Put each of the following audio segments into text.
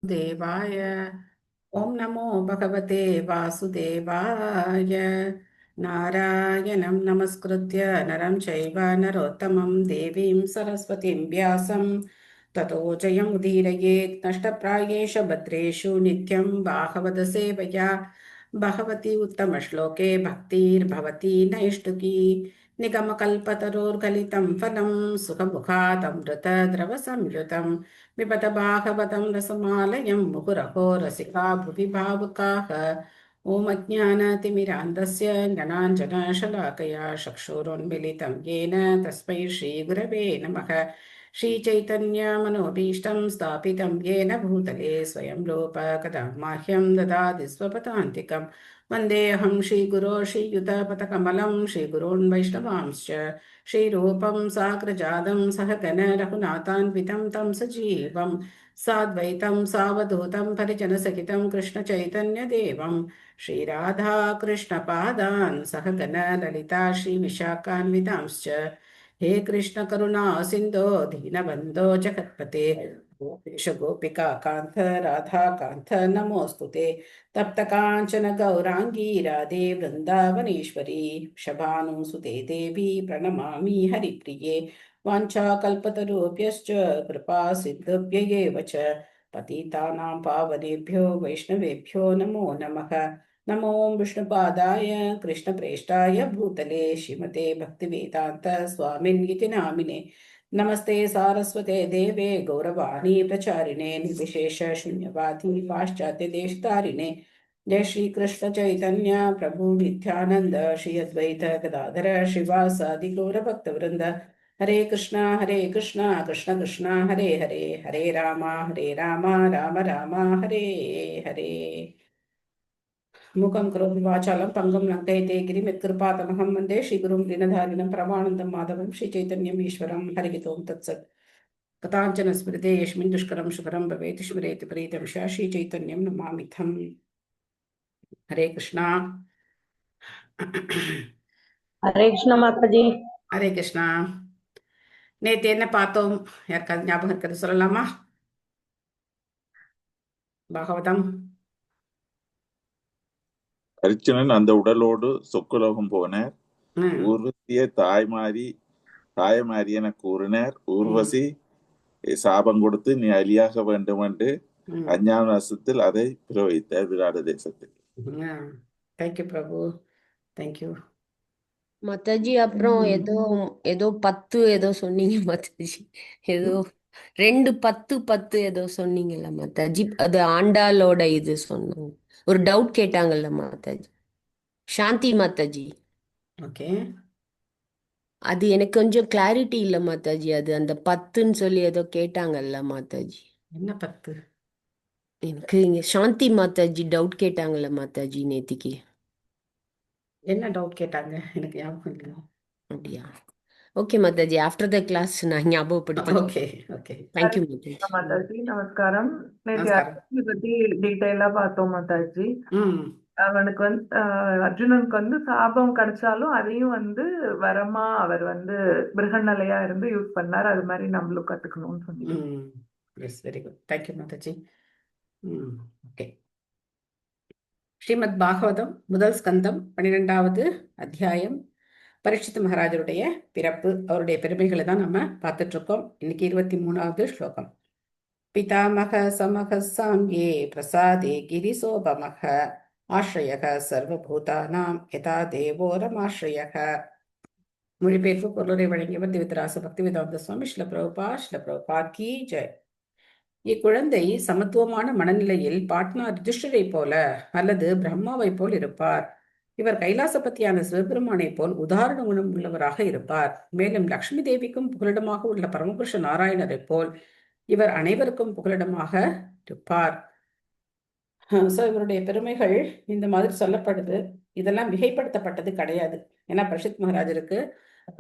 देवाय ॐ नमो भगवते वासुदेवाय नारायणं नमस्कृत्य नरं चैव नरोत्तमं देवीं सरस्वतीं व्यासं ततो जयमुदीरयेत् नष्टप्रायेषु भद्रेषु नित्यं बाहवद सेवया भगवती उत्तमश्लोके भक्तिर्भवती नैष्टुकी निगमकल्पतरोर्गलितं फलं सुखमुखादमृतद्रवसंयुतं पिबत भागवतं रसमालयं मुहुरहो रसिका भुवि भावुकाः ॐ अज्ञानतिमिरान्धस्य ज्ञानाञ्जनशलाकया चक्षुरुन्मिलितं येन तस्मै श्रीगुरवे नमः श्रीचैतन्यमनोभीष्टं स्थापितं येन भूतले स्वयं रूप कदा माह्यं ददाति स्वपदान्तिकं वन्देऽहं श्रीगुरो श्रीयुतपथकमलं श्रीगुरोन् वैष्णवांश्च श्रीरूपं साग्रजातं सहगण रघुनाथान्वितं तं सजीवं साद्वैतं सावधूतं परिजनसहितं कृष्णचैतन्यदेवं श्रीराधा कृष्णपादान् सहगण ललिता श्रीविशाखान्वितांश्च हे कृष्ण करुणा सिन्धो दीनबन्धो जगत्पते गोपेश गोपिका कान्त राधा कान्त नमोऽस्तु ते तप्त काञ्चन गौराङ्गी राधे वृन्दावनेश्वरी शभानुसुते देवी प्रणमामि हरिप्रिये वाञ्छाकल्पतरुभ्यश्च कृपा सिद्धुभ्य एव च पतितानां पावनेभ्यो वैष्णवेभ्यो नमो नमः नमो विष्णुपादाय कृष्णप्रेष्ठाय भूतले श्रीमते भक्तिवेदान्त स्वामिन्निति नामिने नमस्ते सारस्वते देवे गौरवाणी प्रचारिणे निर्विशेष शून्यवादी पाश्चात्य देशतारिणे जय श्री कृष्ण चैतन्य प्रभु नित्यानंद श्री अद्वैत गदाधर श्रीवासादि गौर भक्त वृंद हरे कृष्णा कृष्ण कृष्ण हरे हरे हरे राम राम राम हरे हरे मूकं करोमि वाचालं पङ्गुं लङ्घयते गिरिं यत्कृपातमहं वन्दे श्रीगुरुं दीनधारिणं परमानन्दं माधवं श्रीचैतन्यम् ईश्वरं हरिः ओं तत्सत् कथाञ्चन स्मृते यस्मिन् दुष्करं सुकरं भवेत् स्मरेति प्रीतं श्रीचैतन्यं नमामिथम् हरे कृष्णा हरे कृष्ण माताजी. हरे कृष्णा நேத்து என்ன பார்த்தோம்? யாருக்காவது ஞாபகம் இருக்கிறது சொல்லலாமா? பாகவதம் அர்ச்சுனன் அந்த உடலோடு சொக்குலோகம் போனார். ஊர்வசியை தாயமாரி என கூறினார். ஊர்வசி சாபம் கொடுத்து நீ அலியாக வேண்டும் என்று அஞ்ஞான வருஷத்தில் அதை பிரவகித்தார் விராட தேசத்தில். தேங்க்யூ பிரபு, தேங்க்யூ மாதாஜி அப்புறம் ஏதோ ஏதோ 10 ஏதோ சொன்னீங்க மாதாஜி. ஏதோ 2 10 10 ஏதோ சொன்னீங்கல்ல மாதாஜி. அது ஆண்டாளோட இது சொன்னாங்க. ஒரு டவுட் கேட்டாங்கல்ல மாதாஜி. சாந்தி மாதாஜி. ஓகே, அது எனக்கு கொஞ்சம் கிளாரிட்டி இல்ல மாதாஜி. அது அந்த 10ன்னு சொல்லி ஏதோ கேட்டாங்கல்ல மாதாஜி. என்ன 10? எனக்கு இங்க சாந்தி மாதாஜி டவுட் கேட்டாங்கல்ல மாதாஜி நேத்திக்கு. என்ன டவுட் கேட்டாங்க? எனக்கு ஞாபகம் இல்லை. அப்படியா? Okay Mataji, after the class நான் ஞாபகப்படுத்துறேன். Okay okay, thank you Mataji. Mataji நமஸ்காரம். நேற்று நமஸ்காரம். அர்ஜுனை பத்தி டீட்டெயிலா பார்த்தோம் மாதாஜி. ம் அவனுக்கு வந்து அர்ஜுனனுக்கு வந்து சாபம் கிடைச்சாலும் அதையும் வந்து வரமா அவர் வந்து பிருகநிலையா இருந்து யூஸ் பண்ணார். அது மாதிரி நம்மளும் கத்துக்கணும்னு சொன்னீங்க. எஸ், வெரி குட், தேங்க்யூ மாதாஜி. ஓகே, ஸ்ரீமத் பாகவதம் முதல் ஸ்கந்தம் 12வது அத்தியாயம். பரீட்சித் மகாராஜருடைய பிறப்பு, அவருடைய பெருமைகளை தான் நம்ம பார்த்துட்டு இருக்கோம். இன்னைக்கு 23வது ஸ்லோகம். பிதாமக சமக சாம்யே பிரசாதே கிரிசோபமக ஆஸ்ரயக சர்வபூதானாம் யதா தேவோரமாஸ்ரயக. மொழிபெயர்ப்பு பொருளுரை வழங்கியவர் திவிதராச பக்திவேதாந்த சுவாமி ஸ்ரீல பிரபுபாத் கி ஜெய். இக்குழந்தை சமத்துவமான மனநிலையில் பாட்னா யுதிஷ்டிரை போல அல்லது பிரம்மாவை போல் இருப்பார். இவர் கைலாசபதியான சிவபெருமானை போல் உதாரண குணம் உள்ளவராக இருப்பார். மேலும் லக்ஷ்மி தேவிக்கும் புகலிடமாக உள்ள பரமபுருஷ நாராயணரை போல் இவர் அனைவருக்கும் புகலிடமாக இருப்பார். இவருடைய பெருமைகள் இந்த மாதிரி சொல்லப்படுது. இதெல்லாம் மிகைப்படுத்தப்பட்டது கிடையாது. ஏன்னா பரீட்சித் மகாராஜருக்கு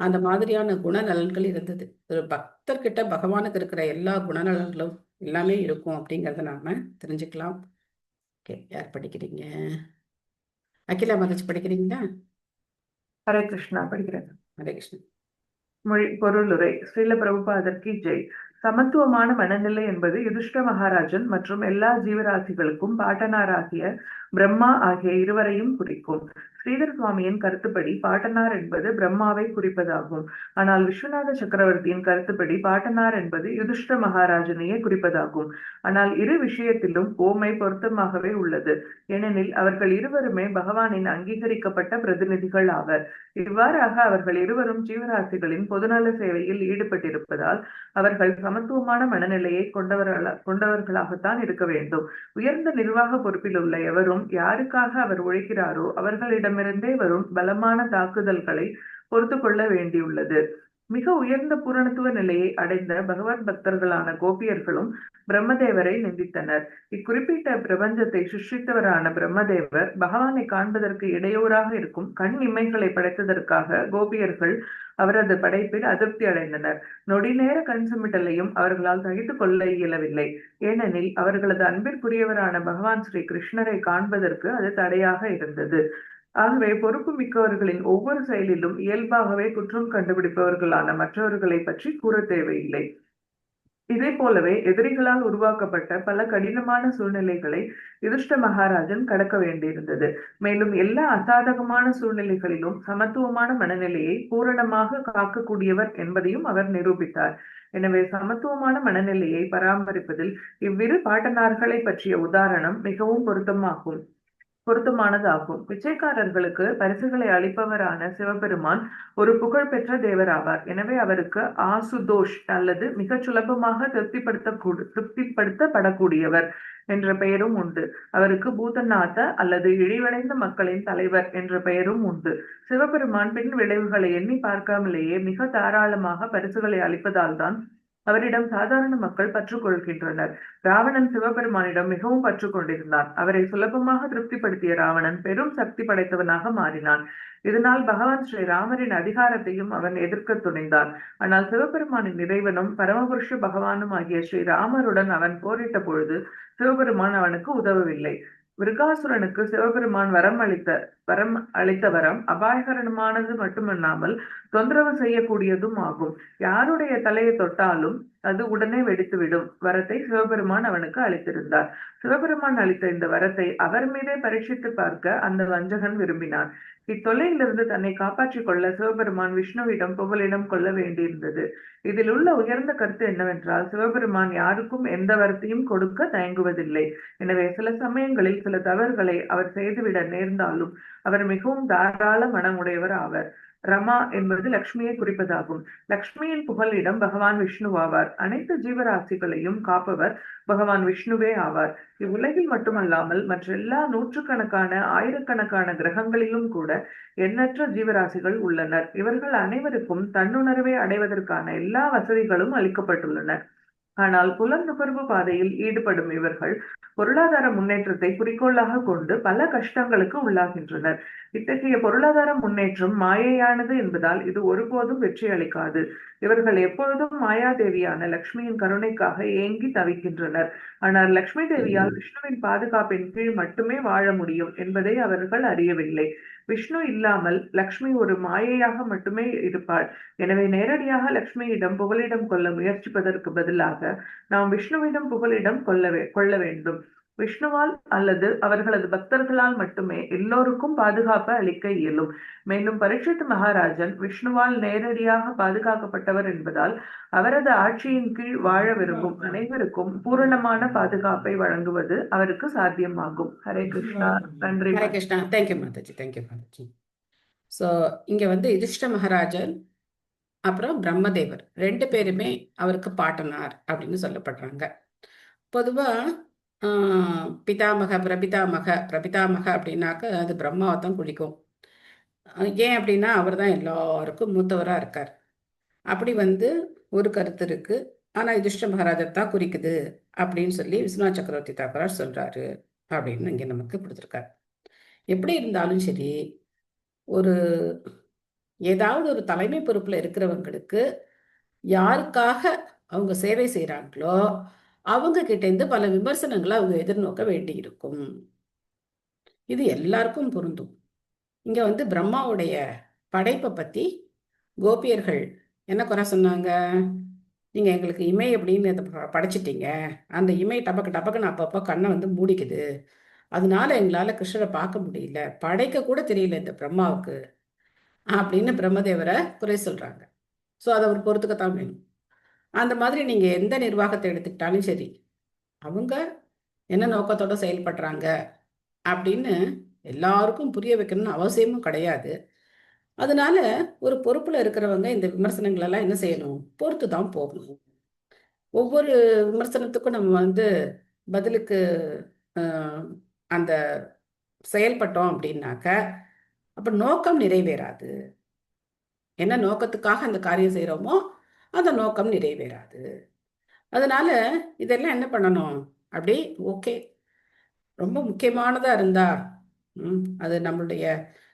அந்த மாதிரியான குணநலன்கள் இருந்தது. ஒரு பக்தர்கிட்ட பகவானுக்கு இருக்கிற எல்லா குணநலன்களும் எல்லாமே இருக்கும் அப்படிங்கறத நாம தெரிஞ்சுக்கலாம். ஓகே, யார் படிக்கிறீங்க? அகிலா மாதாஜி படிக்கிறீங்களா? ஹரே கிருஷ்ணா படிக்கிறேன். ஹரே கிருஷ்ணன். மொழி பொருளுரை. ஸ்ரீல பிரபுபாதர் கி ஜெய். சமத்துவமான மனநிலை என்பது யுதிஷ்ட மகாராஜன் மற்றும் எல்லா ஜீவராசிகளுக்கும் பாட்டனாராகிய பிரம்மா ஆகிய இருவரையும் குறிக்கும். ஸ்ரீதர் சுவாமியின் கருத்துப்படி பாட்டனார் என்பது பிரம்மாவை குறிப்பதாகும். ஆனால் விஸ்வநாத சக்கரவர்த்தியின் கருத்துப்படி பாட்டனார் என்பது யுதிஷ்ட மகாராஜனையே குறிப்பதாகும். ஆனால் இரு விஷயத்திலும் ஓமை பொருத்தமாகவே உள்ளது. ஏனெனில் அவர்கள் இருவருமே பகவானின் அங்கீகரிக்கப்பட்ட பிரதிநிதிகள் ஆவர். இவ்வாறாக அவர்கள் இருவரும் ஜீவராசிகளின் பொதுநல சேவையில் ஈடுபட்டிருப்பதால் அவர்கள் சமத்துவமான மனநிலையை கொண்டவர்களாகத்தான் இருக்க வேண்டும். உயர்ந்த நிர்வாக பொறுப்பில் உள்ள எவரும் யாருக்காக அவர் உழைக்கிறாரோ அவர்களிடமிருந்தே வரும் பலமான தாக்குதல்களை பொறுத்து கொள்ள வேண்டியுள்ளது. மிக உயர்ந்த பூரணத்துவ நிலையை அடைந்த பகவான் பக்தர்களான கோபியர்களும் பிரம்மதேவரை நிந்தித்தனர். இக்குறிப்பிட்ட பிரபஞ்சத்தை சிருஷ்டித்தவரான பிரம்மதேவர் பகவானை காண்பதற்கு இடையூறாக இருக்கும் கண் இமைகளை படைத்ததற்காக கோபியர்கள் அவரது படைப்பில் அதிருப்தி அடைந்தனர். நொடி நேர கண் சுமிட்டலையும் அவர்களால் சகித்துக் கொள்ள இயலவில்லை. ஏனெனில் அவர்களது அன்பிற்குரியவரான பகவான் ஸ்ரீ கிருஷ்ணரை காண்பதற்கு அது தடையாக இருந்தது. ஆகவே பொறுப்பு மிக்கவர்களின் ஒவ்வொரு செயலிலும் இயல்பாகவே குற்றம் கண்டுபிடிப்பவர்களான மற்றவர்களை பற்றி கூற தேவையில்லை. இதே போலவே எதிரிகளால் உருவாக்கப்பட்ட பல கடினமான சூழ்நிலைகளை யுதிஷ்ட மகாராஜன் கடக்க வேண்டியிருந்தது. மேலும் எல்லா அசாதகமான சூழ்நிலைகளிலும் சமத்துவமான மனநிலையை பூரணமாக காக்கக்கூடியவர் என்பதையும் அவர் நிரூபித்தார். எனவே சமத்துவமான மனநிலையை பராமரிப்பதில் இவ்விரு பாட்டனார்களை பற்றிய உதாரணம் மிகவும் பொருத்தமானதாகும். பிச்சைக்காரர்களுக்கு பரிசுகளை அளிப்பவரான சிவபெருமான் ஒரு புகழ்பெற்ற தேவராவார். எனவே அவருக்கு ஆசுதோஷ் அல்லது மிக சுலபமாக திருப்திப்படுத்தப்படக்கூடியவர் என்ற பெயரும் உண்டு. அவருக்கு பூதநாத அல்லது இழிவடைந்த மக்களின் தலைவர் என்ற பெயரும் உண்டு. சிவபெருமான் பின் விளைவுகளை எண்ணி பார்க்காமலேயே மிக தாராளமாக பரிசுகளை அளிப்பதால் தான் அவரிடம் சாதாரண மக்கள் பற்று கொள்கின்றனர். ராவணன் சிவபெருமானிடம் மிகவும் பற்று கொண்டிருந்தான். அவரை சுலபமாக திருப்திப்படுத்திய ராவணன் பெரும் சக்தி படைத்தவனாக மாறினான். இதனால் பகவான் ஸ்ரீராமரின் அதிகாரத்தையும் அவன் எதிர்க்க துணிந்தான். ஆனால் சிவபெருமானின் இறைவனும் பரமபுருஷ பகவானும் ஆகிய ஸ்ரீராமருடன் அவன் போரிட்ட பொழுது சிவபெருமான் அவனுக்கு உதவவில்லை. விருகாசுரனுக்கு சிவபெருமான் வரம் அளித்த வரம் அபாயகரமானது மட்டுமல்லாமல் தொந்தரவு செய்யக்கூடியதும் ஆகும். யாருடைய தலையை தொட்டாலும் அது உடனே வெடித்துவிடும் வரத்தை சிவபெருமான் அவனுக்கு அளித்திருந்தார். சிவபெருமான் அளித்த இந்த வரத்தை அவர் மீதே பரீட்சித்து பார்க்க அந்த வஞ்சகன் விரும்பினான். இத்தொல்லையிலிருந்து தன்னை காப்பாற்றிக் கொள்ள சிவபெருமான் விஷ்ணுவிடம் புகலிடம் கொள்ள வேண்டியிருந்தது. இதில் உள்ள உயர்ந்த கருத்து என்னவென்றால் சிவபெருமான் யாருக்கும் எந்த வரத்தையும் கொடுக்க தயங்குவதில்லை. எனவே சில சமயங்களில் சில தவறுகளை அவர் செய்துவிட நேர்ந்தாலும் அவர் மிகவும் தாராள மனமுடையவர் ஆவர். ரமா என்பது லக்ஷ்மியை குறிப்பதாகும். லக்ஷ்மியின் புகலிடம் பகவான் விஷ்ணு ஆவார். அனைத்து ஜீவராசிகளையும் காப்பவர் பகவான் விஷ்ணுவே ஆவார். இவ்வுலகில் மட்டுமல்லாமல் மற்ற எல்லா நூற்றுக்கணக்கான ஆயிரக்கணக்கான கிரகங்களிலும் கூட எண்ணற்ற ஜீவராசிகள் உள்ளனர். இவர்கள் அனைவருக்கும் தன்னுணர்வை அடைவதற்கான எல்லா வசதிகளும் அளிக்கப்பட்டுள்ளன. ஆனால் புலன் நுகர்வு பாதையில் ஈடுபடும் இவர்கள் பொருளாதார முன்னேற்றத்தை குறிக்கோளாக கொண்டு பல கஷ்டங்களுக்கு உள்ளாகின்றனர். இத்தகைய பொருளாதார முன்னேற்றம் மாயையானது என்பதால் இது ஒருபோதும் வெற்றி அளிக்காது. இவர்கள் எப்பொழுதும் மாயாதேவியான லக்ஷ்மியின் கருணைக்காக ஏங்கி தவிக்கின்றனர். ஆனால் லக்ஷ்மி தேவியால் விஷ்ணுவின் பாதுகாப்பின் கீழ் மட்டுமே வாழ முடியும் என்பதை அவர்கள் அறியவில்லை. விஷ்ணு இல்லாமல் லக்ஷ்மி ஒரு மாயையாக மட்டுமே இருப்பாள். எனவே நேரடியாக லக்ஷ்மியிடம் புகலிடம் கொள்ள முயற்சிப்பதற்கு பதிலாக நாம் விஷ்ணுவிடம் புகலிடம் கொள்ள வேண்டும். விஷ்ணுவால் அல்லது அவர்களது பக்தர்களால் மட்டுமே எல்லோருக்கும் பாதுகாப்பு அளிக்க இயலும். மேலும் பரீட்சித் மகாராஜன் விஷ்ணுவால் நேரடியாக பாதுகாக்கப்பட்டவர் என்பதால் அவரது ஆட்சியின் கீழ் வாழ விரும்பும் அனைவருக்கும் பூரணமான பாதுகாப்பை வழங்குவது அவருக்கு சாத்தியமாகும். ஹரே கிருஷ்ணா. நன்றி. Hare Krishna. Thank you Mataji. Thank you Mataji. So இங்கே வந்து யுதிஷ்ட மகாராஜன் அப்புறம் பிரம்மதேவர் ரெண்டு பேருமே அவருக்கு பாட்டனார் அப்படின்னு சொல்லப்படுறாங்க. பொதுவாக பிதாமக பிரபிதாமக அப்படின்னாக்க அது பிரம்மாவை தான் குறிக்கும். ஏன் அப்படின்னா அவர் தான் எல்லாருக்கும் மூத்தவராக இருக்கார். அப்படி வந்து ஒரு கருத்து இருக்கு. ஆனால் யுதிஷ்ட மகாராஜர் தான் குறிக்குது அப்படின்னு சொல்லி விஸ்வநாத் சக்கரவர்த்தி தாக்கரார் சொல்றாரு அப்படின்னு இங்கே நமக்கு கொடுத்துருக்காரு. எப்படி இருந்தாலும் சரி, ஒரு ஏதாவது ஒரு தலைமை பொறுப்பில் இருக்கிறவங்களுக்கு யாருக்காக அவங்க சேவை செய்கிறாங்களோ அவங்க கிட்டேருந்து பல விமர்சனங்களை அவங்க எதிர்நோக்க வேண்டி இருக்கும். இது எல்லாருக்கும் பொருந்தும். இங்க வந்து பிரம்மாவுடைய படைப்பை பத்தி கோபியர்கள் என்ன குறை சொன்னாங்க? நீங்கள் எங்களுக்கு இமை அப்படின்னு படைச்சிட்டீங்க. அந்த இமை டபக்கு டபக்குன்னு அப்பப்போ கண்ணை வந்து மூடிக்குது. அதனால எங்களால் கிருஷ்ணரை பார்க்க முடியல, படைக்க கூட தெரியல இந்த பிரம்மாவுக்கு அப்படின்னு பிரம்மதேவரை குறை சொல்கிறாங்க. ஸோ அதை அவர் பொறுத்துக்கத்தான் வேணும். அந்த மாதிரி நீங்கள் எந்த நிர்வாகத்தை எடுத்துக்கிட்டாலும் சரி, அவங்க என்ன நோக்கத்தோட செயல்படுறாங்க அப்படின்னு எல்லாருக்கும் புரிய வைக்கணும்னு அவசியமும் கிடையாது. அதனால ஒரு பொறுப்புல இருக்கிறவங்க இந்த விமர்சனங்கள் எல்லாம் என்ன செய்யணும், பொறுத்து தான் போகணும். ஒவ்வொரு விமர்சனத்துக்கும் நம்ம வந்து பதிலுக்கு அந்த செயல்பட்டோம் அப்படின்னாக்க அப்ப நோக்கம் நிறைவேறாது. என்ன நோக்கத்துக்காக அந்த காரியம் செய்யறோமோ அந்த நோக்கம் நிறைவேறாது. அதனால இதெல்லாம் என்ன பண்ணணும், அப்படி ஓகே ரொம்ப முக்கியமானதா இருந்தா அது நம்மளுடைய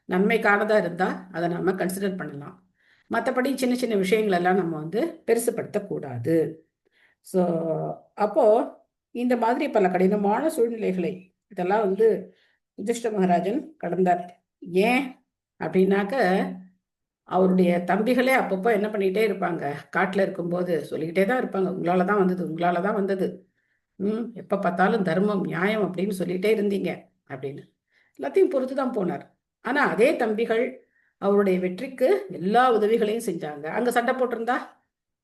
நன்மைக்கானதா இருந்தா அதை நம்ம கன்சிடர் பண்ணலாம். மற்றபடி சின்ன சின்ன விஷயங்கள் எல்லாம் நம்ம வந்து பெருசுப்படுத்தக்கூடாது. ஸோ அப்போ இந்த மாதிரி பல கடினமான சூழ்நிலைகளை இதெல்லாம் வந்து யுதிஷ்ட மகாராஜன் கடந்தார். ஏன் அப்படின்னாக்க அவருடைய தம்பிகளே அப்பப்போ என்ன பண்ணிக்கிட்டே இருப்பாங்க, காட்டில் இருக்கும்போது சொல்லிக்கிட்டே தான் இருப்பாங்க, உங்களால தான் வந்தது, உங்களால தான் வந்தது, எப்போ பார்த்தாலும் தர்மம் நியாயம் அப்படின்னு சொல்லிகிட்டே இருந்தீங்க அப்படின்னு எல்லாத்தையும் பொறுத்து தான் போனார். ஆனால் அதே தம்பிகள் அவருடைய வெற்றிக்கு எல்லா உதவிகளையும் செஞ்சாங்க. அங்கே சண்டை போட்டிருந்தா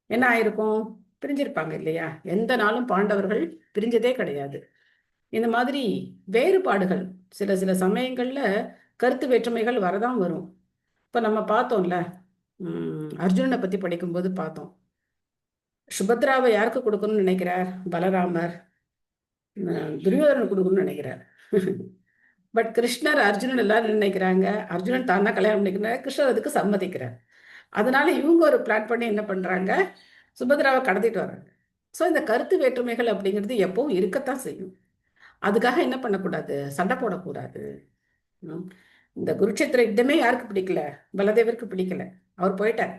என்ன ஆயிருக்கும், பிரிஞ்சிருப்பாங்க இல்லையா? எந்த நாளும் பாண்டவர்கள் பிரிஞ்சதே கிடையாது. இந்த மாதிரி வேறுபாடுகள் சில சில சமயங்களில் கருத்து வேற்றுமைகள் வரதான் வரும். இப்போ நம்ம பார்த்தோம்ல, அர்ஜுனனை பற்றி படிக்கும்போது பார்த்தோம். சுபத்ராவை யாருக்கு கொடுக்கணும்னு நினைக்கிறார் பலராமர், துரியோதனன் கொடுக்கணும்னு நினைக்கிறார். பட் கிருஷ்ணர் அர்ஜுனன் எல்லாரும் நினைக்கிறாங்க, அர்ஜுனன் தான் தான் கல்யாணம் பண்ணிக்கிறார், கிருஷ்ணர் அதுக்கு சம்மதிக்கிறார். அதனால இவங்க ஒரு பிளான் பண்ணி என்ன பண்றாங்க, சுபத்ராவை கடத்திட்டு வர்றாங்க. ஸோ இந்த கருத்து வேற்றுமைகள் அப்படிங்கிறது எப்பவும் இருக்கத்தான் செய்யும். அதுக்காக என்ன பண்ணக்கூடாது, சண்டை போடக்கூடாது. இந்த குருட்சேத்திர யுத்தமே யாருக்கு பிடிக்கல, பலதேவருக்கு பிடிக்கல. அவர் போயிட்டார்,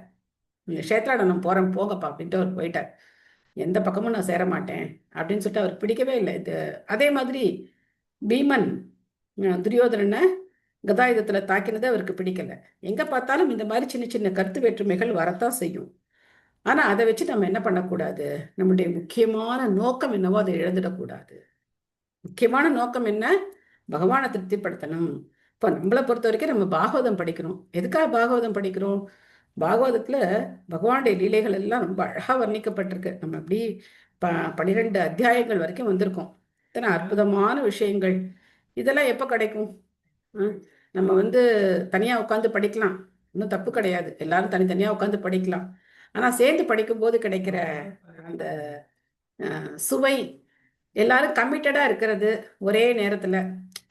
க்ஷேத்ராடனம் போறேன் போங்கப்பா அப்படின்ட்டு அவர் போயிட்டார். எந்த பக்கமும் நான் சேர மாட்டேன் அப்படின்னு சொல்லிட்டு அவருக்கு பிடிக்கவே இல்லை இது. அதே மாதிரி பீமன் துரியோதனனை கதாயுதத்துல தாக்கினது அவருக்கு பிடிக்கல. எங்க பார்த்தாலும் இந்த மாதிரி சின்ன சின்ன கருத்து வேற்றுமைகள் வரத்தான் செய்யும். ஆனா அதை வச்சு நம்ம என்ன பண்ணக்கூடாது, நம்முடைய முக்கியமான நோக்கம் என்னவோ அதை இழந்துடக்கூடாது. முக்கியமான நோக்கம் என்ன, பகவானை திருப்திப்படுத்தணும். இப்போ நம்மளை பொறுத்த வரைக்கும் நம்ம பாகவதம் படிக்கிறோம். எதுக்காக பாகவதம் படிக்கிறோம், பாகவதத்துல பகவானுடைய லீலைகள் எல்லாம் ரொம்ப அழகா வர்ணிக்கப்பட்டிருக்கு. நம்ம அப்படி 12 அத்தியாயங்கள் வரைக்கும் வந்திருக்கோம். இத்தனை அற்புதமான விஷயங்கள். இதெல்லாம் எப்போ கிடைக்கும், நம்ம வந்து தனியா உட்காந்து படிக்கலாம், இன்னும் தப்பு கிடையாது, எல்லாரும் தனித்தனியா உட்காந்து படிக்கலாம். ஆனா சேர்ந்து படிக்கும்போது கிடைக்கிற அந்த சுவை, எல்லாரும் கமிட்டடா இருக்கிறது, ஒரே நேரத்துல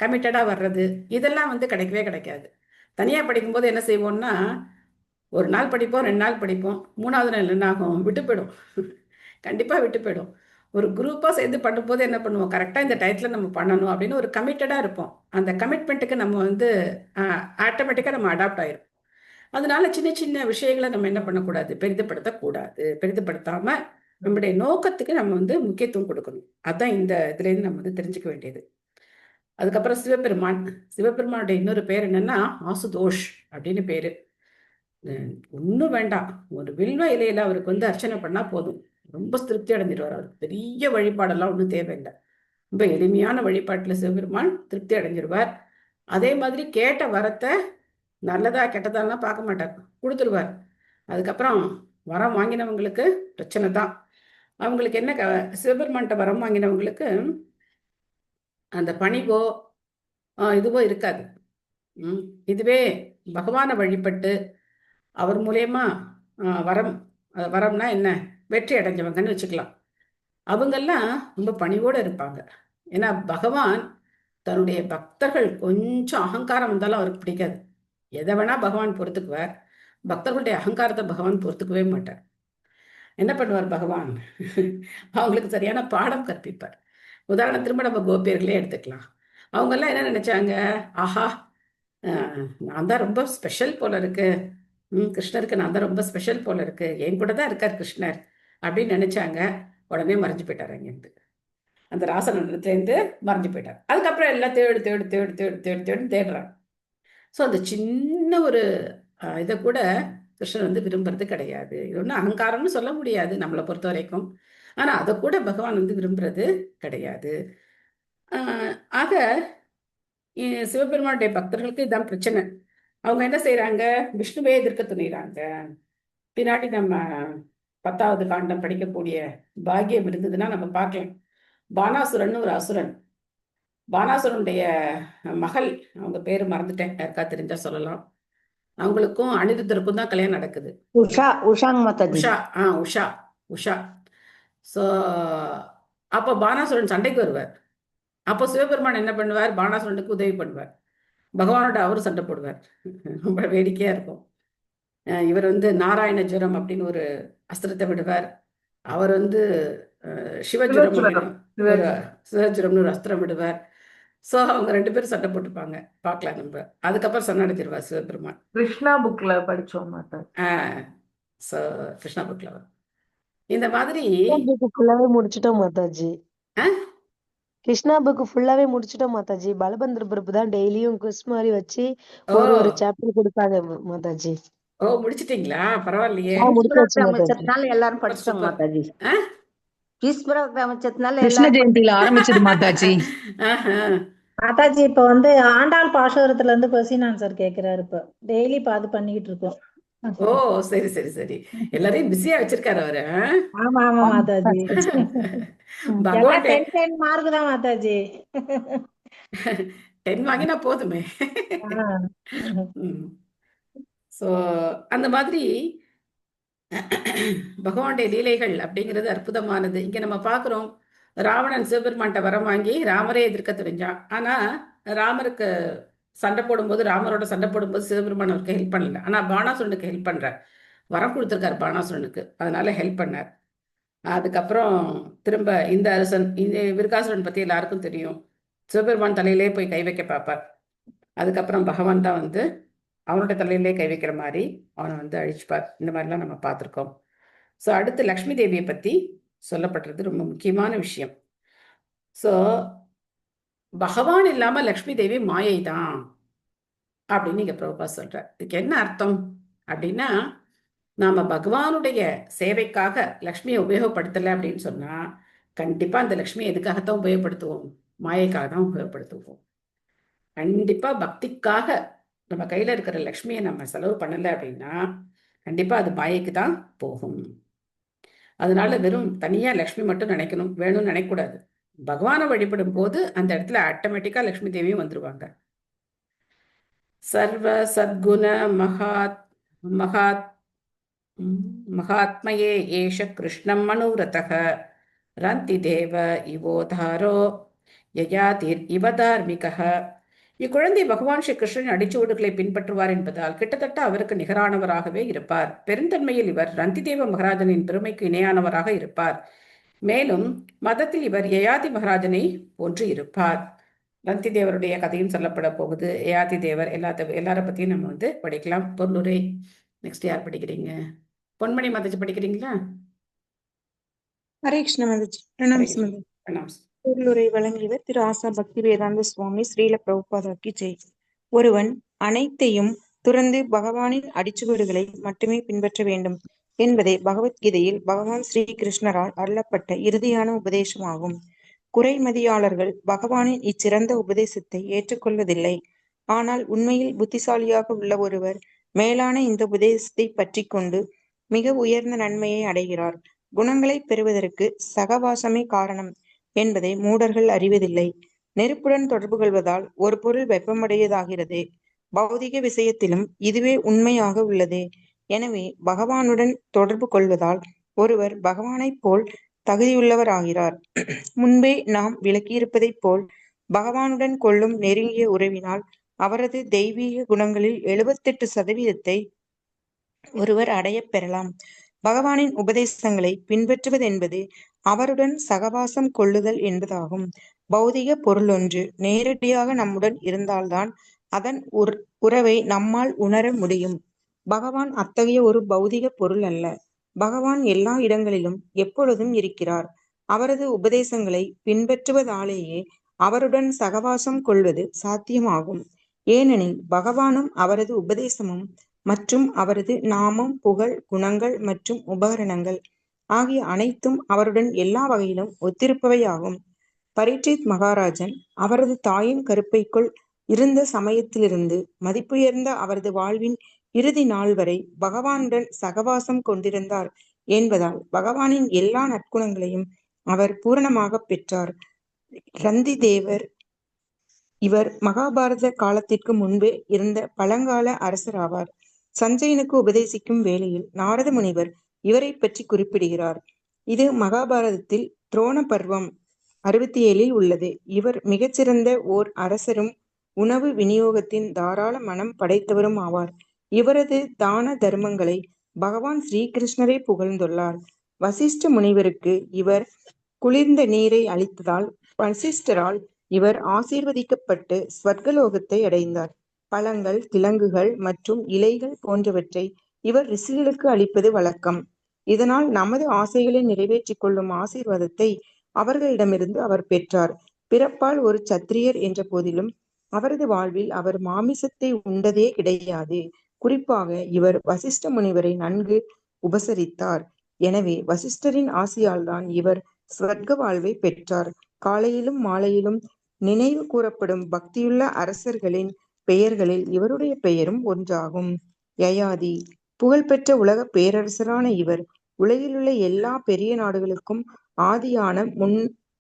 கமிட்டடா வர்றது, இதெல்லாம் வந்து கிடைக்கவே கிடைக்காது. தனியா படிக்கும்போது என்ன செய்வோம்னா, ஒரு நாள் படிப்போம், 2 நாள் படிப்போம், 3வது நாள் என்ன ஆகும், விட்டு போயிடும். கண்டிப்பா விட்டு போயிடும். ஒரு குரூப்பா சேர்ந்து பண்ணும்போது என்ன பண்ணுவோம், கரெக்டா இந்த டயத்துல நம்ம பண்ணணும் அப்படின்னு ஒரு கமிட்டடா இருப்போம். அந்த கமிட்மெண்ட்டுக்கு நம்ம வந்து ஆட்டோமேட்டிக்கா நம்ம அடாப்ட் ஆயிரும். அதனால சின்ன சின்ன விஷயங்களை நம்ம என்ன பண்ணக்கூடாது, பெரிதுபடுத்தக்கூடாது. பெரிதுபடுத்தாம நம்முடைய நோக்கத்துக்கு நம்ம வந்து முக்கியத்துவம் கொடுக்கணும். அதுதான் இந்த இதுலேருந்து நம்ம வந்து தெரிஞ்சுக்க வேண்டியது. அதுக்கப்புறம் சிவபெருமானுடைய இன்னொரு பேர் என்னன்னா ஆசுதோஷ் அப்படின்னு பேரு. ஒன்றும் வேண்டாம், ஒரு வில்வ இலையில அவருக்கு வந்து அர்ச்சனை பண்ணா போதும், ரொம்ப திருப்தி அடைஞ்சிடுவார். அவருக்கு பெரிய வழிபாடெல்லாம் ஒன்றும் தேவையில்லை. ரொம்ப எளிமையான வழிபாட்டில் சிவபெருமான் திருப்தி அடைஞ்சிருவார். அதே மாதிரி கேட்ட வரத்தை நல்லதா கெட்டதாலாம் பார்க்க மாட்டார், கொடுத்துருவார். அதுக்கப்புறம் வரம் வாங்கினவங்களுக்கு பிரச்சனை தான். அவங்களுக்கு என்ன, சிவபெருமான்கிட்ட வரம் வாங்கினவங்களுக்கு அந்த பணிவோ இதுவோ இருக்காது. இதுவே பகவானை வழிபட்டு அவர் மூலயமா வரம்னா என்ன, வெற்றி அடைஞ்சவங்கன்னு வச்சுக்கலாம். அவங்கெல்லாம் ரொம்ப பணிவோடு இருப்பாங்க. ஏன்னா பகவான் தன்னுடைய பக்தர்கள் கொஞ்சம் அகங்காரம் வந்தாலும் அவருக்கு பிடிக்காது. எதை வேணா பகவான் பொறுத்துக்குவார், பக்தர்களுடைய அகங்காரத்தை பகவான் பொறுத்துக்கவே மாட்டார். என்ன பண்ணுவார் பகவான், அவங்களுக்கு சரியான பாடம் கற்பிப்பார். உதாரணத்திற்கு நம்ம கோபியர்களே எடுத்துக்கலாம். அவங்கெல்லாம் என்ன நினைச்சாங்க, ஆஹா நான் தான் ரொம்ப ஸ்பெஷல் போல இருக்கு, கிருஷ்ணருக்கு நான் தான் ரொம்ப ஸ்பெஷல் போல இருக்கு, என் கூட தான் இருக்கார் கிருஷ்ணர் அப்படின்னு நினைச்சாங்க. உடனே மறைஞ்சு போயிட்டார். அங்கேருந்து அந்த ராசனத்திலேருந்து மறைஞ்சு போயிட்டார். அதுக்கப்புறம் எல்லாம் தேடு தேடு தேடு தேடு தேடு தேடு தேடுறாங்க. ஸோ அந்த சின்ன ஒரு இதை கூட கிருஷ்ணன் வந்து விரும்புறது கிடையாது. இது ஒன்றும் அகங்காரம்னு சொல்ல முடியாது நம்மளை பொறுத்த வரைக்கும். ஆனா அதை கூட பகவான் வந்து விரும்புறது கிடையாது. ஆக சிவபெருமானுடைய பக்தர்களுக்கு இதான் பிரச்சனை. அவங்க என்ன செய்யறாங்க? விஷ்ணுவே எதிர்க்க துணிகிறாங்க. பின்னாடி நம்ம 10வது காண்டம் படிக்கக்கூடிய பாக்கியம் இருந்ததுன்னா நம்ம பார்க்கலாம். பானாசுரன் ஒரு அசுரன். பானாசுரனுடைய மகள், அவங்க பேரு மறந்துட்டேன், யாருக்கா தெரிஞ்சா சொல்லலாம். அவங்களுக்கும் அனிருத்தருக்கும் தான் கல்யாணம் நடக்குது. உஷாங்க மாதாஜி. உஷா. ஸோ அப்போ பானாசுரன் சண்டைக்கு வருவார். அப்போ சிவபெருமான் என்ன பண்ணுவார்? பானாசுரனுக்கு உதவி பண்ணுவார். பகவானோட அவரும் சண்டை போடுவார். ரொம்ப வேடிக்கையா இருக்கும். இவர் வந்து நாராயண ஜுரம் அப்படின்னு ஒரு அஸ்திரத்தை விடுவார். அவர் வந்து சிவஜுரம் சிவஜுரம்னு ஒரு அஸ்திரம் விடுவார். ஸோ அவங்க 2 பேரும் சண்டை போட்டுப்பாங்க. பார்க்கலாம் நம்ம. அதுக்கப்புறம் சரணடைஞ்சிருவார் சிவபெருமான். கிருஷ்ணா புக்ல படிச்சோம் மாதா. ஸோ கிருஷ்ணா புக்ல வரும். இந்த மாதிரி ஃபுல்லாவே முடிச்சிட்டோம் மாதாஜி. ஆ? கிருஷ்ணா புக் ஃபுல்லாவே முடிச்சிட்டோம் மாதாஜி. பலபந்திர பிரபு தான் டெய்லியும் குவிஸ் மாதிரி வச்சு ஓ ஒரு சாப்டர் கொடுப்பாங்க மாதாஜி. ஓ முடிச்சிட்டீங்களா? பரவாயில்லையே. முடிச்சாச்சு மாதாஜி. அமைச்சதுனால எல்லாரும் படிச்சிட்டோம் சூப்பர். மாதாஜி. ஆ? ஈஸ்வரத்தை அமைச்சதுனால கிருஷ்ண எல்லாரும் ஜெயந்தியில ஆரம்பிச்சது மாதாஜி. ஆஹா. மாதாஜி இப்ப வந்து ஆண்டாள் பாசுரத்துல இருந்து கொஸ்டின் ஆன்சர் கேக்குறாரு. இப்ப டெய்லி அது பண்ணிக்கிட்டு இருக்கோம். ஓ சரி சரி சரி. எல்லாரையும் பிஸியா வச்சிருக்காரு அவரு. ஆமா ஆமா மாதாஜி. எல்லாம் பகவான் 10 மார்க் தான் மாதாஜி. 10 வாங்கினா போதுமே. ஸோ அந்த மாதிரி பகவானுடைய லீலைகள் அப்படிங்கிறது அற்புதமானது. இங்க நம்ம பார்க்கிறோம், ராவணன் சிவபெருமான்கிட்ட வரம் வாங்கி ராமரே எதிர்க்க தெரிஞ்சான். ஆனா ராமருக்கு சண்டை போடும்போது, ராமரோட சண்டை போடும்போது சிவபெருமான் அவருக்கு ஹெல்ப் பண்ணல. ஆனா பானாசுரனுக்கு ஹெல்ப் பண்றார். வரம் கொடுத்துருக்காரு பானாசுரனுக்கு, அதனால ஹெல்ப் பண்ணார். அதுக்கப்புறம் திரும்ப இந்த அரசன், இந்த விருகாசுரன் பத்தி எல்லாருக்கும் தெரியும். சிவபெருமான் தலையிலே போய் கை வைக்க பார்ப்பார். அதுக்கப்புறம் பகவான் தான் வந்து அவனோட தலையிலே கை வைக்கிற மாதிரி அவனை வந்து அழிச்சுப்பார். இந்த மாதிரிலாம் நம்ம பார்த்துருக்கோம். ஸோ அடுத்து லக்ஷ்மி தேவியை பற்றி சொல்லப்பட்டது ரொம்ப முக்கியமான விஷயம். ஸோ பகவான் இல்லாமல் லக்ஷ்மி தேவி மாயை தான் அப்படின்னு இங்கே பிரபுபா சொல்கிறார். இதுக்கு என்ன அர்த்தம் அப்படின்னா, நாம் பகவானுடைய சேவைக்காக லக்ஷ்மியை உபயோகப்படுத்தலை அப்படின்னு சொன்னால், கண்டிப்பாக அந்த லக்ஷ்மியை எதுக்காகத்தான் உபயோகப்படுத்துவோம்? மாயைக்காக தான் உபயோகப்படுத்துவோம். கண்டிப்பாக பக்திக்காக நம்ம கையில் இருக்கிற லக்ஷ்மியை நம்ம செலவு பண்ணலை அப்படின்னா கண்டிப்பாக அது மாயைக்கு தான் போகும். அதனால வெறும் தனியாக லக்ஷ்மி மட்டும் நினைக்கணும், வேணும்னு நினைக்கக்கூடாது. பகவானை வழிபடும் போது அந்த இடத்துல ஆட்டோமேட்டிக்காக லக்ஷ்மி தேவியும் வந்துருவாங்க. சர்வ சத்குண மகாத்மயே ஏஷ கிருஷ்ணம் மனுவிரதக ரந்தி தேவ இவோதாரோ யயாதிர் இவதார்மிக. இக்குழந்தை பகவான் ஸ்ரீ கிருஷ்ணன் அடிச்சுவடுகளை பின்பற்றுவார் என்பதால் கிட்டத்தட்ட அவருக்கு நிகரானவராகவே இருப்பார். பெருந்தன்மையில் இவர் ரந்திதேவ மகாராஜனின் பெருமைக்கு இணையானவராக இருப்பார். மேலும் மதத்தில் இவர் யயாதி மகாராஜனை போன்று இருப்பார். ரந்தி தேவருடைய கதையும் சொல்லப்பட போகுது. யயாதி தேவர் எல்லாரை பத்தியும் நம்ம வந்து படிக்கலாம். பொருளுரை நெக்ஸ்ட் யார் படிக்கிறீங்க? பொன்மணி மாதாஜி படிக்கிறீங்களா? ஹரே கிருஷ்ண மாதாஜி. பிரணாம். பொருளுரை வழங்கியவர் திரு ஆசா பக்தி வேதாந்த சுவாமி ஸ்ரீல பிரபுபாதா கி ஜெய். ஒருவன் அனைத்தையும் துறந்து பகவானின் அடிச்சுவடுகளை மட்டுமே பின்பற்ற வேண்டும் என்பதே பகவத்கீதையில் பகவான் ஸ்ரீ கிருஷ்ணரால் அருளப்பட்ட இறுதியான உபதேசமாகும். குறைமதியாளர்கள் பகவானின் இச்சிறந்த உபதேசத்தை ஏற்றுக்கொள்வதில்லை. ஆனால் உண்மையில் புத்திசாலியாக உள்ள ஒருவர் மேலான இந்த உபதேசத்தை பற்றி கொண்டு மிக உயர்ந்த நன்மையை அடைகிறார். குணங்களை பெறுவதற்கு சகவாசமே காரணம் என்பதை மூடர்கள் அறிவதில்லை. நெருப்புடன் தொடர்பு கொள்வதால் ஒரு பொருள் வெப்பமடையதாகிறது. பௌதிக விஷயத்திலும் இதுவே உண்மையாக உள்ளது. எனவே பகவானுடன் தொடர்பு கொள்வதால் ஒருவர் பகவானைப் போல் தகுதியுள்ளவராகிறார். முன்பே நாம் விளக்கியிருப்பதைப் போல் பகவானுடன் கொள்ளும் நெருங்கிய உறவினால் அவரது தெய்வீக குணங்களில் 78% ஒருவர் அடைய பெறலாம். பகவானின் உபதேசங்களை பின்பற்றுவதென்பது அவருடன் சகவாசம் கொள்ளுதல் என்பதாகும். பௌதிக பொருளொன்று நேரடியாக நம்முடன் இருந்தால்தான் அதன் உறவை நம்மால் உணர முடியும். பகவான் அத்தகைய ஒரு பௌதிக பொருள் அல்ல. பகவான் எல்லா இடங்களிலும் எப்பொழுதும் இருக்கிறார். அவரது உபதேசங்களை பின்பற்றுவதாலேயே அவருடன் சகவாசம் கொள்வது சாத்தியமாகும். ஏனெனில் பகவானும் அவரது உபதேசமும் மற்றும் அவரது நாமம், புகழ், குணங்கள் மற்றும் உபகரணங்கள் ஆகிய அனைத்தும் அவருடன் எல்லா வகையிலும் ஒத்திருப்பவையாகும். பரீட்சித் மகாராஜன் அவரது தாயின் கருப்பைக்குள் இருந்த சமயத்திலிருந்து மதிப்புயர்ந்த அவரது வாழ்வின் இறுதி நாள் வரை பகவானுடன் சகவாசம் கொண்டிருந்தார் என்பதால் பகவானின் எல்லா நற்குணங்களையும் அவர் பூரணமாக பெற்றார். ரந்தி தேவர் இவர் மகாபாரத காலத்திற்கு முன்பே இருந்த பழங்கால அரசராவார். சஞ்சயனுக்கு உபதேசிக்கும் வேளையில் நாரத முனிவர் இவரை பற்றி குறிப்பிடுகிறார். இது மகாபாரதத்தில் துரோண பர்வம் 67 உள்ளது. இவர் மிகச்சிறந்த ஓர் அரசரும் உணவு விநியோகத்தின் தாராள மனம் படைத்தவரும் ஆவார். இவரது தான தர்மங்களை பகவான் ஸ்ரீகிருஷ்ணரே புகழ்ந்துள்ளார். வசிஷ்ட முனிவருக்கு இவர் குளிர்ந்த நீரை அளித்ததால் வசிஷ்டரால் இவர் ஆசீர்வதிக்கப்பட்டு ஸ்வர்கலோகத்தை அடைந்தார். பழங்கள், கிழங்குகள் மற்றும் இலைகள் போன்றவற்றை இவர் ரிஷிகளுக்கு அளிப்பது வழக்கம். இதனால் நமது ஆசைகளை நிறைவேற்றிக் கொள்ளும் ஆசீர்வாதத்தை அவர்களிடமிருந்து அவர் பெற்றார். பிறப்பால் ஒரு சத்திரியர் என்ற போதிலும் அவரது வாழ்வில் அவர் மாமிசத்தை உண்டதே கிடையாது. குறிப்பாக இவர் வசிஷ்ட முனிவரை நன்கு உபசரித்தார். எனவே வசிஷ்டரின் ஆசியால் தான் இவர் ஸ்வர்க்க வாழ்வை பெற்றார். காலையிலும் மாலையிலும் நினைவு கூறப்படும் பக்தியுள்ள அரசர்களின் பெயர்களில் இவருடைய பெயரும் ஒன்றாகும். யயாதி புகழ்பெற்ற உலக பேரரசரான இவர் உலகிலுள்ள எல்லா பெரிய நாடுகளுக்கும் ஆதியான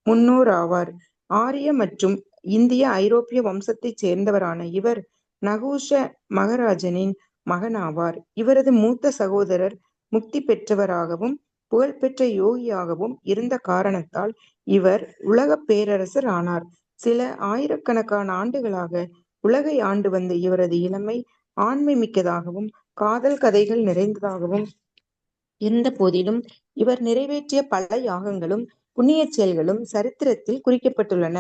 முன்னோராவார். ஆரிய மற்றும் இந்திய ஐரோப்பிய வம்சத்தைச் சேர்ந்தவரான இவர் நகுஷ மகாராஜனின் மகனாவார். இவரது மூத்த சகோதரர் முக்தி பெற்றவராகவும் புகழ்பெற்ற யோகியாகவும் இருந்த காரணத்தால் இவர் உலக பேரரசர் ஆனார். சில ஆயிரக்கணக்கான ஆண்டுகளாக உலகை ஆண்டு வந்த இவரது இளமை ஆண்மை மிக்கதாகவும் காதல் கதைகள் நிறைந்ததாகவும் இருந்த போதிலும் இவர் நிறைவேற்றிய பல யாகங்களும் புண்ணிய செயல்களும் சரித்திரத்தில் குறிக்கப்பட்டுள்ளன.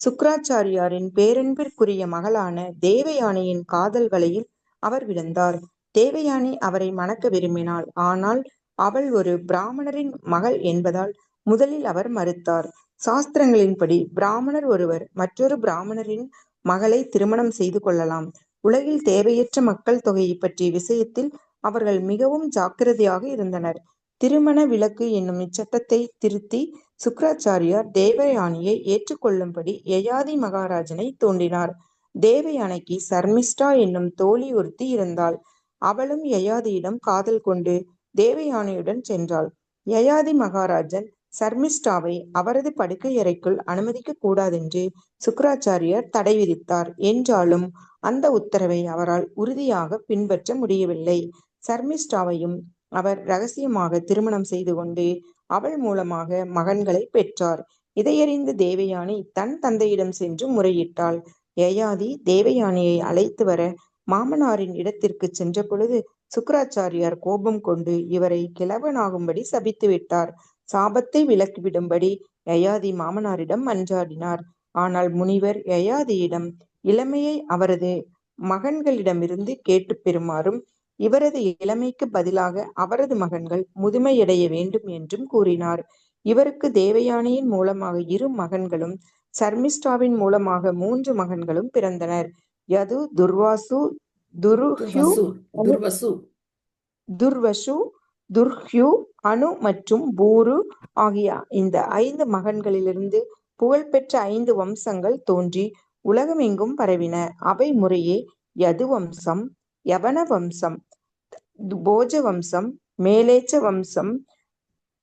சுக்ராச்சாரியாரின் பேரன்பிற்குரிய மகளான தேவயானியின் காதல் வலையில் அவர் விழுந்தார். தேவயானி அவரை மணக்க விரும்பினாள். ஆனால் அவள் ஒரு பிராமணரின் மகள் என்பதால் முதலில் அவர் மறுத்தார். சாஸ்திரங்களின்படி பிராமணர் ஒருவர் மற்றொரு பிராமணரின் மகளை திருமணம் செய்து கொள்ளலாம். உலகில் தேவையற்ற மக்கள் தொகையை பற்றிய விஷயத்தில் அவர்கள் மிகவும் ஜாக்கிரதையாக இருந்தனர். திருமண விலக்கு என்னும் இச்சட்டத்தை திருத்தி சுக்ராச்சாரியார் தேவயானியை ஏற்றுக்கொள்ளும்படி யயாதி மகாராஜனை தூண்டினார். தேவயானைக்கு சர்மிஷ்டா என்னும் தோழி ஒருத்தி இருந்தாள். அவளும் யயாதியிடம் காதல் கொண்டு தேவயானியுடன் சென்றாள். யயாதி மகாராஜன் சர்மிஷ்டாவை அவரது படுக்கை அறைக்குள் அனுமதிக்க கூடாதென்று சுக்ராச்சாரியார் தடை விதித்தார். என்றாலும் அந்த உத்தரவை அவரால் உறுதியாக பின்பற்ற முடியவில்லை. சர்மிஷ்டாவையும் அவர் ரகசியமாக திருமணம் செய்து கொண்டு அவள் மூலமாக மகன்களை பெற்றார். இதையறிந்த தேவயானி தன் தந்தையிடம் சென்று முறையிட்டாள். யயாதி தேவயானியை அழைத்து வர மாமனாரின் இடத்திற்கு சென்ற பொழுது சுக்ராச்சாரியார் கோபம் கொண்டு இவரை கிழவனாகும்படி சபித்து விட்டார். சாபத்தை விலக்கிவிடும்படி யயாதி மாமனாரிடம் மன்றாடினார். ஆனால் முனிவர் யயாதியிடம் இளமையை அவரது மகன்களிடமிருந்து கேட்டு பெறுமாறும் இவரது இளமைக்கு பதிலாக அவரது மகன்கள் முதுமையடைய வேண்டும் என்றும் கூறினார். இவருக்கு தேவயானியின் மூலமாக 2 மகன்களும் சர்மிஷ்டாவின் மூலமாக 3 மகன்களும் பிறந்தனர். யது, துர்வாசு, துர்வசு, துர்ஹ்யு, அனு மற்றும் பூரு ஆகிய இந்த 5 மகன்களிலிருந்து புகழ்பெற்ற 5 வம்சங்கள் தோன்றி உலகமெங்கும் பரவின. அவை முறையே யது வம்சம், யவன வம்சம், போஜ வம்சம், மேலேச்ச வம்சம்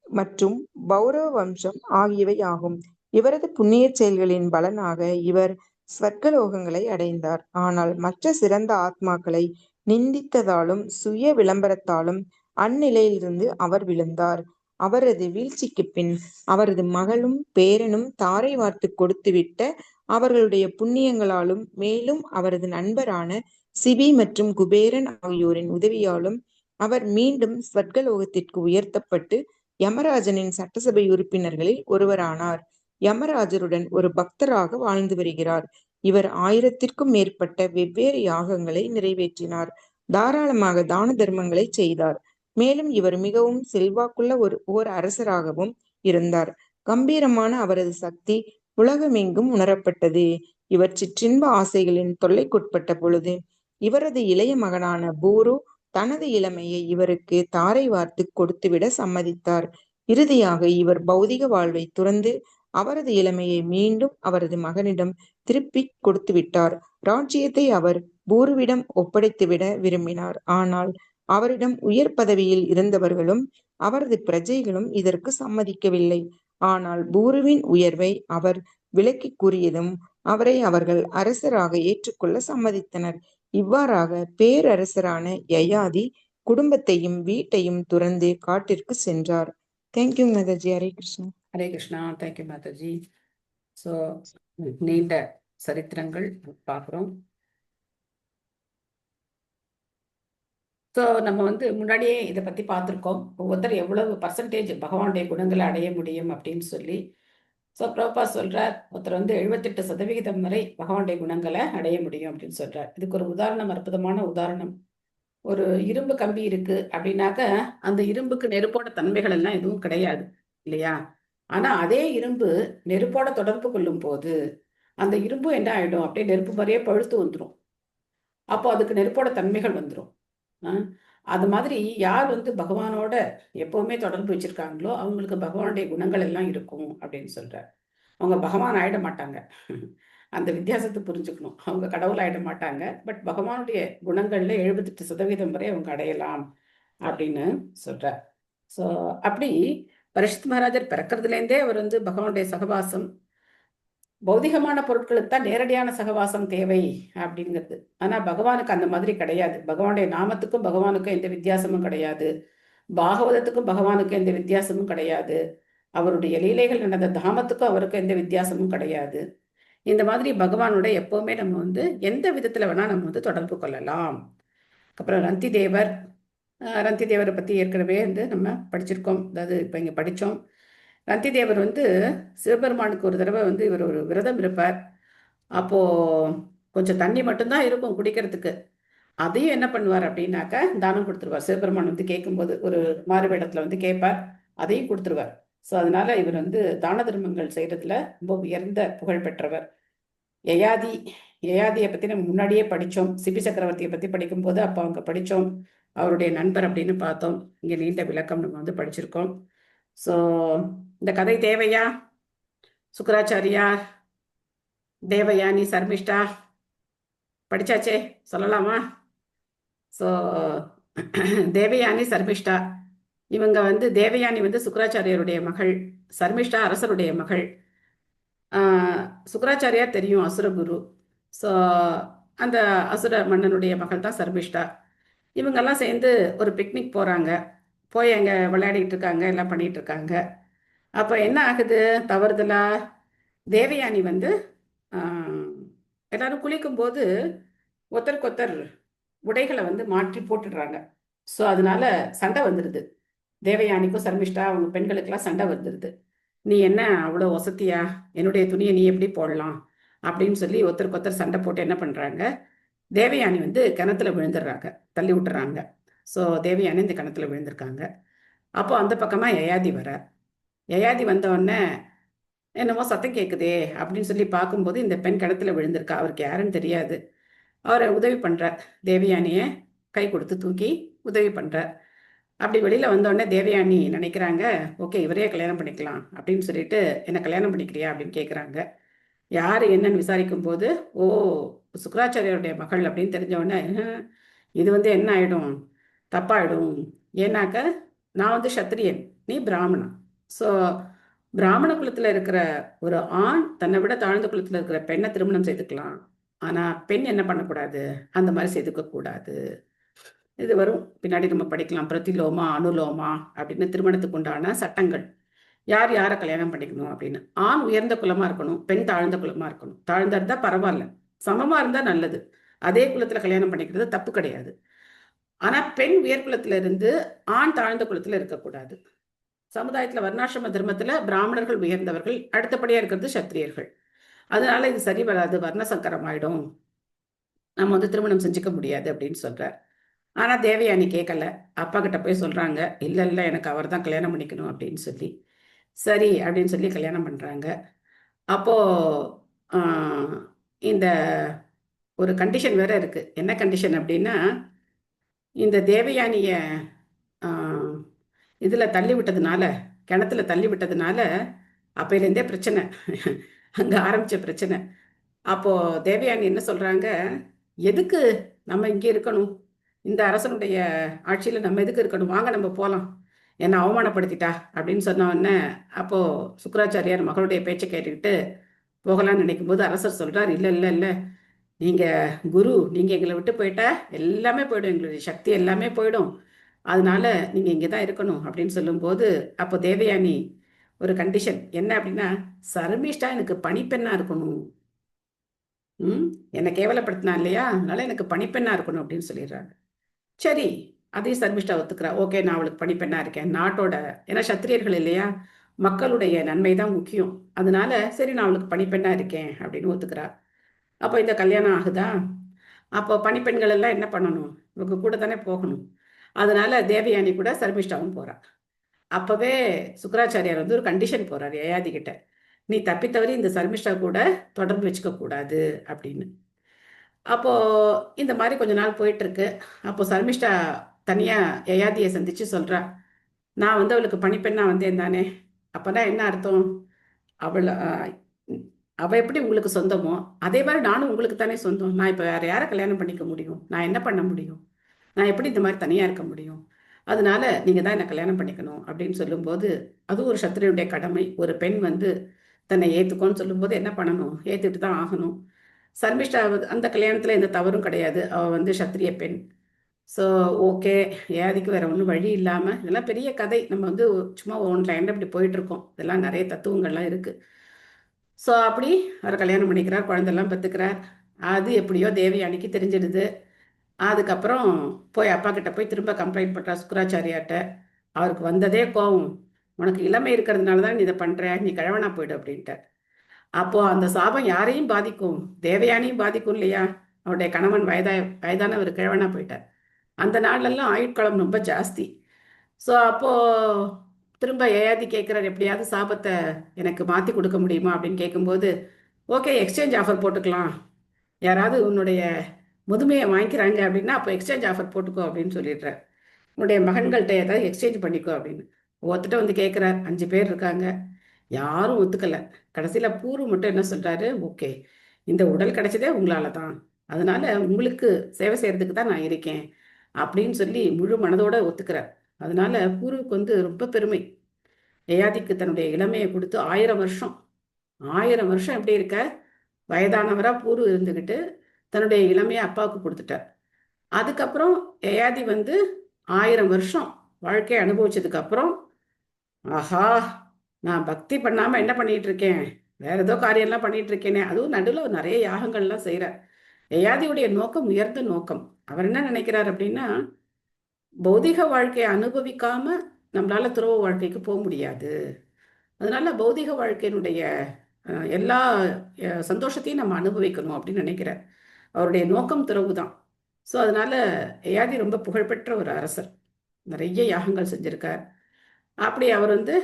மற்றும் பௌரவ வம்சம் ஆகியவை ஆகும். இவரது புண்ணிய செயல்களின் பலனாக இவர் ஸ்வர்கலோகங்களை அடைந்தார். ஆனால் மற்ற சிறந்த ஆத்மாக்களை நிந்தித்ததாலும் சுய விளம்பரத்தாலும் அந்நிலையிலிருந்து அவர் விழுந்தார். அவரது வீழ்ச்சிக்கு பின் அவரது மகளும் பேரனும் தாரை வார்த்து கொடுத்துவிட்ட அவர்களுடைய புண்ணியங்களாலும் மேலும் அவரது நண்பரான சிபி மற்றும் குபேரன் ஆகியோரின் உதவியாலும் அவர் மீண்டும் ஸ்வர்கலோகத்திற்கு உயர்த்தப்பட்டு யமராஜனின் சட்டசபை உறுப்பினர்களில் ஒருவரானார். யமராஜருடன் ஒரு பக்தராக வாழ்ந்து வருகிறார். இவர் 1000க்கும் மேற்பட்ட வெவ்வேறு யாகங்களை நிறைவேற்றினார். தாராளமாக தான தர்மங்களை செய்தார். மேலும் இவர் மிகவும் செல்வாக்குள்ள ஓர் அரசராகவும் இருந்தார். கம்பீரமான அவரது சக்தி உலகமெங்கும் உணரப்பட்டது. இவர் சிற்றின்ப ஆசைகளின் தொல்லைக்குட்பட்ட பொழுது இவரது இளைய மகனான பூரு தனது இளமையை இவருக்கு தாரை வார்த்து கொடுத்துவிட சம்மதித்தார். இறுதியாக இவர் பௌதிக வாழ்வை துறந்து அவரது இளமையை மீண்டும் அவரது மகனிடம் திருப்பிக் கொடுத்து விட்டார். ராஜ்யத்தை அவர் பூருவிடம் ஒப்படைத்துவிட விரும்பினார். ஆனால் அவரிடம் உயர் பதவியில் இருந்தவர்களும் அவரது பிரஜைகளும் இதற்கு சம்மதிக்கவில்லை. ஆனால் பூருவின் உயர்வை அவர் விளக்கிக் கூறியதும் அவரை அவர்கள் அரசராக ஏற்றுக்கொள்ள சம்மதித்தனர். இவ்வாறாக பேரரசரான யயாதி குடும்பத்தையும் வீட்டையும் துறந்து காட்டிற்கு சென்றார். Thank you Mataji. Hare Krishna. Hare Krishna. Thank you Mataji. So நீண்ட சரித்திரங்கள் பார்க்குறோம். ஸோ நம்ம வந்து முன்னாடியே இதை பற்றி பார்த்துருக்கோம். ஒவ்வொருத்தர் எவ்வளவு பர்சன்டேஜ் பகவானுடைய குணங்களை அடைய முடியும் அப்படின்னு சொல்லி. ஸோ பிரபா சொல்கிறார், ஒருத்தர் வந்து 78% வரை பகவானுடைய குணங்களை அடைய முடியும் அப்படின்னு சொல்கிறார். இதுக்கு ஒரு உதாரணம், அற்புதமான உதாரணம். ஒரு இரும்பு கம்பி இருக்கு அப்படின்னாக்க அந்த இரும்புக்கு நெருப்போட தன்மைகள் எல்லாம் எதுவும் கிடையாது இல்லையா? ஆனா அதே இரும்பு நெருப்போட தொடர்பு கொள்ளும் போது அந்த இரும்பு என்ன ஆயிடும், அப்படியே நெருப்பு மாதிரியே பழுத்து வந்துடும். அப்போ அதுக்கு நெருப்போட தன்மைகள் வந்துடும். அது மாதிரி யார் வந்து பகவானோட எப்பவுமே தொடர்பு வச்சிருக்காங்களோ அவங்களுக்கு பகவானுடைய குணங்கள் எல்லாம் இருக்கும் அப்படின்னு சொல்றார். அவங்க பகவான் ஆயிட மாட்டாங்க. அந்த வித்தியாசத்தை புரிஞ்சுக்கணும். அவங்க கடவுள் ஆயிட மாட்டாங்க. பட் பகவானுடைய குணங்கள்ல 78% வரை அவங்க அடையலாம் அப்படின்னு சொல்றார். ஸோ அப்படி பரீட்சித் மகாராஜர் பிறக்கிறதுலேருந்தே அவர் வந்து பகவானுடைய சகவாசம், பௌதிகமான பொருட்களுக்கு தான் நேரடியான சகவாசம் தேவை அப்படிங்கிறது. ஆனா பகவானுக்கு அந்த மாதிரி கிடையாது. பகவானுடைய நாமத்துக்கும் பகவானுக்கும் எந்த வித்தியாசமும் கிடையாது. பாகவதத்துக்கும் பகவானுக்கும் எந்த வித்தியாசமும் கிடையாது. அவருடைய லீலைகள் நடந்த தாமத்துக்கும் அவருக்கும் எந்த வித்தியாசமும் கிடையாது. இந்த மாதிரி பகவானோட எப்பவுமே நம்ம வந்து எந்த விதத்துல வேணா நம்ம வந்து தொடர்பு கொள்ளலாம். அப்புறம் ரந்தி தேவரை பத்தி ஏற்கனவே வந்து நம்ம படிச்சிருக்கோம். அதாவது இப்ப இங்க படிச்சோம். ரந்தி தேவர் வந்து சிவபெருமானுக்கு ஒரு தடவை வந்து இவர் ஒரு விரதம் இருப்பார். அப்போ கொஞ்சம் தண்ணி மட்டும்தான் இருக்கும் குடிக்கிறதுக்கு. அதையும் என்ன பண்ணுவார் அப்படின்னாக்க தானம் கொடுத்துருவார். சிவபெருமான் வந்து கேட்கும்போது ஒரு மாறுவேடத்துல வந்து கேட்பார், அதையும் கொடுத்துருவார். ஸோ அதனால இவர் வந்து தான தர்மங்கள் செய்யறதுல ரொம்ப உயர்ந்த புகழ் பெற்றவர். யயாதியை பத்தி நம்ம முன்னாடியே படிச்சோம். சிபி சக்கரவர்த்தியை பத்தி படிக்கும்போது அப்போ அவங்க படிச்சோம். அவருடைய நண்பர் அப்படின்னு பார்த்தோம். இங்க நீண்ட விளக்கம் நம்ம வந்து படிச்சிருக்கோம். ஸோ இந்த கதை தேவையா? சுக்கராச்சாரியார், தேவயானி, சர்மிஷ்டா படிச்சாச்சே, சொல்லலாமா? ஸோ தேவயானி, சர்மிஷ்டா இவங்க வந்து தேவயானி வந்து சுக்கராச்சாரியருடைய மகள், சர்மிஷ்டா அரசருடைய மகள். சுக்கராச்சாரியார் தெரியும், அசுரகுரு. ஸோ அந்த அசுர மன்னனுடைய மகள் தான் சர்மிஷ்டா. இவங்கெல்லாம் சேர்ந்து ஒரு பிக்னிக் போகிறாங்க. போய் அங்கே விளையாடிட்டு இருக்காங்க, எல்லாம் பண்ணிட்டு இருக்காங்க. அப்போ என்ன ஆகுது, தவறுதலா தேவயானி வந்து எல்லாரும் குளிக்கும்போது ஒருத்தருக்கொத்தர் உடைகளை வந்து மாற்றி போட்டுடுறாங்க. ஸோ அதனால சண்டை வந்துடுது. தேவயானிக்கும் சர்மிஷ்டா அவங்க பெண்களுக்கெல்லாம் சண்டை வந்துடுது. நீ என்ன அவ்வளோ வசதியா, என்னுடைய துணியை நீ எப்படி போடலாம் அப்படின்னு சொல்லி ஒருத்தருக்கொத்தர் சண்டை போட்டு என்ன பண்ணுறாங்க, தேவயானி வந்து கிணத்துல விழுந்துடுறாங்க, தள்ளி விட்டுறாங்க. ஸோ தேவயானி இந்த கிணத்துல விழுந்திருக்காங்க. அப்போ அந்த பக்கமாக யயாதி வர, யயாதி வந்தவுடனே என்னமோ சத்தம் கேட்குதே அப்படின்னு சொல்லி பார்க்கும்போது இந்த பெண் கிணத்துல விழுந்திருக்கா. அவருக்கு யாருன்னு தெரியாது. அவரை உதவி பண்ணுறார். தேவயானியை கை கொடுத்து தூக்கி உதவி பண்ணுறார். அப்படி வெளியில் வந்தோடனே தேவயானி நினைக்கிறாங்க, ஓகே இவரே கல்யாணம் பண்ணிக்கலாம் அப்படின்னு சொல்லிட்டு, என்ன கல்யாணம் பண்ணிக்கிறியா அப்படின்னு கேட்குறாங்க. யார் என்னன்னு விசாரிக்கும் போது, ஓ சுக்கராச்சாரியருடைய மகள் அப்படின்னு தெரிஞ்சவொடனே, இது வந்து என்ன ஆகிடும், தப்பாயிடும். ஏன்னாக்க நான் வந்து சத்திரியன், நீ பிராமணன். ஸோ பிராமண குலத்தில் இருக்கிற ஒரு ஆண் தன்னை விட தாழ்ந்த குலத்தில் இருக்கிற பெண்ணை திருமணம் செய்துக்கலாம். ஆனால் பெண் என்ன பண்ணக்கூடாது, அந்த மாதிரி செய்துக்க கூடாது. இது வரும் பின்னாடி நம்ம படிக்கலாம். பிரதிலோமா அனுலோமா அப்படின்னு திருமணத்துக்கு உண்டான சட்டங்கள். யார் யாரை கல்யாணம் பண்ணிக்கணும் அப்படின்னு. ஆண் உயர்ந்த குலமா இருக்கணும், பெண் தாழ்ந்த குலமா இருக்கணும். தாழ்ந்தா இருந்தா பரவாயில்ல, சமமா இருந்தா நல்லது. அதே குலத்துல கல்யாணம் பண்ணிக்கிறது தப்பு கிடையாது. ஆனா பெண் உயர் குலத்துல இருந்து ஆண் தாழ்ந்த குலத்துல இருக்கக்கூடாது. சமுதாயத்துல வர்ணாசிரம தர்மத்துல பிராமணர்கள் உயர்ந்தவர்கள், அடுத்தபடியா இருக்கிறது சத்திரியர்கள். அதனால இது சரி வராது, வர்ணசங்கரம் ஆயிடும், நம்ம வந்து திருமணம் செஞ்சுக்க முடியாது அப்படின்னு சொல்றார். ஆனா தேவயானி கேட்கல. அப்பா கிட்ட போய் சொல்றாங்க, இல்ல இல்ல எனக்கு அவர் தான் கல்யாணம் பண்ணிக்கணும் அப்படின்னு சொல்லி. சரி அப்படின்னு சொல்லி கல்யாணம் பண்றாங்க. அப்போ இந்த ஒரு கண்டிஷன் வேற இருக்கு. என்ன கண்டிஷன் அப்படின்னா, இந்த தேவயானிய இதில் தள்ளி விட்டதுனால, கிணத்துல தள்ளி விட்டதுனால அப்பையிலேருந்தே பிரச்சனை. அங்கே ஆரம்பித்த பிரச்சனை. அப்போது தேவயானி என்ன சொல்கிறாங்க, எதுக்கு நம்ம இங்கே இருக்கணும், இந்த அரசனுடைய ஆட்சியில் நம்ம எதுக்கு இருக்கணும், வாங்க நம்ம போகலாம், என்னை அவமானப்படுத்திட்டா அப்படின்னு சொன்ன உடனே அப்போது சுக்கராச்சாரியார் மகளுடைய பேச்சை கேட்டுக்கிட்டு போகலான்னு நினைக்கும் போது அரசர் சொல்கிறார், இல்லை இல்லை இல்லை, நீங்கள் குரு, நீங்கள் எங்களை விட்டு போயிட்டா எல்லாமே போயிடும், எங்களுடைய சக்தி எல்லாமே போயிடும், அதனால நீங்கள் இங்கே தான் இருக்கணும் அப்படின்னு சொல்லும்போது அப்போ தேவயானி ஒரு கண்டிஷன் என்ன அப்படின்னா, சர்மிஷ்டா எனக்கு பணிப்பெண்ணாக இருக்கணும், என்னை கேவலப்படுத்தினா இல்லையா, அதனால எனக்கு பணிப்பெண்ணாக இருக்கணும் அப்படின்னு சொல்லிடுறாங்க. சரி, அதையும் சர்மிஷ்டா ஒத்துக்கிறா. ஓகே, நான் அவளுக்கு பணிப்பெண்ணாக இருக்கேன், நாட்டோட, ஏன்னா சத்திரியர்கள் இல்லையா, மக்களுடைய நன்மை தான் முக்கியம், அதனால சரி நான் அவளுக்கு பணிப்பெண்ணாக இருக்கேன் அப்படின்னு ஒத்துக்கிறா. அப்போ இந்த கல்யாணம் ஆகுதா, அப்போ பணிப்பெண்கள் எல்லாம் என்ன பண்ணணும், இவங்க கூட தானே போகணும், அதனால தேவயானி கூட சர்மிஷ்டாவும் போறா. அப்பவே சுக்கராச்சாரியார் வந்து ஒரு கண்டிஷன் போறார் யயாதி கிட்ட, நீ தப்பித்தவரி இந்த சர்மிஷ்டா கூட தொடர்பு வச்சுக்க கூடாது அப்படின்னு. அப்போ இந்த மாதிரி கொஞ்ச நாள் போயிட்டு இருக்கு. அப்போ சர்மிஷ்டா தனியா யயாதியை சந்திச்சு சொல்றா, நான் வந்து அவளுக்கு பணிப்பெண்ணா வந்தேன் தானே, அப்பதான் என்ன அர்த்தம், அவ எப்படி உங்களுக்கு சொந்தமோ அதே மாதிரி நானும் உங்களுக்கு தானே சொந்தம், நான் இப்போ வேற யாரை கல்யாணம் பண்ணிக்க முடியும், நான் என்ன பண்ண முடியும், நான் எப்படி இந்த மாதிரி தனியா இருக்க முடியும், அதனால நீங்க தான் என்ன கல்யாணம் பண்ணிக்கணும் அப்படின்னு சொல்லும்போது, அதுவும் ஒரு சத்திரியனுடைய கடமை, ஒரு பெண் வந்து தன்னை ஏத்துக்கோன்னு சொல்லும்போது என்ன பண்ணணும், ஏத்துட்டு தான் ஆகணும். சர்மிஷ்டா அந்த கல்யாணத்துல எந்த தவறும் கிடையாது, அவ வந்து சத்திரிய பெண். ஸோ ஓகே, ஏதிக்கு வேற ஒன்றும் வழி இல்லாமல், இதெல்லாம் பெரிய கதை, நம்ம வந்து சும்மா ஒன் லைனில் இப்படி போயிட்டு இருக்கோம், இதெல்லாம் நிறைய தத்துவங்கள்லாம் இருக்கு. ஸோ அப்படி அவர் கல்யாணம் பண்ணிக்கிறார், குழந்தெல்லாம் பெற்றுக்கிறார். அது எப்படியோ தேவயானிக்கு தெரிஞ்சிடுது. அதுக்கப்புறம் போய் அப்பா கிட்ட போய் திரும்ப கம்ப்ளைண்ட் பண்ணுறா சுக்கராச்சாரியாட்ட. அவருக்கு வந்ததே கோவம், உனக்கு இளமை இருக்கிறதுனால தான் நீ இதை பண்ணுற, நீ கிழவனா போயிடு அப்படின்ட்டு. அப்போ அந்த சாபம் யாரையும் பாதிக்கும், தேவயானியும் பாதிக்கும் இல்லையா, அவருடைய கணவன் வயதானவர் கிழவனா போயிட்டார். அந்த நாள்லெல்லாம் ஆயுட்காலம் ரொம்ப ஜாஸ்தி. ஸோ அப்போது திரும்ப யயாதி கேட்குறாரு, எப்படியாவது சாபத்தை எனக்கு மாற்றி கொடுக்க முடியுமா அப்படின்னு கேட்கும்போது, ஓகே எக்ஸ்சேஞ்ச் ஆஃபர் போட்டுக்கலாம், யாராவது உன்னுடைய முதுமையை வாங்கிக்கிறாங்க அப்படின்னா அப்போ எக்ஸ்சேஞ்ச் ஆஃபர் போட்டுக்கோ அப்படின்னு சொல்லிடுறார். உன்னுடைய மகன்கள்கிட்ட ஏதாவது எக்ஸ்சேஞ்ச் பண்ணிக்கோ அப்படின்னு. ஒருத்தட்ட வந்து கேட்குறார், 5 பேர் இருக்காங்க, யாரும் ஒத்துக்கலை. கடைசியில் பூர்வ மட்டும் என்ன சொல்கிறாரு, ஓகே இந்த உடல் கிடைச்சதே உங்களால தான், அதனால உங்களுக்கு சேவை செய்கிறதுக்கு தான் நான் இருக்கேன் அப்படின்னு சொல்லி முழு மனதோட ஒத்துக்கிறார். அதனால பூர்வுக்கு வந்து ரொம்ப பெருமை, யயாதிக்கு தன்னுடைய இளமையை கொடுத்து 1000 வருஷம் எப்படி இருக்க, வயதானவரா பூர்வு இருந்துக்கிட்டு தன்னுடைய இளமையை அப்பாவுக்கு கொடுத்துட்டார். அதுக்கப்புறம் யயாதி வந்து 1000 வருஷம் வாழ்க்கையை அனுபவிச்சதுக்கு அப்புறம், ஆஹா நான் பக்தி பண்ணாம என்ன பண்ணிட்டு இருக்கேன், வேற ஏதோ காரியம்லாம் பண்ணிட்டு இருக்கேனே, அதுவும் நடுவில் நிறைய யாகங்கள்லாம் செய்கிறார். யயாதியுடைய நோக்கம் உயர்ந்த நோக்கம். அவர் என்ன நினைக்கிறார் அப்படின்னா, பௌதிக வாழ்க்கையை அனுபவிக்காம நம்மளால துறவு வாழ்க்கைக்கு போக முடியாது, அதனால பௌதிக வாழ்க்கையினுடைய எல்லா சந்தோஷத்தையும் நம்ம அனுபவிக்கணும் அப்படின்னு நினைக்கிறார். அவருடைய நோக்கம் துறவு தான். ஸோ அதனால யயாதி ரொம்ப புகழ்பெற்ற ஒரு அரசர், நிறைய யாகங்கள் செஞ்சிருக்கார். அப்படி அவர் வந்து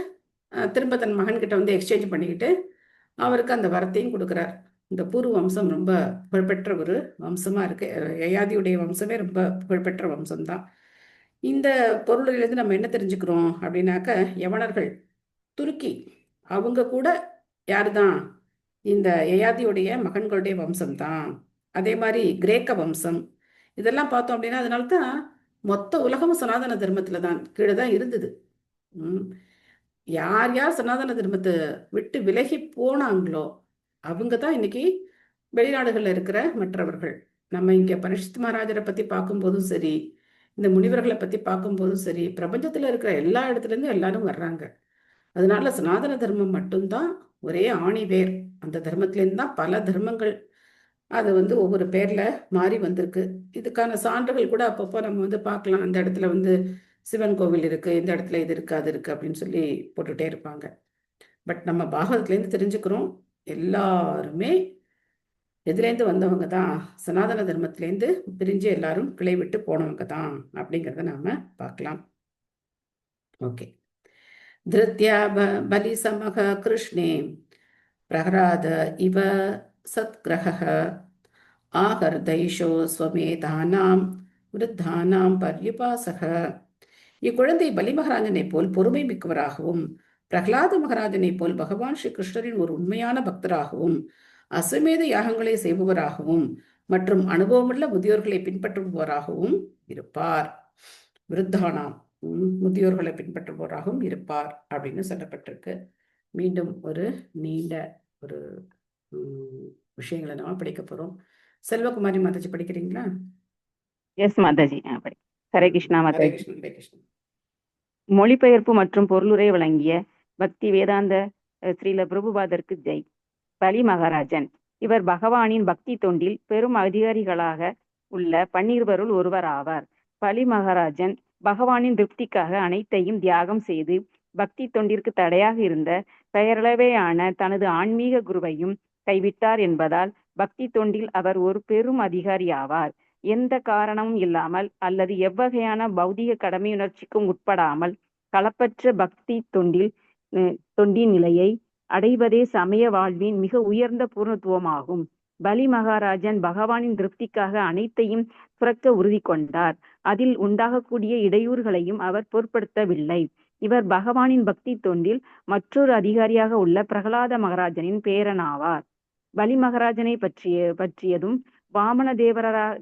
திரும்ப தன் மகன்கிட்ட வந்து எக்ஸ்சேஞ்ச் பண்ணிக்கிட்டு அவருக்கு அந்த வரத்தையும் கொடுக்குறார். இந்த பூர்வ வம்சம் ரொம்ப புகழ்பெற்ற ஒரு வம்சமாக இருக்கு, யயாதியுடைய வம்சமே ரொம்ப புகழ்பெற்ற வம்சம்தான். இந்த பொருளிலிருந்து நம்ம என்ன தெரிஞ்சுக்கிறோம் அப்படின்னாக்க, யவனர்கள், துருக்கி, அவங்க கூட யாரு தான், இந்த யயாதியுடைய மகன்களுடைய வம்சம்தான். அதே மாதிரி கிரேக்க வம்சம், இதெல்லாம் பார்த்தோம் அப்படின்னா அதனால தான் மொத்த உலகமும் சனாதன தர்மத்தில் தான் கீழே தான் இருந்தது. யார் யார் சனாதன தர்மத்தை விட்டு விலகி போனாங்களோ அவங்க தான் இன்னைக்கு வெளிநாடுகளில் இருக்கிற மற்றவர்கள். நம்ம இங்கே பரீட்சித் மகாராஜரை பற்றி பார்க்கும்போதும் சரி, இந்த முனிவர்களை பற்றி பார்க்கும்போதும் சரி, பிரபஞ்சத்தில் இருக்கிற எல்லா இடத்துலேருந்தும் எல்லாரும் வர்றாங்க. அதனால சனாதன தர்மம் மட்டும்தான் ஒரே ஆணி வேர். அந்த தர்மத்திலேருந்து தான் பல தர்மங்கள் அது வந்து ஒவ்வொரு பேரில் மாறி வந்திருக்கு. இதுக்கான சான்றுகள் கூட அப்பப்போ நம்ம வந்து பார்க்கலாம். அந்த இடத்துல வந்து சிவன் கோவில் இருக்குது, இந்த இடத்துல இது இருக்குது அது இருக்குது அப்படின்னு சொல்லி போட்டுகிட்டே இருப்பாங்க. பட் நம்ம பாகவதத்துலேருந்து தெரிஞ்சுக்கிறோம், எல்லாருமே எதுலேருந்து வந்தவங்க தான், சனாதன தர்மத்திலேருந்து பிரிஞ்சு எல்லாரும் கிளை விட்டு போனவங்க தான் அப்படிங்கிறத நாம் பார்க்கலாம். ஓகே. திருத்யா பலி சமக கிருஷ்ணே பிரஹராத இவ சத்கிரஹ ஆஹர்தைஷோ ஸ்வமேதானாம் விருத்தானாம் பர்யுபாசக. இக்குழந்தை பலி மகாராஜனை போல் பொறுமை மிக்கவராகவும் பிரகலாத மகாராஜனை போல் பகவான் ஸ்ரீ கிருஷ்ணரின் ஒரு உண்மையான பக்தராகவும் அசுமேத யாகங்களை செய்பவராகவும் மற்றும் அனுபவமுள்ள முதியோர்களை பின்பற்றுபவராகவும் இருப்பார். விருத்தானாம் முதியோர்களை பின்பற்றுபவராகவும் இருப்பார் அப்படின்னு சொல்லப்பட்டிருக்கு. மீண்டும் ஒரு நீண்ட ஒரு விஷயங்களை நாம படிக்க போறோம். செல்வகுமாரி மாதாஜி படிக்கிறீங்களா? எஸ் மாதாஜி. ஹரே கிருஷ்ணா ஹரே மாதாஜி. கிருஷ்ணன், ஹரே கிருஷ்ணன். மொழிபெயர்ப்பு மற்றும் பொருளுரை வழங்கிய பக்தி வேதாந்த ஸ்ரீல பிரபுபாதருக்கு ஜெய். பலி மகாராஜன் இவர் பகவானின் பக்தி தொண்டில் பெரும் அதிகாரிகளாக உள்ள 12 ஒருவர் ஆவார். பலி மகாராஜன் பகவானின் திருப்திக்காக அனைத்தையும் தியாகம் செய்து பக்தி தொண்டிற்கு தடையாக இருந்த பெயரளவேயான தனது ஆன்மீக குருவையும் கைவிட்டார் என்பதால் பக்தி தொண்டில் அவர் ஒரு பெரும் அதிகாரி ஆவார். எந்த காரணமும் இல்லாமல் அல்லது எவ்வகையான பௌதிக கடமையுணர்ச்சிக்கும் உட்படாமல் களப்பற்ற பக்தி தொண்டின் நிலையை அடைவதே சமய வாழ்வின் மிக உயர்ந்த பூர்ணத்துவமாகும். பலி மகாராஜன் பகவானின் திருப்திக்காக அனைத்தையும் புறக்க உறுதி கொண்டார். அதில் உண்டாகக்கூடிய இடையூறுகளையும் அவர் பொருட்படுத்தவில்லை. இவர் பகவானின் பக்தி தொண்டில் மற்றொரு அதிகாரியாக உள்ள பிரகலாத மகாராஜனின் பேரனாவார். பலி மகாராஜனை பற்றியதும் வாமன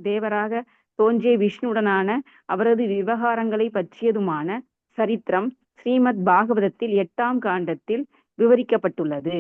தேவராக தோன்றிய விஷ்ணுடனான அவரது விவகாரங்களை பற்றியதுமான சரித்திரம் ஸ்ரீமத் பாகவதத்தில் 8ஆம் காண்டத்தில் விவரிக்கப்பட்டுள்ளது.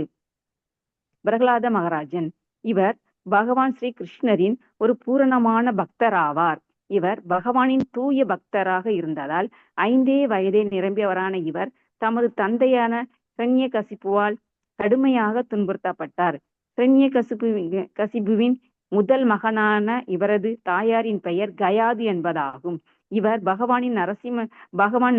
பிரகலாத மகாராஜன் இவர் பகவான் ஸ்ரீ கிருஷ்ணரின் ஒரு பூரணமான பக்தர் ஆவார். இவர் பகவானின் தூய பக்தராக இருந்ததால் 5 வயதே நிரம்பியவரான இவர் தமது தந்தையான ஹிரண்யகசிபுவால் கடுமையாக துன்புறுத்தப்பட்டார். ஹிரண்யகசிபுவின் முதல் மகனான இவரது தாயாரின் பெயர் கயாது என்பதாகும். இவர் பகவான்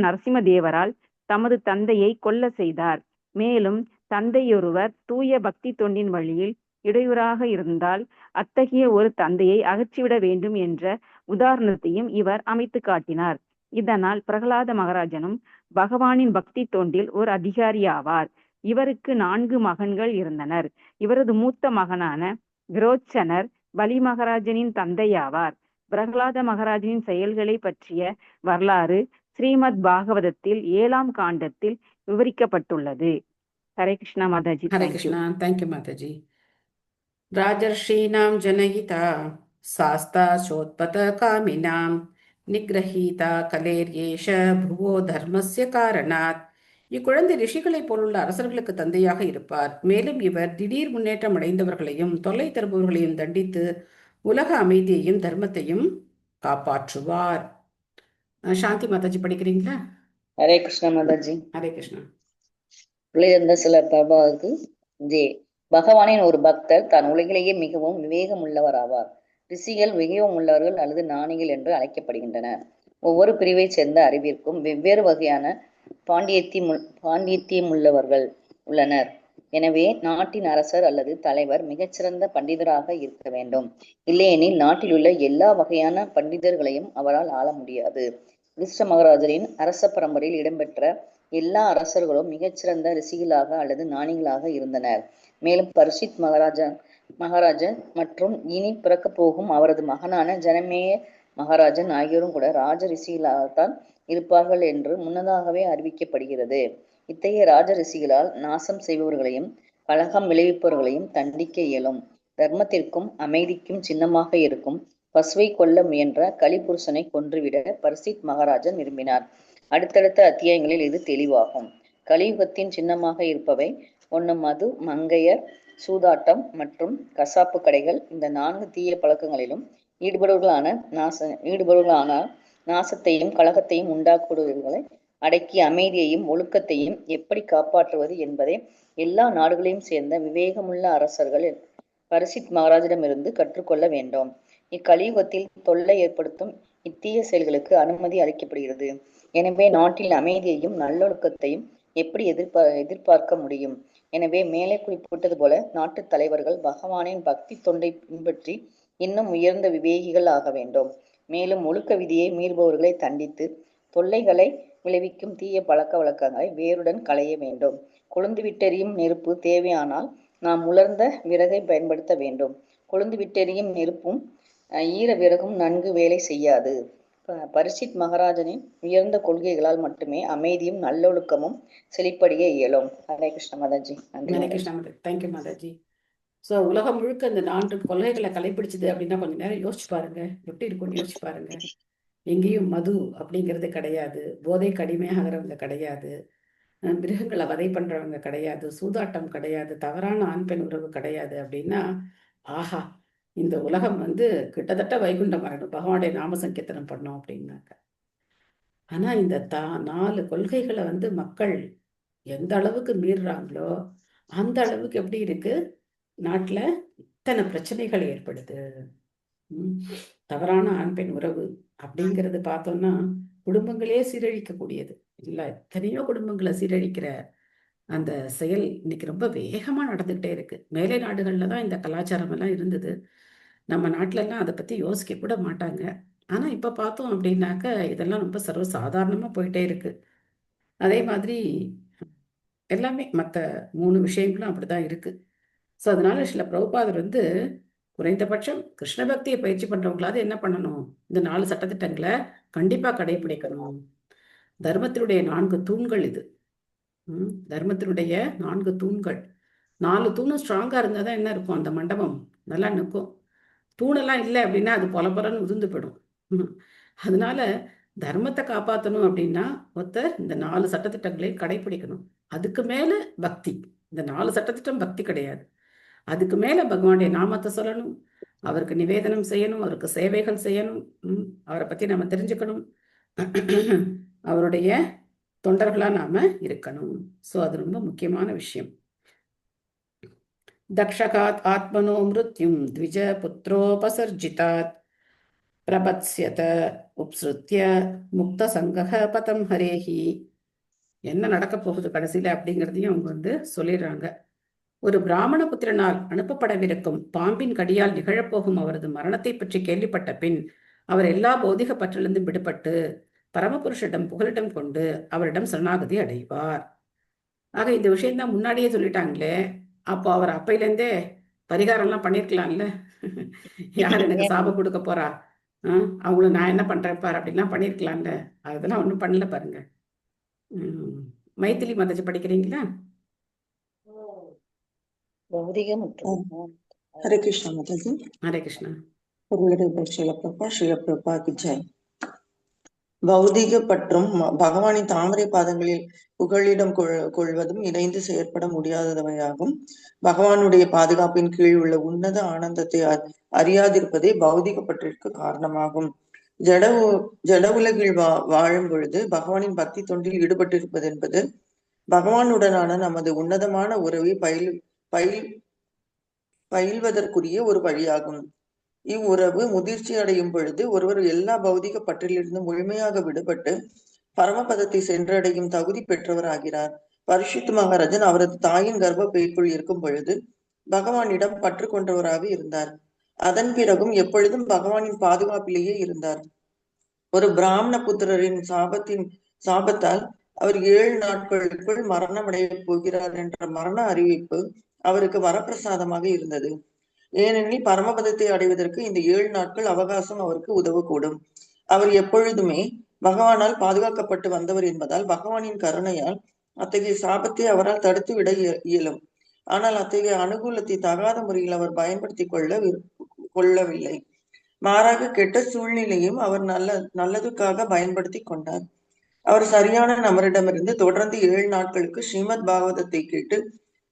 நரசிம்ம தேவரால் தமது தந்தையை கொல்ல செய்தார். மேலும் தந்தையொருவர் தூய பக்தி தொண்டின் வழியில் இடையூறாக இருந்தால் அத்தகைய ஒரு தந்தையை அகற்றிவிட வேண்டும் என்ற உதாரணத்தையும் இவர் அமைத்து காட்டினார். இதனால் பிரகலாத மகாராஜனும் பகவானின் பக்தி தொண்டில் ஒரு அதிகாரியாவார். இவருக்கு 4 மகன்கள் இருந்தனர். இவரது மூத்த மகனான விரோச்சனர் பலி மகாராஜனின் தந்தையாவார். பிரகலாத மகாராஜனின் செயல்களை பற்றிய வரலாறு ஸ்ரீமத் பாகவதத்தில் 7ஆம் காண்டத்தில் விவரிக்கப்பட்டுள்ளது. ஹரே கிருஷ்ணா மாதாஜி. ஹரே கிருஷ்ணா. தேங்க்யூ மாதாஜி. ராஜர்ஷீனாம் ஜனயிதா சாஸ்தா சோத்பத காமினாம் நிகிரஹீதா கலேர்யேஷ புவோ தர்மஸ்ய காரணாத். இக்குழந்தை ரிஷிகளைப் போலுள்ள அரசர்களுக்கு தந்தையாக இருப்பார். மேலும் இவர் திடீர் முன்னேற்றம் அடைந்தவர்களையும் தொல்லை தருபவர்களையும் தண்டித்து உலக அமைதியையும் தர்மத்தையும் காப்பாற்றுவார். சாந்தி மாதாஜி படிக்கிறீங்களா? ஹரே கிருஷ்ணா மாதாஜி. ஹரே கிருஷ்ணா. இருந்த சில பிரபாவுக்கு ஜே. பகவானின் ஒரு பக்தர் தான் உலகிலேயே மிகவும் விவேகம் உள்ளவர் ஆவார். ரிஷிகள் விவேகம் உள்ளவர்கள் அல்லது ஞானிகள் என்று அழைக்கப்படுகின்றனர். ஒவ்வொரு பிரிவை சேர்ந்த அறிவிற்கும் வெவ்வேறு வகையான பாண்டித்யம் உள்ளவர்கள் உள்ளனர். எனவே நாட்டின் அரசர் அல்லது தலைவர் மிகச்சிறந்த பண்டிதராக இருக்க வேண்டும். இல்லையெனில் நாட்டில் உள்ள எல்லா வகையான பண்டிதர்களையும் அவரால் ஆள முடியாது. யுதிஷ்ட மகாராஜரின் அரச பரம்பரையில் இடம்பெற்ற எல்லா அரசர்களும் மிகச்சிறந்த ரிஷிகளாக அல்லது ஞானிகளாக இருந்தனர். மேலும் பரீட்சித் மகாராஜன் மற்றும் இனி பிறக்க போகும் அவரது மகனான ஜனமேய மகாராஜன் ஆகியோரும் கூட ராஜ ரிஷிகளாகத்தான் இருப்பார்கள் என்று முன்னதாகவே அறிவிக்கப்படுகிறது. இத்தகைய ராஜ ரிஷிகளால் நாசம் செய்பவர்களையும் கலகம் விளைவிப்பவர்களையும் தண்டிக்க இயலும். தர்மத்திற்கும் அமைதிக்கும் சின்னமாக இருக்கும் பசுவை கொல்ல முயன்ற கலிபுருஷனை கொன்றுவிட பரீட்சித் மகாராஜன் விரும்பினார். அடுத்தடுத்த அத்தியாயங்களில் இது தெளிவாகும். கலியுகத்தின் சின்னமாக இருப்பவை 1 மது, மங்கையர், சூதாட்டம் மற்றும் கசாப்பு கடைகள். இந்த 4 தீய பழக்கங்களிலும் ஈடுபடுவர்களான நாசத்தையும் கலகத்தையும் உண்டாக்குவர்களை அடக்கி அமைதியையும் ஒழுக்கத்தையும் எப்படி காப்பாற்றுவது என்பதை எல்லா நாடுகளையும் சேர்ந்த விவேகமுள்ள அரசர்கள் பரீட்சித் மகாராஜிடமிருந்து கற்றுக்கொள்ள வேண்டும். இக்கலியுகத்தில் தொல்லை ஏற்படுத்தும் இத்தீய செயல்களுக்கு அனுமதி அளிக்கப்படுகிறது. எனவே நாட்டில் அமைதியையும் நல்லொழுக்கத்தையும் எப்படி எதிர்பார்க்க முடியும்? எனவே மேலே குறிப்பிட்டது போல நாட்டு தலைவர்கள் பகவானின் பக்தி தொண்டை பின்பற்றி இன்னும் உயர்ந்த விவேகிகள் ஆக வேண்டும். மேலும் ஒழுக்க விதியை மீறுபவர்களை தண்டித்து தொல்லைகளை விளைவிக்கும் தீய பழக்க வழக்கங்களை வேருடன் களைய வேண்டும். கொழுந்து விட்டெறியும் நெருப்பு தேவையானால் நாம் உலர்ந்த விறகை பயன்படுத்த வேண்டும். கொழுந்து விட்டெறியும் நெருப்பும் ஈர விறகும் நன்கு வேலை செய்யாது. பரிசித் மகாராஜனின் உயர்ந்த கொள்கைகளால் மட்டுமே அமைதியும் நல்லொழுக்கமும் செழிப்படைய இயலும். ஹரே கிருஷ்ண மாதாஜி. நன்றி ஹரே மாதாஜி. கிருஷ்ணா மாதாஜி. தேங்க்யூ மாதாஜி. ஸோ உலகம் முழுக்க இந்த 4 கொள்கைகளை கடைபிடிச்சது அப்படின்னா கொஞ்சம் நேரம் யோசிச்சு பாருங்க, எப்படி இருக்கும்னு யோசிச்சு பாருங்க. எங்கேயும் மது அப்படிங்கிறது கிடையாது, போதைக்கு அடிமையாகிறவங்க கிடையாது, மிருகங்களை வதை பண்றவங்க கிடையாது, சூதாட்டம் கிடையாது, தவறான ஆண் பெண் உறவு கிடையாது. அப்படின்னா ஆஹா, இந்த உலகம் கிட்டத்தட்ட வைகுண்டம் ஆயிடும் பகவானுடைய நாம சங்கீர்த்தனம் பண்ணோம் அப்படின்னாக்க. ஆனா இந்த 4 கொள்கைகளை மக்கள் எந்த அளவுக்கு மீறுறாங்களோ அந்த அளவுக்கு எப்படி இருக்கு, நாட்டுல இத்தனை பிரச்சனைகள் ஏற்படுது. தவறான ஆண் பெண் உறவு அப்படிங்கிறது பார்த்தோம்னா குடும்பங்களே சீரழிக்கக்கூடியது இல்ல. எத்தனையோ குடும்பங்களை சீரழிக்கிற அந்த செயல் இன்னைக்கு ரொம்ப வேகமா நடந்துகிட்டே இருக்கு. மேலை நாடுகள்ல தான் இந்த கலாச்சாரம் எல்லாம் இருந்தது. நம்ம நாட்டுல எல்லாம் அதை பத்தி யோசிக்க கூட மாட்டாங்க. ஆனா இப்ப பார்த்தோம் அப்படின்னாக்க இதெல்லாம் ரொம்ப சர்வசாதாரணமா போயிட்டே இருக்கு. அதே மாதிரி எல்லாமே மற்ற 3 விஷயங்களும் அப்படிதான் இருக்கு. ஸோ அதனால சில பிரபுபாதர் குறைந்தபட்சம் கிருஷ்ண பக்தியை பயிற்சி பண்றவங்களாவது என்ன பண்ணணும், இந்த 4 சட்டத்திட்டங்களை கண்டிப்பா கடைபிடிக்கணும். தர்மத்தினுடைய 4 தூண்கள் இது. தர்மத்தினுடைய 4 தூண்கள். 4 தூணும் ஸ்ட்ராங்கா இருந்தா தான் என்ன இருக்கும், அந்த மண்டபம் நல்லா நிற்கும். தூணெல்லாம் இல்லை அப்படின்னா அது பொலப்பொலன்னு உதிர்ந்து போயிடும். அதனால தர்மத்தை காப்பாற்றணும் அப்படின்னா ஒருத்தர் இந்த 4 சட்டத்திட்டங்களையும் கடைபிடிக்கணும். அதுக்கு மேல பக்தி. இந்த 4 சட்டத்திட்டம் பக்தி கிடையாது. அதுக்கு மேல பகவானுடைய நாமத்தை சொல்லணும், அவருக்கு நிவேதனம் செய்யணும், அவருக்கு சேவைகள் செய்யணும், அவரை பத்தி நம்ம தெரிஞ்சுக்கணும், அவருடைய தொண்டர்களா நாம இருக்கணும். ஸோ அது ரொம்ப முக்கியமான விஷயம். தக்ஷகாத் ஆத்மனோ மிருத்யும் த்விஜ புத்ரோபசர்ஜிதாத் பிரபத்ஸ்யத உப்ஸ்ருத்ய முக்த சங்கஹ பதம் ஹரேஹி. என்ன நடக்க போகுது கடைசியில அப்படிங்கிறதையும் அவங்க சொல்லிடுறாங்க. ஒரு பிராமண புத்திரனால் அனுப்பப்படவிருக்கும் பாம்பின் கடியால் நிகழப்போகும் அவரது மரணத்தை பற்றி கேள்விப்பட்ட பின் அவர் எல்லா பௌதிக பற்றிலிருந்து விடுபட்டு பரமபுருஷிடம் புகலிடம் கொண்டு அவரிடம் சரணாகதி அடைவார். ஆக இந்த விஷயம்தான் முன்னாடியே சொல்லிட்டாங்களே, அப்போ அவர் அப்பையிலேருந்தே பரிகாரம்லாம் பண்ணியிருக்கலாம்ல. யார் எனக்கு சாபம் கொடுக்க போறா, அவங்கள நான் என்ன பண்றேன் பார் அப்படின்லாம் பண்ணியிருக்கலாம்ல. அதெல்லாம் ஒன்றும் பண்ணல பாருங்க. மைத்திலி மாதாஜி படிக்கிறீங்களா? ஹரே கிருஷ்ணா மாதாஜி. ஹரே கிருஷ்ணா. பௌதிக பற்றும் பகவானின் தாமரை பாதங்களில் புகழிடம் கொள்வதும் இணைந்து செயற்பட முடியாதவையாகும். பகவானுடைய பாதுகாப்பின் கீழ் உள்ள உன்னத ஆனந்தத்தை அறியாதிருப்பதே பௌதிக பற்றிற்கு காரணமாகும். ஜட உலகில் வாழும் பொழுது பகவானின் பக்தி தொண்டில் ஈடுபட்டிருப்பது என்பது பகவானுடனான நமது உன்னதமான உறவை பயில்வதற்குரிய ஒரு வழியாகும். இவ்வுறவு முதிர்ச்சி அடையும் பொழுது ஒருவர் எல்லா பௌதிக பற்றிலிருந்து முழுமையாக விடுபட்டு பரமபதத்தை சென்றடையும் தகுதி பெற்றவர் ஆகிறார். பரிசுத்த மகாராஜன் அவரது தாயின் கர்ப்பப்பைக்குள் இருக்கும் பொழுது பகவானிடம் பற்று கொண்டவராக இருந்தார். அதன் பிறகும் எப்பொழுதும் பகவானின் பாதுகாப்பிலேயே இருந்தார். ஒரு பிராமண புத்திரரின் சாபத்தால் அவர் 7 நாட்களுக்குள் மரணமடைய போகிறார் என்ற மரண அறிவிப்பு அவருக்கு வரப்பிரசாதமாக இருந்தது. ஏனெனில் பரமபதத்தை அடைவதற்கு இந்த 7 நாட்கள் அவகாசம் அவருக்கு உதவக்கூடும். அவர் எப்பொழுதுமே பகவானால் பாதுகாக்கப்பட்டு வந்தவர் என்பதால் பகவானின் கருணையால் அத்தகைய சாபத்தை அவரால் தடுத்து விட இயலும். ஆனால் அத்தகைய அனுகூலத்தை தகாத முறையில் அவர் பயன்படுத்தி கொள்ளவில்லை. மாறாக கெட்ட சூழ்நிலையும் அவர் நல்லதுக்காக பயன்படுத்தி கொண்டார். அவர் சரியான நபரிடமிருந்து தொடர்ந்து 7 நாட்களுக்கு ஸ்ரீமத் பாகவதத்தை கேட்டு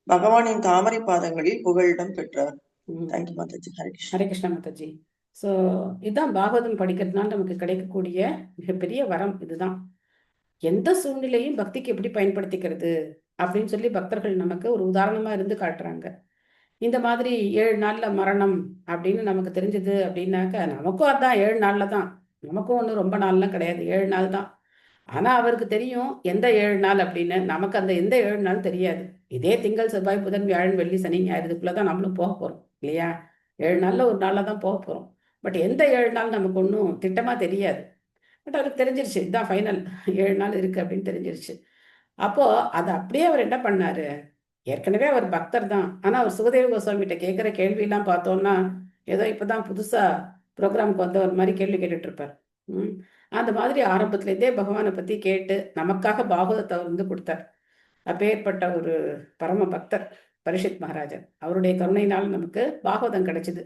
பகவானின் தாமரை பாதங்களில் புகழிடம் பெற்றார். தேங்க்யூ மாதாஜி. ஹரே கிருஷ்ணா மாதாஜி. ஸோ இதுதான் பாகவதம் படிக்கிறதுனால நமக்கு கிடைக்கக்கூடிய மிகப்பெரிய வரம். இதுதான் எந்த சூழ்நிலையும் பக்திக்கு எப்படி பயன்படுத்திக்கிறது அப்படின்னு சொல்லி பக்தர்கள் நமக்கு ஒரு உதாரணமா இருந்து காட்டுறாங்க. இந்த மாதிரி 7 நாள்ல மரணம் அப்படின்னு நமக்கு தெரிஞ்சது அப்படின்னாக்க நமக்கும் அதான் 7 நாள்ல தான், நமக்கும் ஒன்றும் ரொம்ப நாள்லாம் கிடையாது, 7 நாள் தான். ஆனா அவருக்கு தெரியும் எந்த 7 நாள் அப்படின்னு. நமக்கு அந்த எந்த 7 நாள் தெரியாது. இதே திங்கள் செவ்வாய் புதன் வியாழன் வெள்ளி சனி ஞாயிறு இதுக்குள்ளதான் நம்மளும் போக போறோம் இல்லையா? 7 நாள்ல ஒரு நாள்ல தான் போக போறோம். பட் எந்த 7 நாள் நமக்கு ஒன்றும் திட்டமா தெரியாது. பட் அவருக்கு தெரிஞ்சிருச்சு இதுதான் ஃபைனல் 7 நாள் இருக்கு அப்படின்னு தெரிஞ்சிருச்சு. அப்போ அதை அப்படியே அவர் என்ன பண்ணாரு, ஏற்கனவே அவர் பக்தர் தான். ஆனா அவர் சுகதேவ கோஸ்வாமிகிட்ட கேட்கிற கேள்வியெல்லாம் பார்த்தோம்னா ஏதோ இப்பதான் புதுசா ப்ரோக்ராமுக்கு வந்தவர் மாதிரி கேள்வி கேட்டுட்டு இருப்பார். அந்த மாதிரி ஆரம்பத்துலேருந்தே பகவானை பற்றி கேட்டு நமக்காக பாகவதத்தை வந்து கொடுத்தார். அப்பேற்பட்ட ஒரு பரம பக்தர் பரீட்சித் மகாராஜர். அவருடைய கருணையினால் நமக்கு பாகவதம் கிடைச்சிது.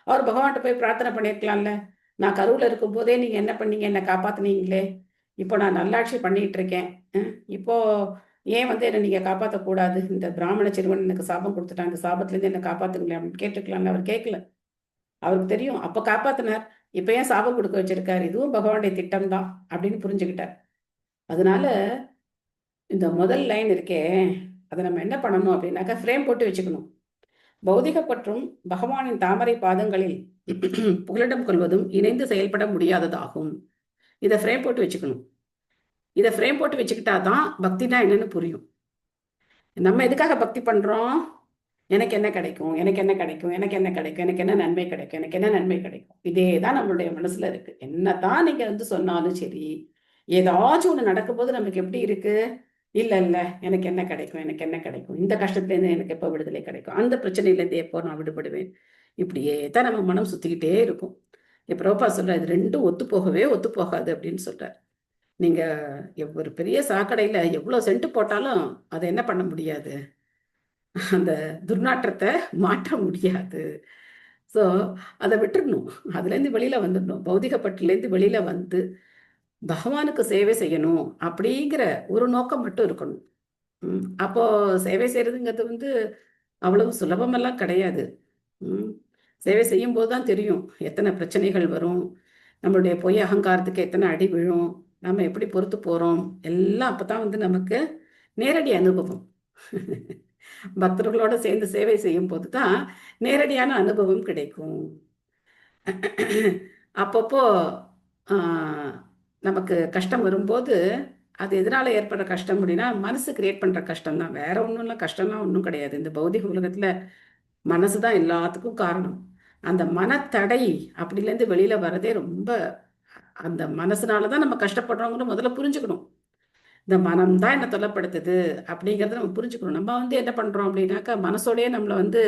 அவர் பகவான்கிட்ட போய் பிரார்த்தனை பண்ணியிருக்கலாம்ல, நான் கருவில் இருக்கும் போதே நீங்கள் என்ன பண்ணீங்க, என்னை காப்பாற்றினீங்களே, இப்போ நான் நல்லாட்சி பண்ணிகிட்டு இருக்கேன், இப்போ ஏன் வந்து என்னை நீங்கள் காப்பாற்றக்கூடாது, இந்த பிராமண சிறுவன் எனக்கு சாபம் கொடுத்துட்டாங்க, சாபத்துலேருந்து என்னை காப்பாற்றுங்களேன் அப்படின்னு கேட்டுருக்கலாம்ல. அவர் கேட்கல. அவருக்கு தெரியும் அப்போ காப்பாத்தினார், இப்போ ஏன் சாபம் கொடுக்க வச்சிருக்காரு, இதுவும் பகவானுடைய திட்டம் தான் அப்படின்னு புரிஞ்சுக்கிட்டார். அதனால இந்த முதல் லைன் இருக்கே, அதை நம்ம என்ன பண்ணணும் அப்படின்னாக்கா ஃப்ரேம் போட்டு வச்சுக்கணும். பௌதிகப்பற்றும் பகவானின் தாமரை பாதங்களில் புகலிடம் கொள்வதும் இணைந்து செயல்பட முடியாததாகும். இதை ஃப்ரேம் போட்டு வச்சுக்கணும். இதை ஃப்ரேம் போட்டு வச்சுக்கிட்டா தான் பக்தினா என்னன்னு புரியும். நம்ம எதுக்காக பக்தி பண்றோம்? எனக்கு என்ன கிடைக்கும், எனக்கு என்ன கிடைக்கும், எனக்கு என்ன கிடைக்கும், எனக்கு என்ன நன்மை கிடைக்கும், எனக்கு என்ன நன்மை கிடைக்கும், இதே தான் நம்மளுடைய மனசுல இருக்கு. என்னதான் நீங்க வந்து சொன்னாலும் சரி, ஏதாச்சும் ஒண்ணு நடக்கும்போது நமக்கு எப்படி இருக்கு, இல்ல எனக்கு என்ன கிடைக்கும், எனக்கு என்ன கிடைக்கும், இந்த கஷ்டத்துலேருந்து எனக்கு எப்போ விடுதலை கிடைக்கும், அந்த பிரச்சனையிலேருந்து எப்போ நான் விடுபடுவேன், இப்படியே தான் நம்ம மனம் சுத்திக்கிட்டே இருக்கும். பிரபுபா சொல்ற இது ரெண்டும் ஒத்து போகாது அப்படின்னு சொல்றார். நீங்க ஒரு பெரிய சாக்கடையில எவ்வளவு சென்ட் போட்டாலும் அதை என்ன பண்ண முடியாது, அந்த துர்நாற்றத்தை மாற்ற முடியாது. ஸோ அதை விட்டுடணும், அதுலேருந்து வெளியில வந்துடணும். பௌதிகப்பட்டிலேருந்து வெளியில வந்து பகவானுக்கு சேவை செய்யணும் அப்படிங்கிற ஒரு நோக்கம் மட்டும் இருக்கணும். அப்போ சேவை செய்யறதுங்கிறது வந்து அவ்வளவு சுலபமெல்லாம் கிடையாது. சேவை செய்யும் போது தான் தெரியும் எத்தனை பிரச்சனைகள் வரும், நம்மளுடைய பொய் அகங்காரத்துக்கு எத்தனை அடி விழும், நம்ம எப்படி பொறுத்து போறோம், எல்லாம் அப்பதான் வந்து நமக்கு நேரடி அனுபவம். பக்தர்களோட சேர்ந்து சேவை செய்யும் போது தான் நேரடியான அனுபவம் கிடைக்கும். அப்பப்போ நமக்கு கஷ்டம் வரும்போது அது எதனால ஏற்படுற கஷ்டம் அப்படின்னா மனசு கிரியேட் பண்ற கஷ்டம் தான், வேற ஒன்றும் இல்லை. கஷ்டம்லாம் ஒன்றும் கிடையாது. இந்த பௌதிக உலகத்துல மனசு தான் எல்லாத்துக்கும் காரணம். அந்த மனத்தடை அப்படிலேருந்து வெளியில வரதே ரொம்ப, அந்த மனசுனாலதான் நம்ம கஷ்டப்படுறோங்கிற முதல்ல புரிஞ்சுக்கணும். இந்த மனம் தான் என்ன தொல்லப்படுத்துது அப்படிங்கிறத நம்ம புரிஞ்சுக்கணும். நம்ம வந்து என்ன பண்றோம் அப்படின்னாக்கா மனசோடயே நம்மளை வந்து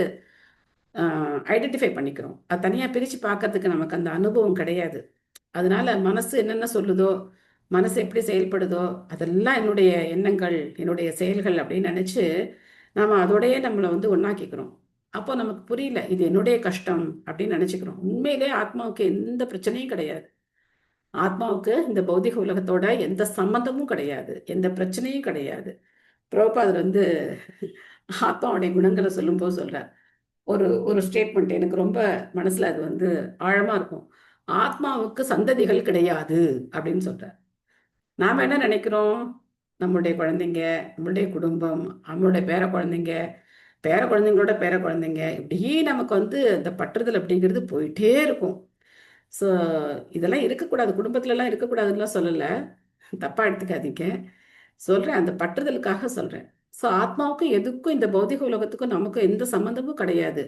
ஐடென்டிஃபை பண்ணிக்கிறோம். அது தனியா பிரிச்சு பார்க்கறதுக்கு நமக்கு அந்த அனுபவம் கிடையாது. அதனால மனசு என்னென்ன சொல்லுதோ, மனசு எப்படி செயல்படுதோ அதெல்லாம் என்னுடைய எண்ணங்கள், என்னுடைய செயல்கள் அப்படின்னு நினைச்சு நாம அதோடயே நம்மளை வந்து ஒன்னாக்கிக்கிறோம். அப்போ நமக்கு புரியல இது என்னுடைய கஷ்டம் அப்படின்னு நினைச்சுக்கிறோம். உண்மையிலே ஆத்மாவுக்கு எந்த பிரச்சனையும் கிடையாது. ஆத்மாவுக்கு இந்த பௌதிக உலகத்தோட எந்த சம்பந்தமும் கிடையாது, எந்த பிரச்சனையும் கிடையாது. பிரபுபாதர் வந்து ஆத்மாவுடைய குணங்களை சொல்லும்போது சொல்றார் ஒரு ஸ்டேட்மெண்ட் எனக்கு ரொம்ப மனசுல அது வந்து ஆழமா இருக்கும். ஆத்மாவுக்கு சந்ததிகள் கிடையாது அப்படின்னு சொல்றார். நாம என்ன நினைக்கிறோம், நம்மளுடைய குழந்தைங்க, நம்மளுடைய குடும்பம், நம்மளுடைய பேர குழந்தைங்க, பேர குழந்தைங்களோட பேர குழந்தைங்க, இப்படி நமக்கு வந்து இந்த பற்றுதல் அப்படிங்கிறது போயிட்டே இருக்கும். ஸோ இதெல்லாம் இருக்கக்கூடாது, குடும்பத்துலலாம் இருக்கக்கூடாதுலாம் சொல்லலை, தப்பா எடுத்துக்காதீங்க. சொல்றேன், அந்த பற்றுதலுக்காக சொல்றேன். ஸோ ஆத்மாவுக்கும் எதுக்கும் இந்த பௌதிக உலகத்துக்கும் நமக்கும் எந்த சம்மந்தமும் கிடையாது.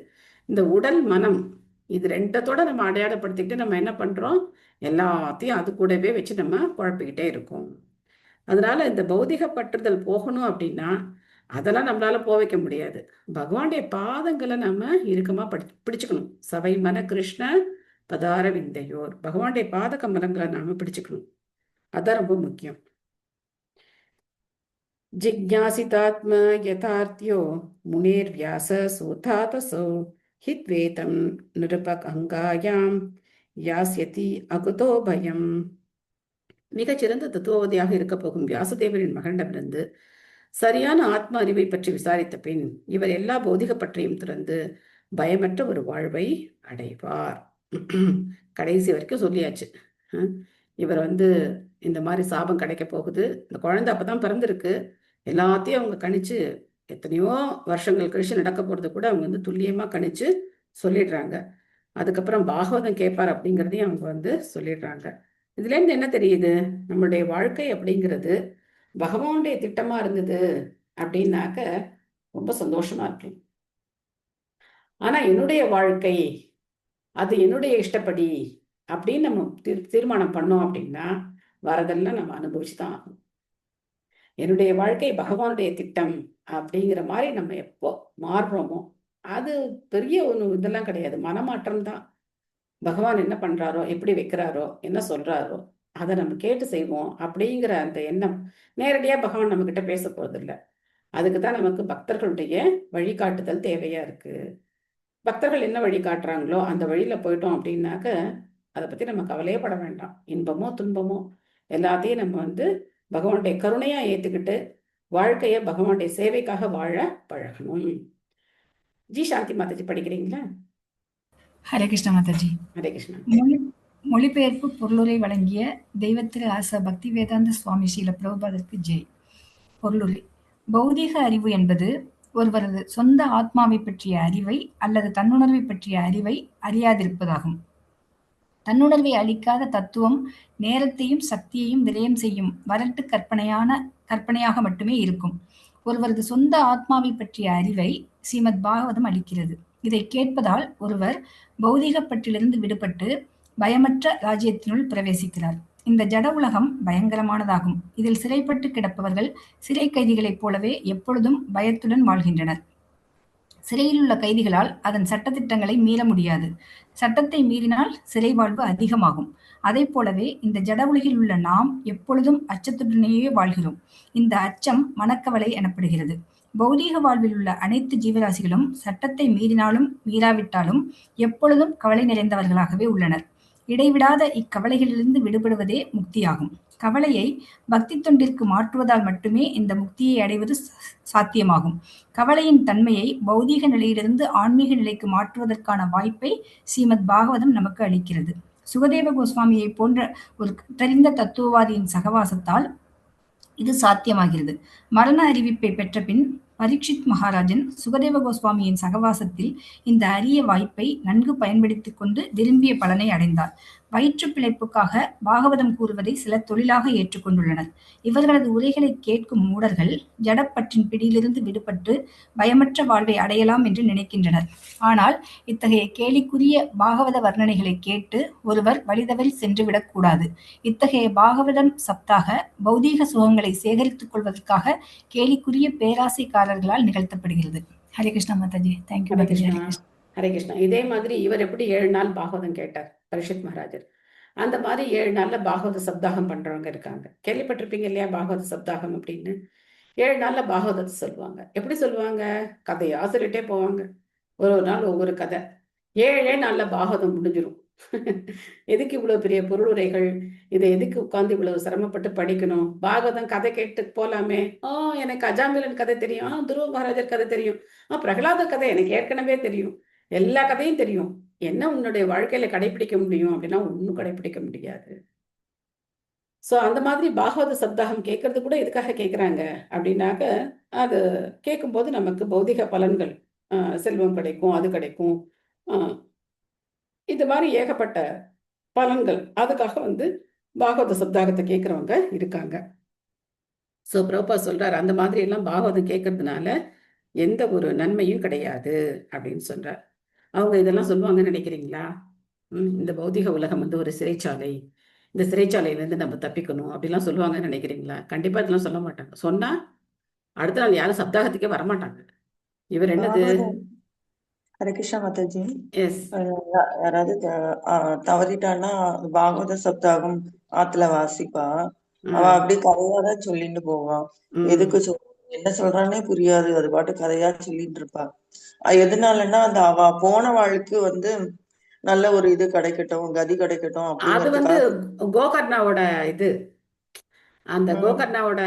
இந்த உடல் மனம் இது ரெண்டத்தோட நம்ம அடையாளப்படுத்திக்கிட்டு நம்ம என்ன பண்றோம், எல்லாத்தையும் அது கூடவே வச்சு நம்ம குழப்பிக்கிட்டே இருக்கோம். அதனால இந்த பௌதிக பற்றுதல் போகணும் அப்படின்னா அதெல்லாம் நம்மளால போக வைக்க முடியாது. பகவானுடைய பாதங்களை நம்ம இறுக்கமா பிடிச்சுக்கணும். சவை மன கிருஷ்ண பதார விந்தையோர், பகவானுடைய பாத கமலங்களை நாம பிடிச்சுக்கணும். அதான் ரொம்ப முக்கியம். ஜிக்ஞாசிதாத்ம யதார்த்தியோ முனேர் வியாச சூதாதசோ ஹித்வேதம் நிருபகங்காயாம் யாஸ்யதி அகுதோ பயம். மிகச்சிறந்த தத்துவவாதியாக இருக்க போகும் வியாசதேவரின் மகனிடமிருந்து சரியான ஆத்ம அறிவை பற்றி விசாரித்த பின் இவர் எல்லா பௌதிக பற்றியும் திறந்து பயமற்ற ஒரு வாழ்வை அடைவார். கடைசி வரைக்கும் சொல்லியாச்சு. இவர் வந்து இந்த மாதிரி சாபம் கிடைக்க போகுது, இந்த குழந்தை அப்பதான் பிறந்திருக்கு, எல்லாத்தையும் அவங்க கணிச்சு எத்தனையோ வருஷங்கள் கழிச்சு நடக்க போறது கூட அவங்க வந்து துல்லியமா கணிச்சு சொல்லிடுறாங்க. அதுக்கப்புறம் பாகவதம் கேட்பார் அப்படிங்கிறதையும் அவங்க வந்து சொல்லிடுறாங்க. இதுல இருந்து என்ன தெரியுது, நம்மளுடைய வாழ்க்கை அப்படிங்கிறது பகவானுடைய திட்டமா இருந்தது அப்படின்னாக்க ரொம்ப சந்தோஷமா இருக்கு. ஆனா என்னுடைய வாழ்க்கை அது என்னுடைய இஷ்டப்படி அப்படின்னு நம்ம தீர்மானம் பண்ணோம் அப்படின்னா வரதெல்லாம் நம்ம அனுபவிச்சுதான் ஆகும். என்னுடைய வாழ்க்கை பகவானுடைய திட்டம் அப்படிங்கிற மாதிரி நம்ம எப்போ மாறுறோமோ அது பெரிய ஒன்று இதெல்லாம் கிடையாது, மனமாற்றம் தான். பகவான் என்ன பண்றாரோ, எப்படி வைக்கிறாரோ, என்ன சொல்றாரோ அதை நம்ம கேட்டு செய்வோம் அப்படிங்கிற அந்த எண்ணம். நேரடியா பகவான் நம்ம கிட்ட பேச போறது இல்லை. அதுக்கு தான் நமக்கு பக்தர்களுடைய வழிகாட்டுதல் தேவையா இருக்கு. பக்தர்கள் என்ன வழி காட்டுறாங்களோ அந்த வழியில போயிட்டோம் அப்படின்னாக்க அதை பத்தி நம்ம கவலையே பட வேண்டாம். இன்பமோ துன்பமோ எல்லாத்தையும் நம்ம வந்து பகவானுடைய கருணையா ஏத்துக்கிட்டு வாழ்க்கைய பகவானுடைய சேவைக்காக வாழ பழகணும். ஜி சாந்தி மாதாஜி படிக்கிறீங்களா? ஹரே கிருஷ்ணா மாதாஜி. ஹரே கிருஷ்ணா. மொழிபெயர்ப்பு பொருளுரை வழங்கிய தெய்வத்திரு ஆசா பக்தி வேதாந்த சுவாமி ஸ்ரீல பிரபுபாதருக்கு ஜெய். பொருளுரை: பௌதீக அறிவு என்பது ஒருவரது சொந்த ஆத்மாவை பற்றிய அறிவை அல்லது தன்னுணர்வை பற்றிய அறிவை அறியாதிருப்பதாகும். தன்னுணர்வை அளிக்காத தத்துவம் நேரத்தையும் சக்தியையும் விரயம் செய்யும் வரட்டு கற்பனையாக மட்டுமே இருக்கும். ஒருவரது சொந்த ஆத்மாவை பற்றிய அறிவை ஸ்ரீமத் பாகவதம் அளிக்கிறது. இதை கேட்பதால் ஒருவர் பௌதீகப்பற்றிலிருந்து விடுபட்டு பயமற்ற ராஜ்யத்தினுள் பிரவேசிக்கிறார். இந்த ஜட உலகம் பயங்கரமானதாகும். இதில் சிறைப்பட்டு கிடப்பவர்கள் சிறை கைதிகளைப் போலவே எப்பொழுதும் பயத்துடன் வாழ்கின்றனர். சிறையில் உள்ள கைதிகளால் அதன் சட்டத்திட்டங்களை மீற முடியாது. சட்டத்தை மீறினால் சிறை வாழ்வு அதிகமாகும். அதை போலவே இந்த ஜட உலகில் உள்ள நாம் எப்பொழுதும் அச்சத்துடனேயே வாழ்கிறோம். இந்த அச்சம் மனக்கவலை எனப்படுகிறது. பௌதீக வாழ்வில் உள்ள அனைத்து ஜீவராசிகளும் சட்டத்தை மீறினாலும் மீறாவிட்டாலும் எப்பொழுதும் கவலை நிறைந்தவர்களாகவே உள்ளனர். இடைவிடாத இக்கவலைகளிலிருந்து விடுபடுவதே முக்தியாகும். கவலையை பக்தி தொண்டிற்கு மாற்றுவதால் மட்டுமே இந்த முக்தியை அடைவது சாத்தியமாகும். கவலையின் தன்மையை பௌதீக நிலையிலிருந்து ஆன்மீக நிலைக்கு மாற்றுவதற்கான வாய்ப்பை ஸ்ரீமத் பாகவதம் நமக்கு அளிக்கிறது. சுகதேவ கோஸ்வாமியை போன்ற ஒரு தெரிந்த தத்துவவாதியின் சகவாசத்தால் இது சாத்தியமாகிறது. மரண அறிவிப்பை பெற்ற பின் பரீட்சித் மகாராஜன் சுகதேவ கோஸ்வாமியின் சகவாசத்தில் இந்த அரிய வாய்ப்பை நன்கு பயன்படுத்திக் கொண்டு விரும்பிய பலனை அடைந்தார். வயிற்று பிழைப்புக்காக பாகவதம் கூறுவதை சிலர் தொழிலாக ஏற்றுக்கொண்டுள்ளனர். இவர்களது உரைகளை கேட்கும் மூடர்கள் ஜடப்பற்றின் பிடியிலிருந்து விடுபட்டு பயமற்ற வாழ்வை அடையலாம் என்று நினைக்கின்றனர். ஆனால் இத்தகைய கேலிக்குரிய பாகவத வர்ணனைகளை கேட்டு ஒருவர் வழிதவறி சென்றுவிடக்கூடாது. இத்தகைய பாகவதம் சப்தாக பௌதீக சுகங்களை சேகரித்துக் கொள்வதற்காக கேலிக்குரிய பேராசைக்காரர்களால் நிகழ்த்தப்படுகிறது. ஹரே கிருஷ்ணா மாதாஜி. தேங்க்யூ மாதாஜி. ஹரே கிருஷ்ணா. இதே மாதிரி இவர் எப்படி 7 நாள் பாகவதம் கேட்டார் பரீட்சித் மகாராஜர், அந்த மாதிரி 7 நாள்ல பாகவத சப்தாகம் பண்றவங்க இருக்காங்க. கேள்விப்பட்டிருப்பீங்க இல்லையா பாகவத சப்தாகம் அப்படின்னு. 7 நாள்ல பாகவதத்தை சொல்லுவாங்க. எப்படி சொல்லுவாங்க? கதையா சொல்லிட்டே போவாங்க. ஒரு நாள் ஒவ்வொரு கதை. 7 நாள்ல பாகவதம் முடிஞ்சிடும். எதுக்கு இவ்வளவு பெரிய பொருளுரைகள்? இதை எதுக்கு உட்கார்ந்து இவ்வளவு சிரமப்பட்டு படிக்கணும்? பாகவதம் கதை கேட்டு போலாமே. எனக்கு அஜாமிலன் கதை தெரியும், துருவ மகாராஜர் கதை தெரியும், பிரகலாத கதை எனக்கு ஏற்கனவே தெரியும், எல்லா கதையும் தெரியும். என்ன உன்னுடைய வாழ்க்கையில கடைபிடிக்க முடியும் அப்படின்னா ஒன்னும் கடைபிடிக்க முடியாது. சோ அந்த மாதிரி பாகவத சப்தாகம் கேட்கறது கூட எதுக்காக கேட்கிறாங்க அப்படின்னாக்க, அது கேட்கும்போது நமக்கு பௌதிக பலன்கள், செல்வம் கிடைக்கும், அது கிடைக்கும், இது மாதிரி ஏகப்பட்ட பலன்கள். அதுக்காக வந்து பாகவத சப்தாகத்தை கேட்கறவங்க இருக்காங்க. சோ பிரபுபா சொல்றாரு, அந்த மாதிரி எல்லாம் பாகவதம் கேட்கறதுனால எந்த ஒரு நன்மையும் கிடையாது அப்படின்னு சொல்றார். அவங்க இதெல்லாம் சொல்லுவாங்கன்னு நினைக்கிறீங்களா? இந்த பௌதிக உலகம் வந்து ஒரு சிறைச்சாலை, இந்த சிறைச்சாலையிலேருந்து நம்ம தப்பிக்கணும் அப்படிலாம் சொல்லுவாங்கன்னு நினைக்கிறீங்களா? கண்டிப்பா இதெல்லாம் சொல்ல மாட்டாங்க. சொன்னா அடுத்த நாள் யாரும் சப்தாகத்துக்கே வரமாட்டாங்க. இவர் என்னது? ஹரே கிருஷ்ணா மாதாஜி. எஸ். யாராவது தவறிட்டான்னா பாகவத சப்தாகம் ஆத்துல வாசிப்பா, அவ அப்படி கதையாதான் சொல்லிட்டு போவான். எதுக்கு என்ன சொல்றானே புரியாது, அது பாட்டு கதையா சொல்லிட்டு இருப்பா. எதனாலன்னா அந்த அவ போன வாழ்க்கை வந்து நல்ல ஒரு இது கிடைக்கட்டும், கதி கிடைக்கட்டும். அது வந்து கோகர்ணாவோட இது, அந்த கோகர்ணாவோட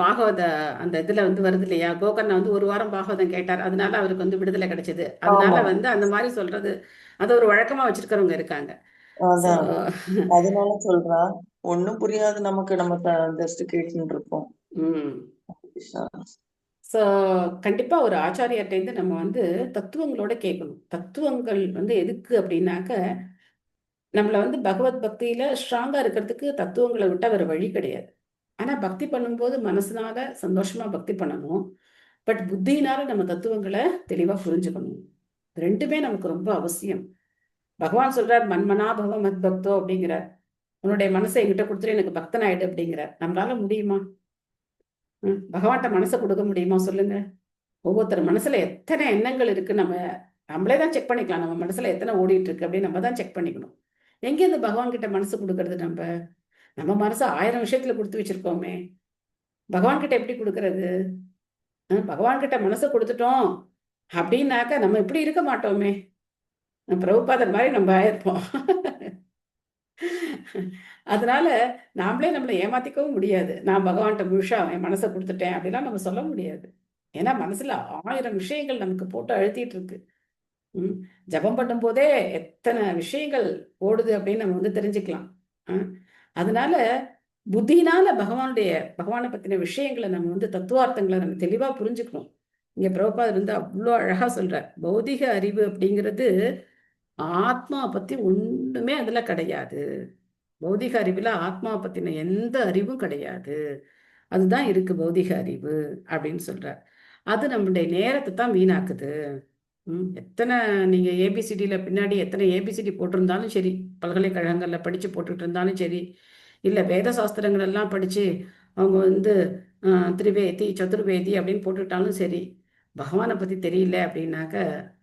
பாகவத அந்த இதுல வந்து வருது இல்லையா? கோகர்ணா வந்து 1 வாரம் பாகவதம் கேட்டார், அதனால அவருக்கு வந்து விடுதலை கிடைச்சது. அதனால வந்து அந்த மாதிரி சொல்றது அது ஒரு வழக்கமா வச்சிருக்கிறவங்க இருக்காங்க. அதனால சொல்றா, ஒண்ணும் புரியாது நமக்கு, நம்ம ஜஸ்ட் கேட்டுட்டு இருப்போம். ஸோ கண்டிப்பா ஒரு ஆச்சாரியர்கிட்ட நம்ம வந்து தத்துவங்களோட கேட்கணும். தத்துவங்கள் வந்து எதுக்கு அப்படின்னாக்க, நம்மளை வந்து பகவத் பக்தியில ஸ்ட்ராங்கா இருக்கிறதுக்கு தத்துவங்களை விட்டு வேற வழி கிடையாது. ஆனா பக்தி பண்ணும்போது மனசுனால சந்தோஷமா பக்தி பண்ணணும், பட் புத்தியினால நம்ம தத்துவங்களை தெளிவா புரிஞ்சுக்கணும். ரெண்டுமே நமக்கு ரொம்ப அவசியம். பகவான் சொல்றார், மன்மனா பவ மத் பக்தோ அப்படிங்கிறார். உன்னுடைய மனசை என்கிட்ட கொடுத்துட்டு எனக்கு பக்தன் ஆயிடு அப்படிங்கிறார். நம்மளால முடியுமா? பகவான்கிட்ட மனசை கொடுக்க முடியுமா சொல்லுங்க? ஒவ்வொருத்தர் மனசுல எத்தனை எண்ணங்கள் இருக்கு, நம்மளே தான் செக் பண்ணிக்கலாம். நம்ம மனசுல எத்தனை ஓடிட்டு இருக்கு அப்படின்னு நம்ம தான் செக் பண்ணிக்கணும். எங்கேருந்து பகவான் கிட்ட மனசு கொடுக்கறது? நம்ம நம்ம மனசு 1000 விஷயத்துல கொடுத்து வச்சிருக்கோமே, பகவான் கிட்ட எப்படி கொடுக்கறது? பகவான் கிட்ட மனசை கொடுத்துட்டோம் அப்படின்னாக்க நம்ம இப்படி இருக்க மாட்டோமே, பிரபுபாதர் மாதிரி நம்ம ஆயிருப்போம். அதனால நாமளே நம்மளை ஏமாத்திக்கவும் முடியாது. நான் பகவான்கிட்ட முழுஷா என் மனசை கொடுத்துட்டேன் அப்படிலாம் நம்ம சொல்ல முடியாது. ஏன்னா மனசுல 1000 விஷயங்கள் நமக்கு போட்டு அழுத்திட்டு இருக்கு. ஜபம் பண்ணும் போதே எத்தனை விஷயங்கள் ஓடுது அப்படின்னு நம்ம வந்து தெரிஞ்சுக்கலாம். அதனால புத்தினால பகவானை பத்தின விஷயங்களை நம்ம வந்து தத்துவார்த்தங்களை நம்ம தெளிவா புரிஞ்சுக்கணும். இங்க பிரபுபாதர் வந்து அவ்வளோ அழகா சொல்றார். பௌதிக அறிவு அப்படிங்கிறது ஆத்மா பத்தி ஒண்ணுமே அதுல கிடையாது. பௌதிக அறிவுல ஆத்மா பத்தின எந்த அறிவும் கிடையாது. அதுதான் இருக்கு பௌதிக அறிவு அப்படின்னு சொல்றார். அது நம்மளுடைய நேரத்தை தான் வீணாக்குது. எத்தனை நீங்க ஏபிசிடியில பின்னாடி எத்தனை ஏபிசிடி போட்டிருந்தாலும் சரி, பல்கலைக்கழகங்கள்ல படிச்சு போட்டுட்டு இருந்தாலும் சரி, இல்ல வேத சாஸ்திரங்கள் எல்லாம் படிச்சு அவங்க வந்து திரிவேதி சதுர்வேதி அப்படின்னு போட்டுட்டாலும் சரி, பகவானை பத்தி தெரியல அப்படின்னாக்க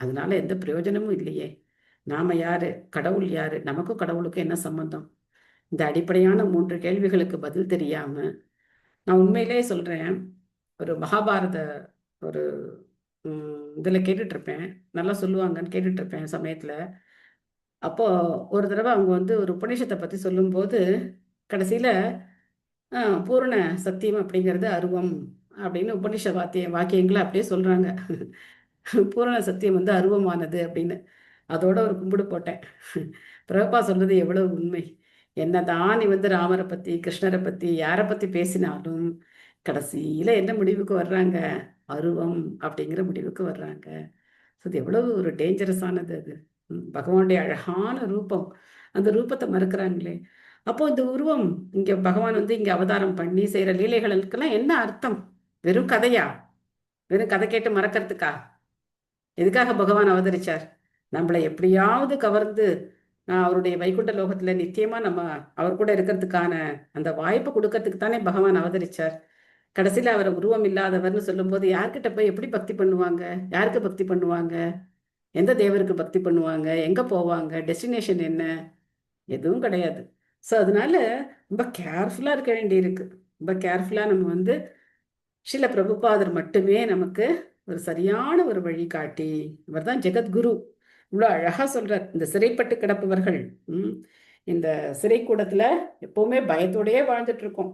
அதனால எந்த பிரயோஜனமும் இல்லையே. நாம யாரு, கடவுள் யாரு, நமக்கும் கடவுளுக்கும் என்ன சம்பந்தம்? இந்த அடிப்படையான 3 கேள்விகளுக்கு பதில் தெரியாம, நான் உண்மையிலே சொல்றேன், ஒரு மகாபாரத ஒரு இதுல கேட்டுட்டு இருப்பேன், நல்லா சொல்லுவாங்கன்னு கேட்டுட்டு இருப்பேன் சமயத்துல. அப்போ ஒரு தடவை அவங்க வந்து ஒரு உபநிஷத்தை பத்தி சொல்லும்போது கடைசியில பூரண சத்தியம் அப்படிங்கிறது அருவம் அப்படின்னு உபநிஷ வாக்கியங்களை அப்படியே சொல்றாங்க. பூரண சத்தியம் வந்து அருவமானது அப்படின்னு. அதோட ஒரு கும்பிடு போட்டேன். பிரபா சொல்றது எவ்வளவு உண்மை. என்னதான் நீ வந்து ராமரை பத்தி கிருஷ்ணரை பத்தி யாரை பத்தி பேசினாலும் கடைசியில என்ன முடிவுக்கு வர்றாங்க? அருவம் அப்படிங்கிற முடிவுக்கு வர்றாங்க. அது எவ்வளவு ஒரு டேஞ்சரஸானது அது. பகவானுடைய அழகான ரூபம், அந்த ரூபத்தை மறுக்கிறாங்களே. அப்போ இந்த உருவம் இங்க பகவான் வந்து இங்க அவதாரம் பண்ணி செய்யற லீலைகளுக்கெல்லாம் என்ன அர்த்தம்? வெறும் கதையா? வெறும் கதை கேட்டு மறக்கிறதுக்கா? எதுக்காக பகவான் அவதரிச்சார்? நம்மளை எப்படியாவது கவர்ந்து அவருடைய வைகுண்ட லோகத்துல நிச்சயமா நம்ம அவர் கூட இருக்கிறதுக்கான அந்த வாய்ப்பு கொடுக்கறதுக்கு தானே பகவான் அவதரிச்சார். கடைசியில அவர் உருவம் இல்லாதவர்னு சொல்லும் போது யார்கிட்ட போய் எப்படி பக்தி பண்ணுவாங்க? யாருக்கு பக்தி பண்ணுவாங்க? எந்த தேவருக்கு பக்தி பண்ணுவாங்க? எங்க போவாங்க? டெஸ்டினேஷன் என்ன? எதுவும் கிடையாது. ஸோ அதனால ரொம்ப கேர்ஃபுல்லா இருக்க வேண்டியிருக்கு. ரொம்ப கேர்ஃபுல்லா நம்ம வந்து ஸ்ரீல பிரபுபாதர் மட்டுமே நமக்கு ஒரு சரியான ஒரு வழிகாட்டி. இவர் தான் ஜெகத்குரு. இவ்வளோ அழகா சொல்றார். இந்த சிறைப்பட்டு கிடப்பவர்கள் இந்த சிறைக்கூடத்துல எப்பவுமே பயத்தோடயே வாழ்ந்துட்டு இருக்கோம்.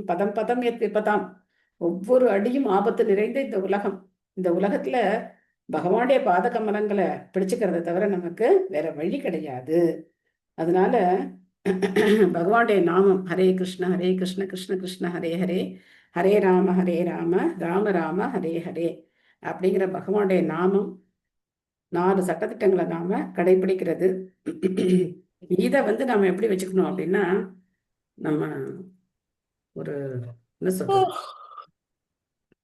பதம் பதம் எத்விபதாம், ஒவ்வொரு அடியும் ஆபத்து நிறைந்த இந்த உலகம். இந்த உலகத்துல பகவானுடைய பாத கமலங்களை பிடிச்சுக்கிறத தவிர நமக்கு வேற வழி கிடையாது. அதனால பகவானுடைய நாமம் ஹரே கிருஷ்ண கிருஷ்ண கிருஷ்ண ஹரே ஹரே, ஹரே ராம ராம ராம ஹரே ஹரே அப்படிங்கிற பகவானுடைய நாமம் 4 சட்டத்திட்டங்களை நாம கடைபிடிக்கிறது. இதை வந்து நாம எப்படி வச்சுக்கணும் அப்படின்னா, நம்ம ஒரு என்ன சொல்றது,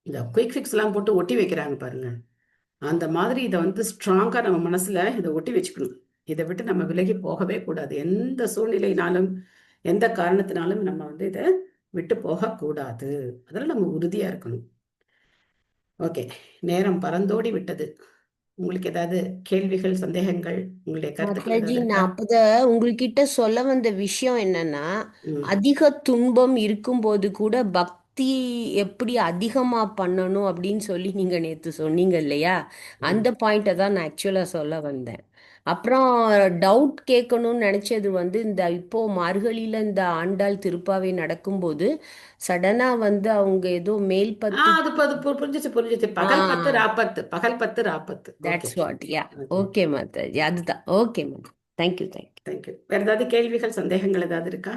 இந்த குயிக் ஃபிக்ஸ் எல்லாம் போட்டு ஒட்டி வைக்கிறாங்க பாருங்க, அந்த மாதிரி இதை வந்து ஸ்ட்ராங்கா நம்ம மனசுல இதை ஒட்டி வச்சுக்கணும். இதை விட்டு நம்ம விலகி போகவே கூடாது. எந்த சூழ்நிலையினாலும் எந்த காரணத்தினாலும் நம்ம வந்து இதை விட்டு போகக்கூடாது. அதில் நம்ம உறுதியா இருக்கணும். ஓகே, நேரம் பறந்தோடி விட்டது. உங்களுக்கு ஏதாவது கேள்விகள், சந்தேகங்கள், உங்களுடைய கருத்துக்கள்? நான் அப்பதான் உங்ககிட்ட சொல்ல வந்த விஷயம் என்னன்னா, அதிக துன்பம் இருக்கும்போது கூட பக்தி எப்படி அதிகமா பண்ணணும் அப்படின்னு சொல்லி நீங்க நேத்து சொன்னீங்க இல்லையா? அந்த பாயிண்ட்டை தான் நான் ஆக்சுவலா சொல்ல வந்தேன். அப்புறம் டவுட் கேட்கணும்னு நினைச்சது வந்து இந்த இப்போ மார்கழியில இந்த ஆண்டாள் திருப்பாவை நடக்கும்போது சடனா வந்து அவங்க ஏதோ மேல் புரிஞ்சிச்சு. பகல் 10 ராப்பத்து, பகல் 10 Rapathu. That's what. Yeah, okay Mataji, அதுதான். ஓகே மாதா, தேங்க்யூ. வேற ஏதாவது கேள்விகள், சந்தேகங்கள் ஏதாவது இருக்கா?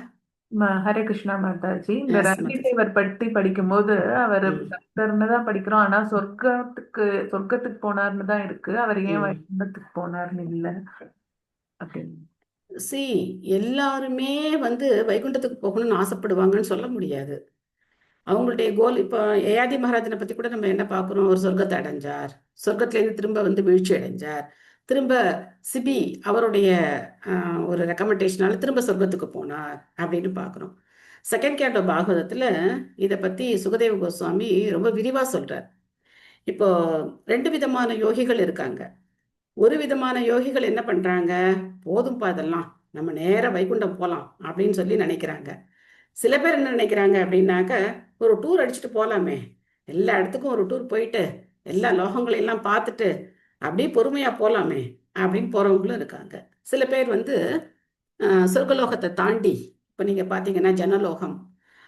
ஹரே கிருஷ்ணா மாதாஜி, இந்த ரஞ்சிதேவர் பற்றி படிக்கும்போது அவர் பக்தர்னு தான் படிக்கிறோம், ஆனா சொர்க்கத்துக்கு போனார்னு தான் இருக்கு. அவர் ஏன் வைகுண்டத்துக்கு போனார்னு இல்ல அப்படின்னு. எல்லாருமே வந்து வைகுண்டத்துக்கு போகணும்னு ஆசைப்படுவாங்கன்னு சொல்ல முடியாது. அவங்களுடைய கோல், இப்போ ஏயாதி மகாராஜனை பத்தி கூட நம்ம என்ன பார்க்குறோம், ஒரு சொர்க்கத்தை அடைஞ்சார், சொர்க்கத்திலேருந்து திரும்ப வந்து வீழ்ச்சி அடைஞ்சார், திரும்ப சிபி அவருடைய ஒரு ரெக்கமெண்டேஷனால திரும்ப சொர்க்கத்துக்கு போனார் அப்படின்னு பார்க்குறோம். செகண்ட் கேண்டோ பாகவதத்துல இதை பத்தி சுகதேவ கோஸ்வாமி ரொம்ப விரிவா சொல்றார். இப்போ 2 விதமான யோகிகள் இருக்காங்க. ஒரு விதமான யோகிகள் என்ன பண்றாங்க, போதும்பா அதெல்லாம், நம்ம நேர வைகுண்டம் போலாம் அப்படின்னு சொல்லி நினைக்கிறாங்க. சில பேர் என்ன நினைக்கிறாங்க அப்படின்னாக்க, ஒரு டூர் அடிச்சுட்டு போகலாமே, எல்லா இடத்துக்கும் ஒரு டூர் போயிட்டு எல்லா லோகங்களையெல்லாம் பார்த்துட்டு அப்படியே பொறுமையாக போகலாமே அப்படின்னு போகிறவங்களும் இருக்காங்க. சில பேர் வந்து சொர்க்கலோகத்தை தாண்டி, இப்போ நீங்கள் பார்த்தீங்கன்னா ஜனலோகம்,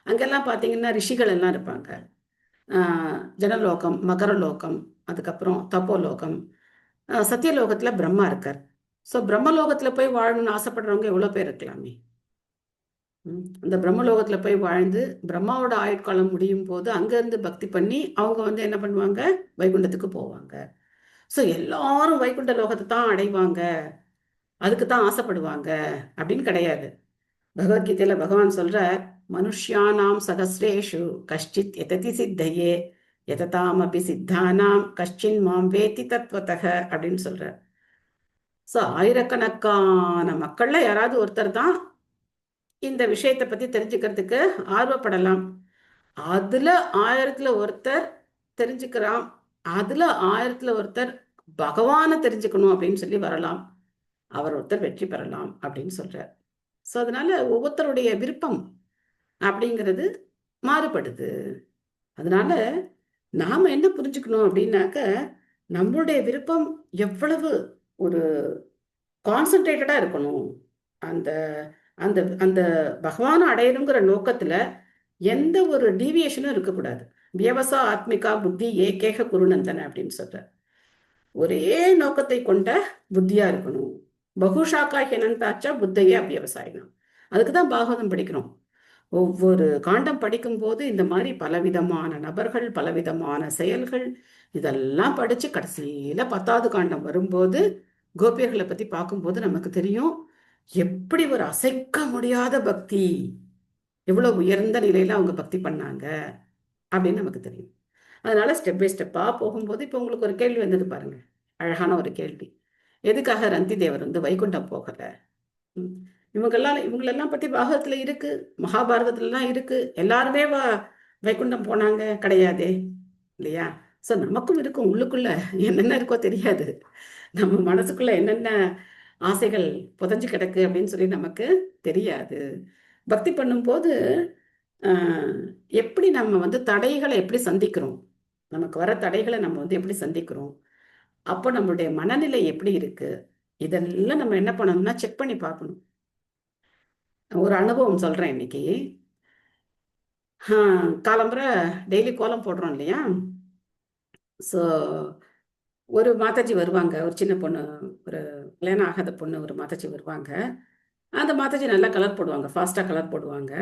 அங்கெல்லாம் பார்த்தீங்கன்னா ரிஷிகள் எல்லாம் இருப்பாங்க. ஜனலோகம், மகரலோகம், அதுக்கப்புறம் தப்போலோகம், சத்தியலோகத்தில் பிரம்மா இருக்கார். ஸோ பிரம்மலோகத்தில் போய் வாழணும்னு ஆசைப்படுறவங்க எவ்வளோ பேர் இருக்கலாமே. அந்த பிரம்மலோகத்தில் போய் வாழ்ந்து பிரம்மாவோட ஆயுட்காலம் முடியும் போது அங்கேருந்து பக்தி பண்ணி அவங்க வந்து என்ன பண்ணுவாங்க, வைகுண்டத்துக்கு போவாங்க. ஸோ எல்லாரும் வைகுண்ட லோகத்தை தான் அடைவாங்க, அதுக்கு தான் ஆசைப்படுவாங்க அப்படின்னு கிடையாது. பகவத்கீதையில பகவான் சொல்றார், மனுஷ்யானாம் சகஸ்ரேஷு கஷ்டித் எததி சித்தையே எததாமபி சித்தானாம் கஷ்டின் மாம் வேத்தி தத்வதக அப்படின்னு சொல்றார். ஸோ ஆயிரக்கணக்கான மக்கள்ல யாராவது ஒருத்தர் தான் இந்த விஷயத்தை பத்தி தெரிஞ்சுக்கிறதுக்கு ஆர்வப்படலாம். அதுல 1000ல் ஒருத்தர் தெரிஞ்சுக்கிறான், அதுல 1000ல் ஒருத்தர் பகவானை தெரிஞ்சுக்கணும் அப்படின்னு சொல்லி வரலாம், அவர் ஒருத்தர் வெற்றி பெறலாம் அப்படின்னு சொல்றார். ஸோ அதனால ஒவ்வொருத்தருடைய விருப்பம் அப்படிங்கிறது மாறுபடுது. அதனால நாம என்ன புரிஞ்சுக்கணும் அப்படின்னாக்க, நம்மளுடைய விருப்பம் எவ்வளவு ஒரு கான்சன்ட்ரேட்டடா இருக்கணும். அந்த அந்த அந்த பகவானை அடையணுங்கிற நோக்கத்துல எந்த ஒரு டீவியேஷனும் இருக்கக்கூடாது. வியவசா ஆத்மிகா புத்தி ஏகேக குருநந்தன அப்படின்னு சொல்ற, ஒரே நோக்கத்தை கொண்ட புத்தியா இருக்கணும். பகுஷாக்கா ஹெனந்தாச்சா புத்தையே அவ்வியவசாயினம். அதுக்குதான் பாகவதம் படிக்கிறோம். ஒவ்வொரு காண்டம் படிக்கும் போது இந்த மாதிரி பலவிதமான நபர்கள், பலவிதமான செயல்கள், இதெல்லாம் படிச்சு கடைசியில 10வது காண்டம் வரும்போது கோபியர்களை பத்தி பார்க்கும்போது நமக்கு தெரியும், எப்படி ஒரு அசைக்க முடியாத பக்தி, எவ்வளவு உயர்ந்த நிலையில அவங்க பக்தி பண்ணாங்க அப்படின்னு நமக்கு தெரியும். அதனால ஸ்டெப் பை ஸ்டெப்பா போகும்போது இப்போ உங்களுக்கு ஒரு கேள்வி வந்தது பாருங்க, அழகான ஒரு கேள்வி. எதுக்காக ரந்தி தேவர் வந்து வைகுண்டம் போகல? இவங்களெல்லாம் பத்தி பாகவத்துல இருக்கு, மகாபாரதத்துலலாம் இருக்கு. எல்லாருமே வைகுண்டம் போனாங்க கிடையாதே இல்லையா? ஸோ நமக்கும் இருக்கும், உள்ளுக்குள்ள என்னென்ன இருக்கோ தெரியாது, நம்ம மனசுக்குள்ள என்னென்ன ஆசைகள் புதஞ்சு கிடக்கு அப்படின்னு சொல்லி நமக்கு தெரியாது. பக்தி பண்ணும்போது எப்படி நம்ம வந்து தடைகளை எப்படி சந்திக்கிறோம், நமக்கு வர தடைகளை நம்ம வந்து எப்படி சந்திக்கிறோம், அப்போ நம்மளுடைய மனநிலை எப்படி இருக்கு, இதெல்லாம் நம்ம என்ன பண்ணணும்னா செக் பண்ணி பார்க்கணும். ஒரு அனுபவம் சொல்றேன். இன்னைக்கு காலம்புரை டெய்லி கோலம் போடுறோம் இல்லையா? ஸோ ஒரு மாதாஜி வருவாங்க, ஒரு சின்ன பொண்ணு, ஒரு கல்யாணம் ஆகாத பொண்ணு, ஒரு மாதாஜி வருவாங்க. அந்த மாதாஜி நல்லா கலர் போடுவாங்க, ஃபாஸ்ட்டாக கலர் போடுவாங்க.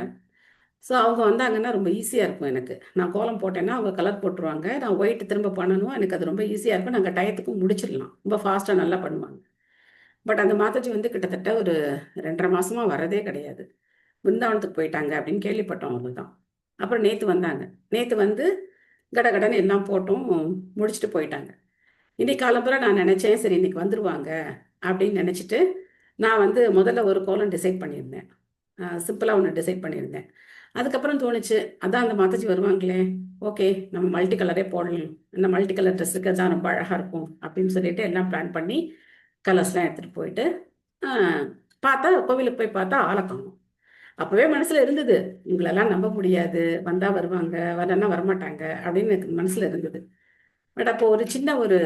ஸோ அவங்க வந்தாங்கன்னா ரொம்ப ஈஸியாக இருக்கும் எனக்கு. நான் கோலம் போட்டேன்னா அவங்க கலர் போட்டுருவாங்க, நான் ஒயிட் திரும்ப பண்ணணும், எனக்கு அது ரொம்ப ஈஸியாக இருக்கும், நாங்கள் டயத்துக்கும் முடிச்சிடலாம், ரொம்ப ஃபாஸ்ட்டாக நல்லா பண்ணுவாங்க. பட் அந்த மாதாஜி வந்து கிட்டத்தட்ட ஒரு 2.5 மாசமா வரதே கிடையாது. பிருந்தாவனத்துக்கு போயிட்டாங்க அப்படின்னு கேள்விப்பட்டோம், அவ்வளோதான். அப்புறம் நேற்று வந்தாங்க. நேற்று வந்து கடகடன்னு எல்லாம் போட்டோம், முடிச்சுட்டு போயிட்டாங்க. இன்னைக்கு காலம்புற நான் நினச்சேன், சரி இன்னைக்கு வந்துடுவாங்க அப்படின்னு நினச்சிட்டு நான் வந்து முதல்ல ஒரு கோலம் டிசைட் பண்ணியிருந்தேன், சிம்பிளாக ஒன்று டிசைட் பண்ணியிருந்தேன். அதுக்கப்புறம் தோணுச்சு, அதான் அந்த மாதாஜி வருவாங்களே, ஓகே நம்ம மல்டி கலரே போடலாம், இந்த மல்டி கலர் ட்ரெஸ்ஸுக்கு தான் ரொம்ப அழகாக இருக்கும் அப்படின்னு சொல்லிட்டு எல்லாம் பிளான் பண்ணி கலர்ஸ்லாம் எடுத்துகிட்டு போயிட்டு பார்த்தா, கோவிலுக்கு போய் பார்த்தா ஆளை காணோம். அப்போவே மனசில் இருந்தது, இவங்களெல்லாம் நம்ப முடியாது, வந்தால் வருவாங்க, வரலன்னா வரமாட்டாங்க அப்படின்னு எனக்கு மனசில் இருந்தது. பட் அப்போ ஒரு சின்ன ஒரு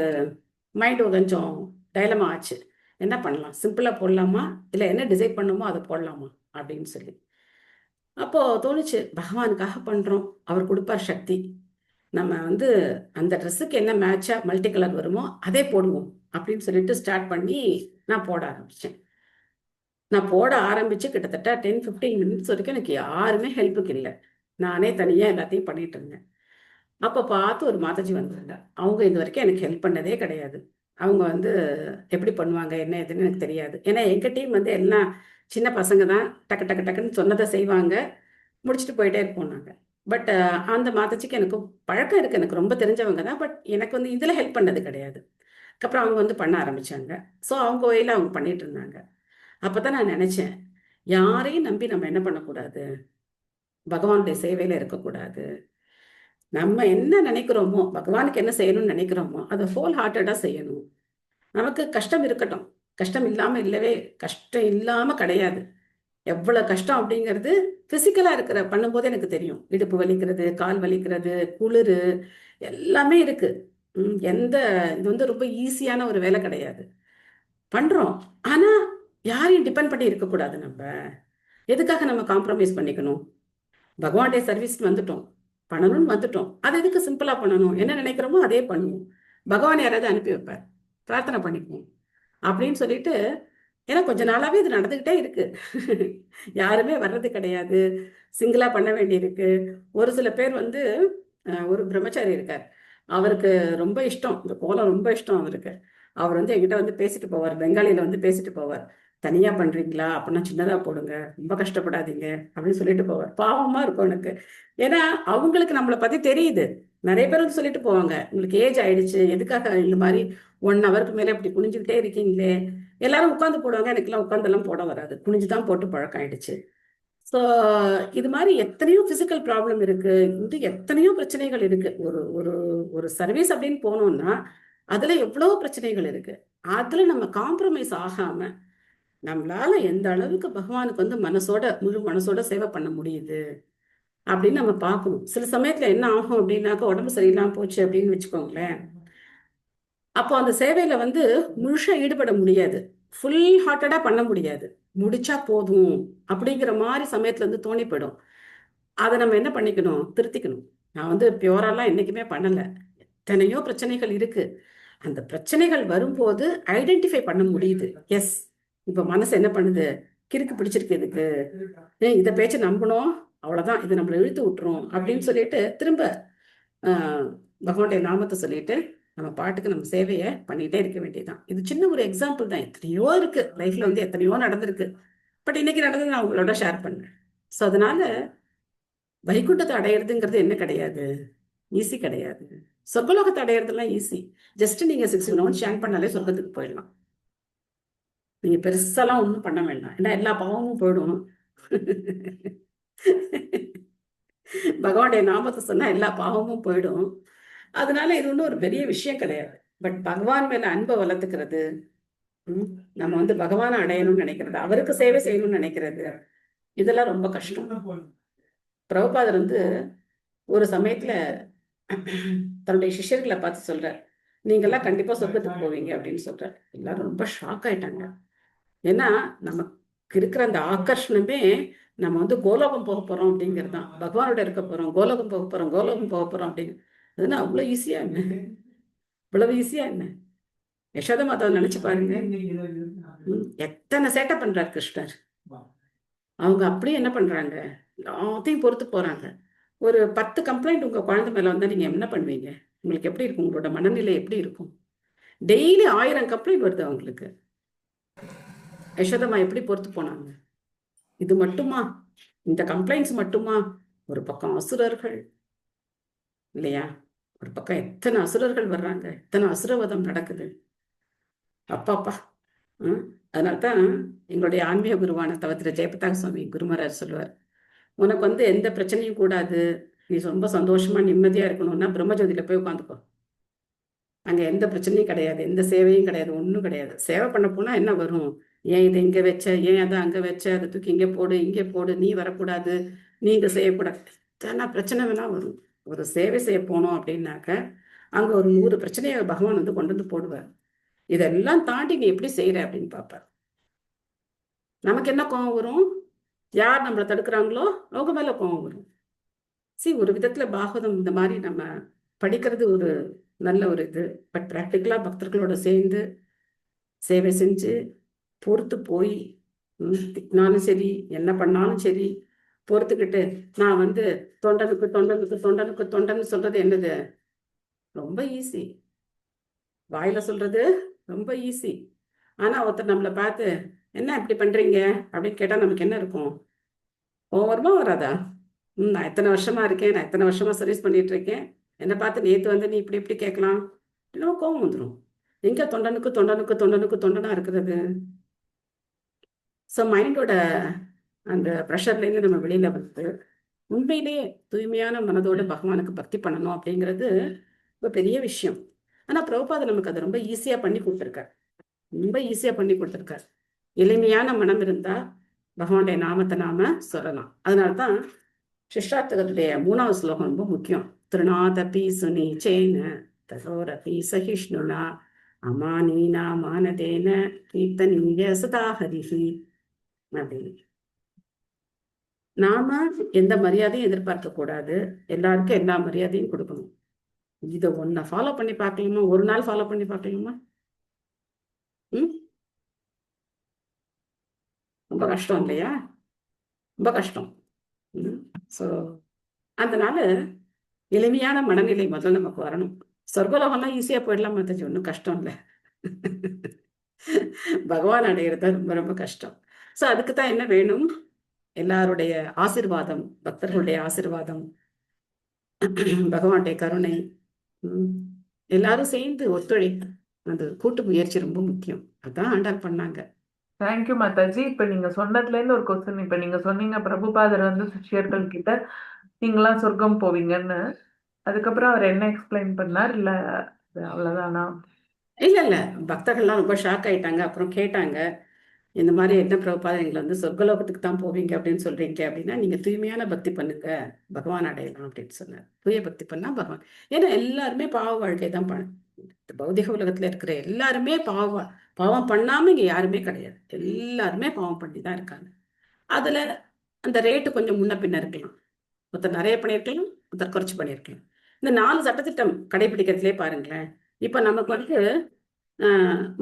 மைண்டு கொஞ்சம் டைலமா ஆச்சு, என்ன பண்ணலாம், சிம்பிளாக போடலாமா இல்லை என்ன டிசைட் பண்ணுமோ அதை போடலாமா அப்படின்னு சொல்லி. அப்போது தோணுச்சு, பகவானுக்காக பண்ணுறோம், அவர் கொடுப்பார் சக்தி, நம்ம வந்து அந்த ட்ரெஸ்ஸுக்கு என்ன மேட்சாக மல்டி கலர் வருமோ அதே போடுவோம் அப்படின்னு சொல்லிட்டு ஸ்டார்ட் பண்ணி நான் போட ஆரம்பித்தேன். நான் போட ஆரம்பித்து கிட்டத்தட்ட 10-15 மினிட்ஸ் வரைக்கும் எனக்கு யாருமே ஹெல்ப்புக்கு இல்லை, நானே தனியாக எல்லாத்தையும் பண்ணிட்டு இருந்தேன். அப்போ பார்த்து ஒரு மாதாஜி வந்தாங்க. அவங்க இது வரைக்கும் எனக்கு ஹெல்ப் பண்ணதே கிடையாது. அவங்க வந்து எப்படி பண்ணுவாங்க என்ன எதுன்னு எனக்கு தெரியாது. ஏன்னா எங்கள் டீம் வந்து எல்லாம் சின்ன பசங்க தான், டக்கு டக்கு டக்குன்னு சொன்னதை செய்வாங்க, முடிச்சுட்டு போயிட்டே இருப்போம் நாங்கள். பட் அந்த மாதாஜிக்கு எனக்கு பழக்கம் இருக்குது, எனக்கு ரொம்ப தெரிஞ்சவங்க தான், பட் எனக்கு வந்து இதில் ஹெல்ப் பண்ணது கிடையாது. அதுக்கப்புறம் அவங்க வந்து பண்ண ஆரம்பித்தாங்க. ஸோ அவங்க வழியில் அவங்க பண்ணிட்டு இருந்தாங்க. அப்போ தான் நான் நினச்சேன், யாரையும் நம்பி நம்ம என்ன பண்ணக்கூடாது, பகவானுடைய சேவையில் இருக்கக்கூடாது. நம்ம என்ன நினைக்கிறோமோ, பகவானுக்கு என்ன செய்யணும்னு நினைக்கிறோமோ அதை ஹோல் ஹார்ட்டடாக செய்யணும். நமக்கு கஷ்டம் இருக்கட்டும், கஷ்டம் இல்லாமல் இல்லவே, கஷ்டம் இல்லாமல் கிடையாது. எவ்வளவு கஷ்டம் அப்படிங்கிறது பிசிக்கலா இருக்கிற பண்ணும்போது எனக்கு தெரியும். இடுப்பு வலிக்கிறது, கால் வலிக்கிறது, குளிரு எல்லாமே இருக்கு. எந்த இது வந்து ரொம்ப ஈஸியான ஒரு வேலை கிடையாது. பண்றோம். ஆனா யாரையும் டிபெண்ட் பண்ணி இருக்கக்கூடாது. நம்ம எதுக்காக நம்ம காம்ப்ரமைஸ் பண்ணிக்கணும்? பகவானுடைய சர்வீஸ் வந்துட்டோம், பண்ணணும்னு வந்துட்டோம். அது எதுக்கு சிம்பிளா பண்ணணும்? என்ன நினைக்கிறோமோ அதே பண்ணுவோம். பகவான் யாராவது அனுப்பி வைப்பார், பிரார்த்தனை பண்ணிக்குவோம் அப்படின்னு சொல்லிட்டு. ஏன்னா கொஞ்ச நாளாவே இது நடந்துகிட்டே இருக்கு. யாருமே வர்றது கிடையாது, சிங்கிளா பண்ண வேண்டியிருக்கு. ஒரு சில பேர் வந்து ஒரு பிரம்மச்சாரி இருக்கார், அவருக்கு ரொம்ப இஷ்டம் இந்த கோலம், ரொம்ப இஷ்டம் அவருக்கு. அவர் வந்து என்கிட்ட வந்து பேசிட்டு போவார், பெங்காலியில வந்து பேசிட்டு போவார். தனியா பண்றீங்களா அப்படின்னா சின்னதா போடுங்க, ரொம்ப கஷ்டப்படாதீங்க அப்படின்னு சொல்லிட்டு போவார். பாவமா இருக்கும் எனக்கு. ஏன்னா அவங்களுக்கு நம்மளை பத்தி தெரியுது. நிறைய பேர் வந்து சொல்லிட்டு போவாங்க, உங்களுக்கு ஏஜ் ஆயிடுச்சு, எதுக்காக இந்த மாதிரி 1 ஹவருக்கு மேல இப்படி குனிஞ்சுக்கிட்டே இருக்கீங்களே. எல்லாரும் உட்காந்து போடுவாங்க, எனக்குலாம் உட்காந்தெல்லாம் போட வராது, குனிஞ்சுதான் போட்டு பழக்கம் ஆயிடுச்சு. ஸோ இது மாதிரி எத்தனையோ பிசிக்கல் ப்ராப்ளம் இருக்கு, இன்னும் எத்தனையோ பிரச்சனைகள் இருக்கு. ஒரு ஒரு ஒரு சர்வீஸ் அப்படின்னு போனோம்னா அதுல எவ்வளவு பிரச்சனைகள் இருக்கு. அதுல நம்ம காம்ப்ரமைஸ் ஆகாம நம்மளால எந்த அளவுக்கு பகவானுக்கு வந்து முழு மனசோட சேவை பண்ண முடியுது அப்படின்னு நம்ம பார்க்கணும். சில சமயத்துல என்ன ஆகும் அப்படின்னாக்கா, உடம்பு சரியில்லாம போச்சு அப்படின்னு வச்சுக்கோங்களேன், அப்போ அந்த சேவையில வந்து முழுசா ஈடுபட முடியாது, ஃபுல் ஹார்ட்டடா பண்ண முடியாது. முடிச்சா போதும் அப்படிங்கிற மாதிரி சமயத்துல வந்து தோணி போயிடும். அதை நம்ம என்ன பண்ணிக்கணும், திருத்திக்கணும். நான் வந்து பியூரெல்லாம் என்னைக்குமே பண்ணல. எத்தனையோ பிரச்சனைகள் இருக்கு. அந்த பிரச்சனைகள் வரும்போது ஐடென்டிஃபை பண்ண முடியுது. எஸ், இப்ப மனசு என்ன பண்ணுது, கிறுக்கு பிடிச்சிருக்கு, இதுக்கு இதை பேச்சு நம்பணும், அவ்வளவுதான், இது நம்மளை இழுத்து விட்டுரும் அப்படின்னு சொல்லிட்டு திரும்ப பகவானுடைய நாமத்தை சொல்லிட்டு நம்ம பாட்டுக்கு நம்ம சேவையை பண்ணிட்டே இருக்க வேண்டியதுதான். இது சின்ன ஒரு எக்ஸாம்பிள் தான். எத்தனையோ இருக்கு லைஃப்ல, வந்து எத்தனையோ நடந்திருக்கு. பட் இன்னைக்கு நடந்தது நான் உங்களோட ஷேர் பண்ணேன். ஸோ அதனால வைகுண்டத்தை அடையிறதுங்கிறது என்ன கிடையாது, ஈஸி கிடையாது. சொர்க்கலோகத்தை அடையிறதுலாம் ஈஸி. ஜஸ்ட் நீங்க 6 ஷேர் பண்ணாலே சொர்க்கத்துக்கு போயிடலாம். நீங்க பெருசாலாம் ஒன்றும் பண்ண வேண்டாம், ஏன்னா எல்லா பாவமும் போயிடும். பகவானுடைய நாமத்தை சொன்னா எல்லா பாவமும் போயிடும். அதனால இது ஒன்றும் ஒரு பெரிய விஷயம் கிடையாது. பட் பகவான் மேல அன்பை வளர்த்துக்கிறது, நம்ம வந்து பகவானை அடையணும்னு நினைக்கிறது, அவருக்கு சேவை செய்யணும்னு நினைக்கிறது, இதெல்லாம் ரொம்ப கஷ்டம். பிரபுபாதர் வந்து ஒரு சமயத்துல தன்னுடைய சிஷ்யர்களை பார்த்து சொல்றார், நீங்கெல்லாம் கண்டிப்பா சொர்க்கத்துக்கு போவீங்க அப்படின்னு சொல்றார். எல்லாரும் ரொம்ப ஷாக் ஆயிட்டாங்க. ஏன்னா நமக்கு இருக்கிற அந்த ஆகர்ஷணமே நம்ம வந்து கோலோகம் போக போறோம் அப்படிங்கிறது தான். பகவானோட இருக்க போறோம், கோலோகம் போக போறோம், கோலோகம் போக போறோம் அப்படிங்க. அதுனா அவ்வளவு ஈஸியா என்ன, இவ்வளவு ஈஸியா என்ன? யசோத மாதாவை நினைச்சு பாருங்க, எத்தனை சேட்டை பண்றாரு கிருஷ்ணர். அவங்க அப்படியே என்ன பண்றாங்க, எல்லாத்தையும் பொறுத்து போறாங்க. ஒரு 10 கம்ப்ளைண்ட் உங்க குழந்தை மேல வந்தா நீங்க என்ன பண்ணுவீங்க? உங்களுக்கு எப்படி இருக்கும், உங்களோட மனநிலை எப்படி இருக்கும்? டெய்லி 1000 கம்ப்ளைண்ட் வருது அவங்களுக்கு. யசோதம்மா எப்படி பொறுத்து போனாங்க? இது மட்டுமா, இந்த கம்ப்ளைண்ட்ஸ் மட்டுமா? ஒரு பக்கம் அசுரர்கள் இல்லையா, ஒரு பக்கம் எத்தனை அசுரர்கள் வர்றாங்க, எத்தனை அசுரவதம் நடக்குது. அப்பாப்பா. அதனால்தான் எங்களுடைய ஆன்மீக குருவான தவத்திர ஜெயபதாக சுவாமி குருமராஜ் சொல்லுவார், உனக்கு வந்து எந்த பிரச்சனையும் கூடாது, நீ ரொம்ப சந்தோஷமா நிம்மதியா இருக்கணும்னா பிரம்மஜோதியில போய் உட்காந்துக்கோ. அங்க எந்த பிரச்சனையும் கிடையாது, எந்த சேவையும் கிடையாது, ஒன்றும் கிடையாது. சேவை பண்ண போனா என்ன வரும், ஏன் இதை இங்க வச்ச, ஏன் அதை அங்க வச்ச, அதை தூக்கி இங்கே போடு, இங்கே போடு, நீ வரக்கூடாது, நீ இதை செய்யக்கூடாது, எத்தனை பிரச்சனை வேணா வரும். ஒரு சேவை செய்ய போனோம் அப்படின்னாக்க அங்க ஒரு 100 பிரச்சனையை பகவான் வந்து கொண்டு வந்து போடுவார். இதெல்லாம் தாண்டி நீ எப்படி செய்யற அப்படின்னு பார்ப்பார். நமக்கு என்ன கோபம் வரும், யார் நம்மளை தடுக்கிறாங்களோ அவங்க மேல கோபம் வரும். ஒரு விதத்துல பாகவதம் இந்த மாதிரி நம்ம படிக்கிறது ஒரு நல்ல ஒரு இது. பட் ப்ராக்டிக்கலா பக்தர்களோட சேர்ந்து சேவை செஞ்சு பொறுத்து போய், திட்டினாலும் சரி என்ன பண்ணாலும் சரி பொறுத்துக்கிட்டு, நான் வந்து தொண்டனுக்கு தொண்டனுக்கு தொண்டனுக்கு தொண்டன்னு சொல்றது என்னது, ரொம்ப ஈஸி. வாயில சொல்றது ரொம்ப ஈஸி. ஆனா ஒருத்தர் நம்மளை பார்த்து என்ன இப்படி பண்றீங்க அப்படின்னு கேட்டா நமக்கு என்ன இருக்கும், ஓவரமா வராதா? நான் எத்தனை வருஷமா இருக்கேன், நான் எத்தனை வருஷமா சர்வீஸ் பண்ணிட்டு இருக்கேன், என்னை பார்த்து நேத்து வந்து நீ இப்படி இப்படி கேட்கலாம், இன்னும் கோவம் வந்துடும். எங்க தொண்டனுக்கு தொண்டனுக்கு தொண்டனுக்கு தொண்டனா இருக்கிறது? ஸோ மைண்டோட அந்த ப்ரெஷர்லேருந்து நம்ம வெளியில வந்து உண்மையிலேயே தூய்மையான மனதோட பகவானுக்கு பக்தி பண்ணணும் அப்படிங்கிறது ரொம்ப பெரிய விஷயம். ஆனா பிரபுபாதர் நமக்கு அதை ரொம்ப ஈஸியா பண்ணி கொடுத்துருக்கார், ரொம்ப ஈஸியா பண்ணி கொடுத்துருக்கார். எளிமையான மனம் இருந்தா பகவானுடைய நாமத்தை நாம சொல்லலாம். அதனால்தான் சிஷ்டார்த்தகத்துடைய 3வது ஸ்லோகம் ரொம்ப முக்கியம். திருநாதபி சுனீச்சேன தசோரபி சகிஷ்ணுனா அமானீனா மானதேன கீர்த்தனீய சதா ஹரிஹி அப்படின்னு. நாம எந்த மரியாதையும் எதிர்பார்க்க கூடாது, எல்லாருக்கும் எல்லா மரியாதையும் கொடுக்கணும். இதை ஒன்ன ஃபாலோ பண்ணி பார்க்கலாமா? ஒரு நாள் ஃபாலோ பண்ணி பார்க்கலாமா? ரொம்ப கஷ்டம் இல்லையா? ரொம்ப கஷ்டம். ஸோ அதனால எளிமையான மனநிலை முதல்ல நமக்கு வரணும். சொர்க்கலோகம்லாம் ஈஸியா போயிடலாம் மாதாஜி, ஒன்றும் கஷ்டம் இல்லை. பகவான் அடையிறது ரொம்ப ரொம்ப கஷ்டம். ஸோ அதுக்கு தான் என்ன வேணும்? எல்லாருடைய ஆசீர்வாதம், பக்தர்களுடைய ஆசீர்வாதம், பகவானுடைய கருணை, எல்லாரும் சேர்ந்து ஒத்துழைப்பு, அந்த கூட்டு முயற்சி ரொம்ப முக்கியம். அதான் ஆண்டாள் பண்ணாங்க. தேங்க்யூ மாதாஜி. இப்ப நீங்க சொன்னதுல இருந்து ஒரு கொஸ்டின். இப்ப நீங்க சொன்னீங்க பிரபுபாதர் வந்து சிஷ்யர்கள் கிட்ட நீங்களாம் சொர்க்கம் போவீங்கன்னு. அதுக்கப்புறம் அவர் என்ன எக்ஸ்பிளைன் பண்ணார்? இல்ல அவ்வளவுதானா? இல்ல பக்தர்கள்லாம் ரொம்ப ஷாக் ஆயிட்டாங்க. அப்புறம் கேட்டாங்க, இந்த மாதிரி என்ன பிரபுபாதர் எங்களை வந்து சொர்க்கலோகத்துக்கு தான் போவீங்க அப்படின்னு சொல்றீங்க அப்படின்னா, நீங்க தூய்மையான பக்தி பண்ணுங்க, பகவான் அடையலாம் அப்படின்னு சொன்னார். தூய பக்தி பண்ணா பகவான். ஏன்னா எல்லாருமே பாவ வாழ்க்கை தான் பௌதிக உலகத்துல இருக்கிற எல்லாருமே பாவம் பண்ணாம இங்க யாருமே கிடையாது. எல்லாருமே பாவம் பண்ணி தான் இருக்காங்க. அதுல அந்த ரேட்டு கொஞ்சம் முன்ன பின்ன இருக்கலாம். ஒருத்தர் நிறைய பண்ணியிருக்கலாம், ஒருத்தர் குறைச்சு பண்ணியிருக்கலாம். இந்த 4 சட்டத்திட்டம் கடைபிடிக்கிறதுலே பாருங்களேன். இப்ப நமக்கு வந்து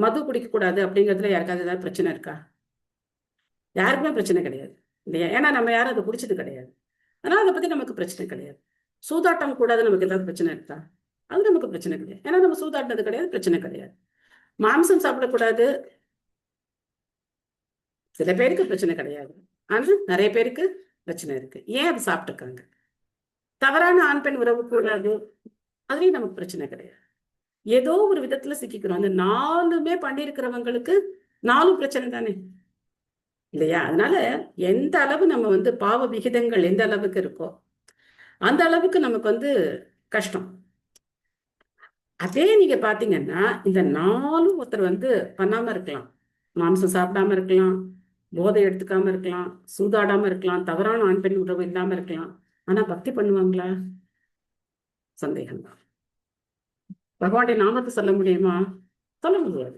மது குடிக்க கூடாது அப்படிங்கிறதுல யாருக்காவது ஏதாவது பிரச்சனை இருக்கா? யாருக்குமே பிரச்சனை கிடையாது இல்லையா? ஏன்னா நம்ம யாரும் அதை குடிச்சது கிடையாது. அதனால அதை பத்தி நமக்கு பிரச்சனை கிடையாது. சூதாட்டம் கூடாது, நமக்கு ஏதாவது பிரச்சனை இருக்கா? அது நமக்கு பிரச்சனை கிடையாது. ஏன்னா நம்ம சூதாட்டினது கிடையாது, பிரச்சனை கிடையாது. மாംസം சாப்பிடக்கூடாது, சில பேருக்கு பிரச்சனை கிடையாது. ஆனா நிறைய பேருக்கு பிரச்சனை இருக்கு. ஏன் அது சாப்பிட்டுருக்காங்க? தவறான ஆண் பெண் உறவு கூடாது, அதுலயும் நமக்கு பிரச்சனை கிடையாது. ஏதோ ஒரு விதத்துல சிக்கிக்கிறோம். அந்த 4மே பண்ணிருக்கிறவங்களுக்கு 4 பிரச்சனை தானே இல்லையா? அதனால எந்த அளவு நம்ம வந்து பாவ விகிதங்கள் எந்த அளவுக்கு இருக்கோ அந்த அளவுக்கு நமக்கு வந்து கஷ்டம். அதே நீங்க பாத்தீங்கன்னா இந்த 4 ஒருத்தர் வந்து பண்ணாம இருக்கலாம், மாംസം சாப்பிடாம இருக்கலாம், போதை எடுத்துக்காம இருக்கலாம், சூதாடாம இருக்கலாம், தவறான ஆண் பெண் உறவு இல்லாம இருக்கலாம். ஆனா பக்தி பண்ணுவாங்களா? சந்தேகம்தான். பகவானுடைய நாமத்தை சொல்ல முடியுமா? சொல்ல முடியாது.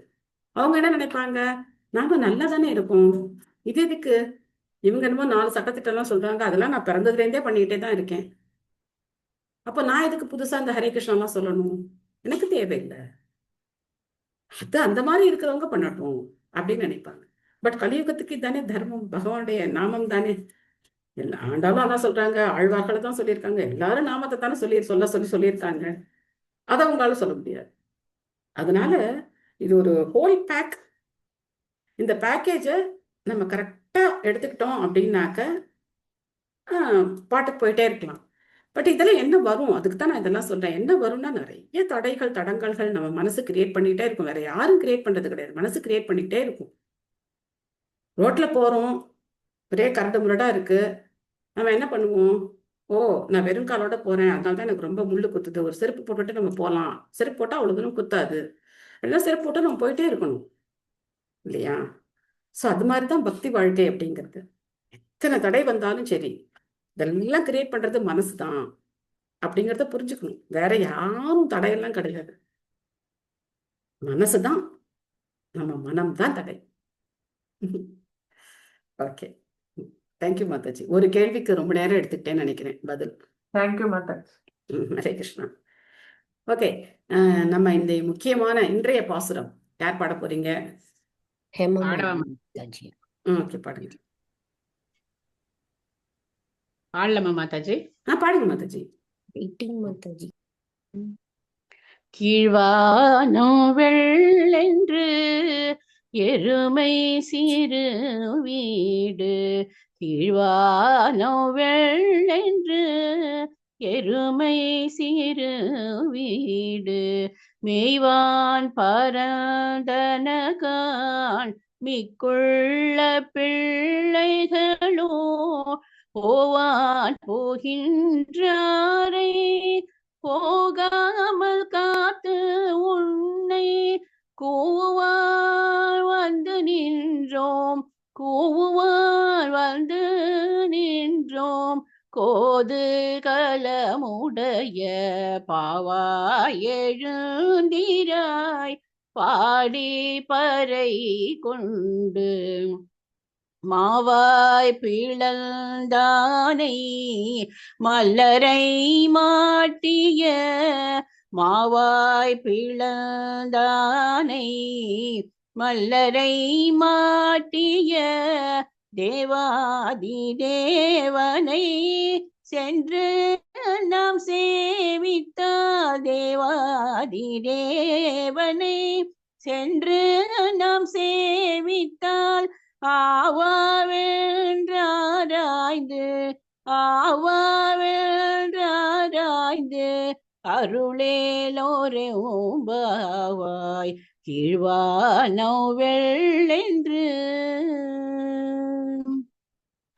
அவங்க என்ன நினைப்பாங்க? நாம நல்லா தானே இருக்கோம், இது எதுக்கு இவங்க என்னமோ 4 சட்டத்திட்டம் எல்லாம் சொல்றாங்க, அதெல்லாம் நான் பிறந்ததுல இருந்தே பண்ணிக்கிட்டே தான் இருக்கேன். அப்ப நான் எதுக்கு புதுசா இந்த ஹரே கிருஷ்ணா எல்லாம் சொல்லணும்? எனக்கு தேவையில்லை. அது அந்த மாதிரி இருக்கிறவங்க பண்ணட்டும் அப்படின்னு நினைப்பாங்க. பட் கலியுகத்துக்கு தானே தர்மம், பகவானுடைய நாமம் தானே. எல்லா ஆண்டாலும் அதான் சொல்றாங்க, ஆழ்வார்களை தான் சொல்லியிருக்காங்க, எல்லாரும் நாமத்தை தானே சொல்லியிருக்காங்க. அதை அவங்களால சொல்ல முடியாது. அதனால இது ஒரு ஹோல் பேக். இந்த பேக்கேஜை நம்ம கரெக்டா எடுத்துக்கிட்டோம் அப்படின்னாக்க பாட்டுக்கு போயிட்டே இருக்கலாம். பட் இதெல்லாம் என்ன வரும்? அதுக்கு தான் நான் இதெல்லாம் சொல்றேன். என்ன வரும்னா நிறைய தடைகள் தடங்கல்கள் நம்ம மனசு கிரியேட் பண்ணிக்கிட்டே இருக்கும். வேற யாரும் கிரியேட் பண்றது கிடையாது, மனசு கிரியேட் பண்ணிக்கிட்டே இருக்கும். ரோட்ல போறோம், ஒரே கரடு முரடா இருக்கு, நம்ம என்ன பண்ணுவோம்? ஓ, நான் வெறும் காலோட போறேன், அதனால தான் எனக்கு ரொம்ப முள்ளு குத்துது, ஒரு செருப்பு போட்டுட்டு நம்ம போகலாம், செருப்பு போட்டா அவ்வளவு தூரம் குத்தாது, அப்படின்னா செருப்பு போட்டா நம்ம போயிட்டே இருக்கணும் இல்லையா? ஸோ அது மாதிரிதான் பக்தி வாழ்க்கை அப்படிங்கிறது. எத்தனை தடை வந்தாலும் சரி, இதெல்லாம் கிரியேட் பண்றது மனசு தான் அப்படிங்கிறத புரிஞ்சுக்கணும். வேற யாரும் தடையெல்லாம் கிடையாது, மனசுதான், நம்ம மனம் தான் தடை. Okay, thank you Mataji. ஒரு கேள்விக்கு ரொம்ப நேரம் எடுத்துக்கிட்டேன்னு நினைக்கிறேன் பதில். தேங்க்யூ மாதாஜி. ஹரே கிருஷ்ணா. ஓகே, நம்ம இந்த முக்கியமான இன்றைய பாசுரம் யார் பாட போறீங்க? ஓகே, பாடுங்க. ஆடலாமா மாதாஜி? பாடுங்க மாதாஜி. மாதாஜி. கீழ்வானோ வெள்ளென்று எருமை சிறு வீடு, கீழ்வானோ வெள்ளென்று எருமை சிறு வீடு, மேய்வான் பரந்தனகான் மிக்குள்ள பிள்ளைகளோ, போவான் போகின்றாரை போகாமல் காத்து உன்னை கூவார் வந்து நின்றோம், கூவார் வந்து நின்றோம் கோது கலமுடைய பாவாய் எழுந்திராய் பாடி பறை கொண்டு மாவாய் பிளந்தானை மல்லரை மாட்டிய மாவாய் பிளந்தானை மல்லரை மாட்டிய தேவாதி தேவனை சென்று நாம் சேவித்தால் தேவாதி தேவனை சென்று நாம் சேவித்தால் ஆவாவென்றாராய்ந்து அருளேலோரே ஓம்பாவாய் கீழ்வானோ வெள்ளென்று.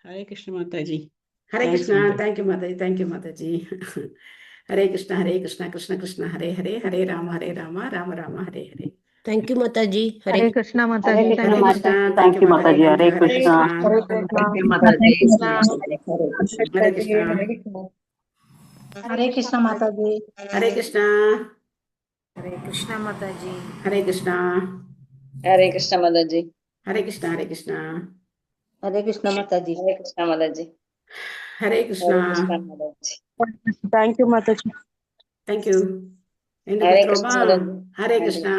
Hare Krishna Mataji. Hare Krishna. Thank you Mataji. Thank you Mataji. Hare Krishna Hare Krishna Krishna Krishna Hare Hare Hare Rama Rama Rama Hare Hare. Thank you Mataji. Hare Krishna Mataji. Hare Krishna. Thank you Mataji. Hare Krishna. Hare Krishna. Hare Krishna. Hare Krishna Mataji. Hare Krishna. Hare Krishna Mataji. Hare Krishna. Hare Krishna Mataji. Hare Krishna. Hare Krishna. Hare Krishna Mataji. Hare Krishna Mataji. Hare Krishna. Mataji. Thank you Mataji. Thank you. Hare Krishna Mataji. Hare Krishna.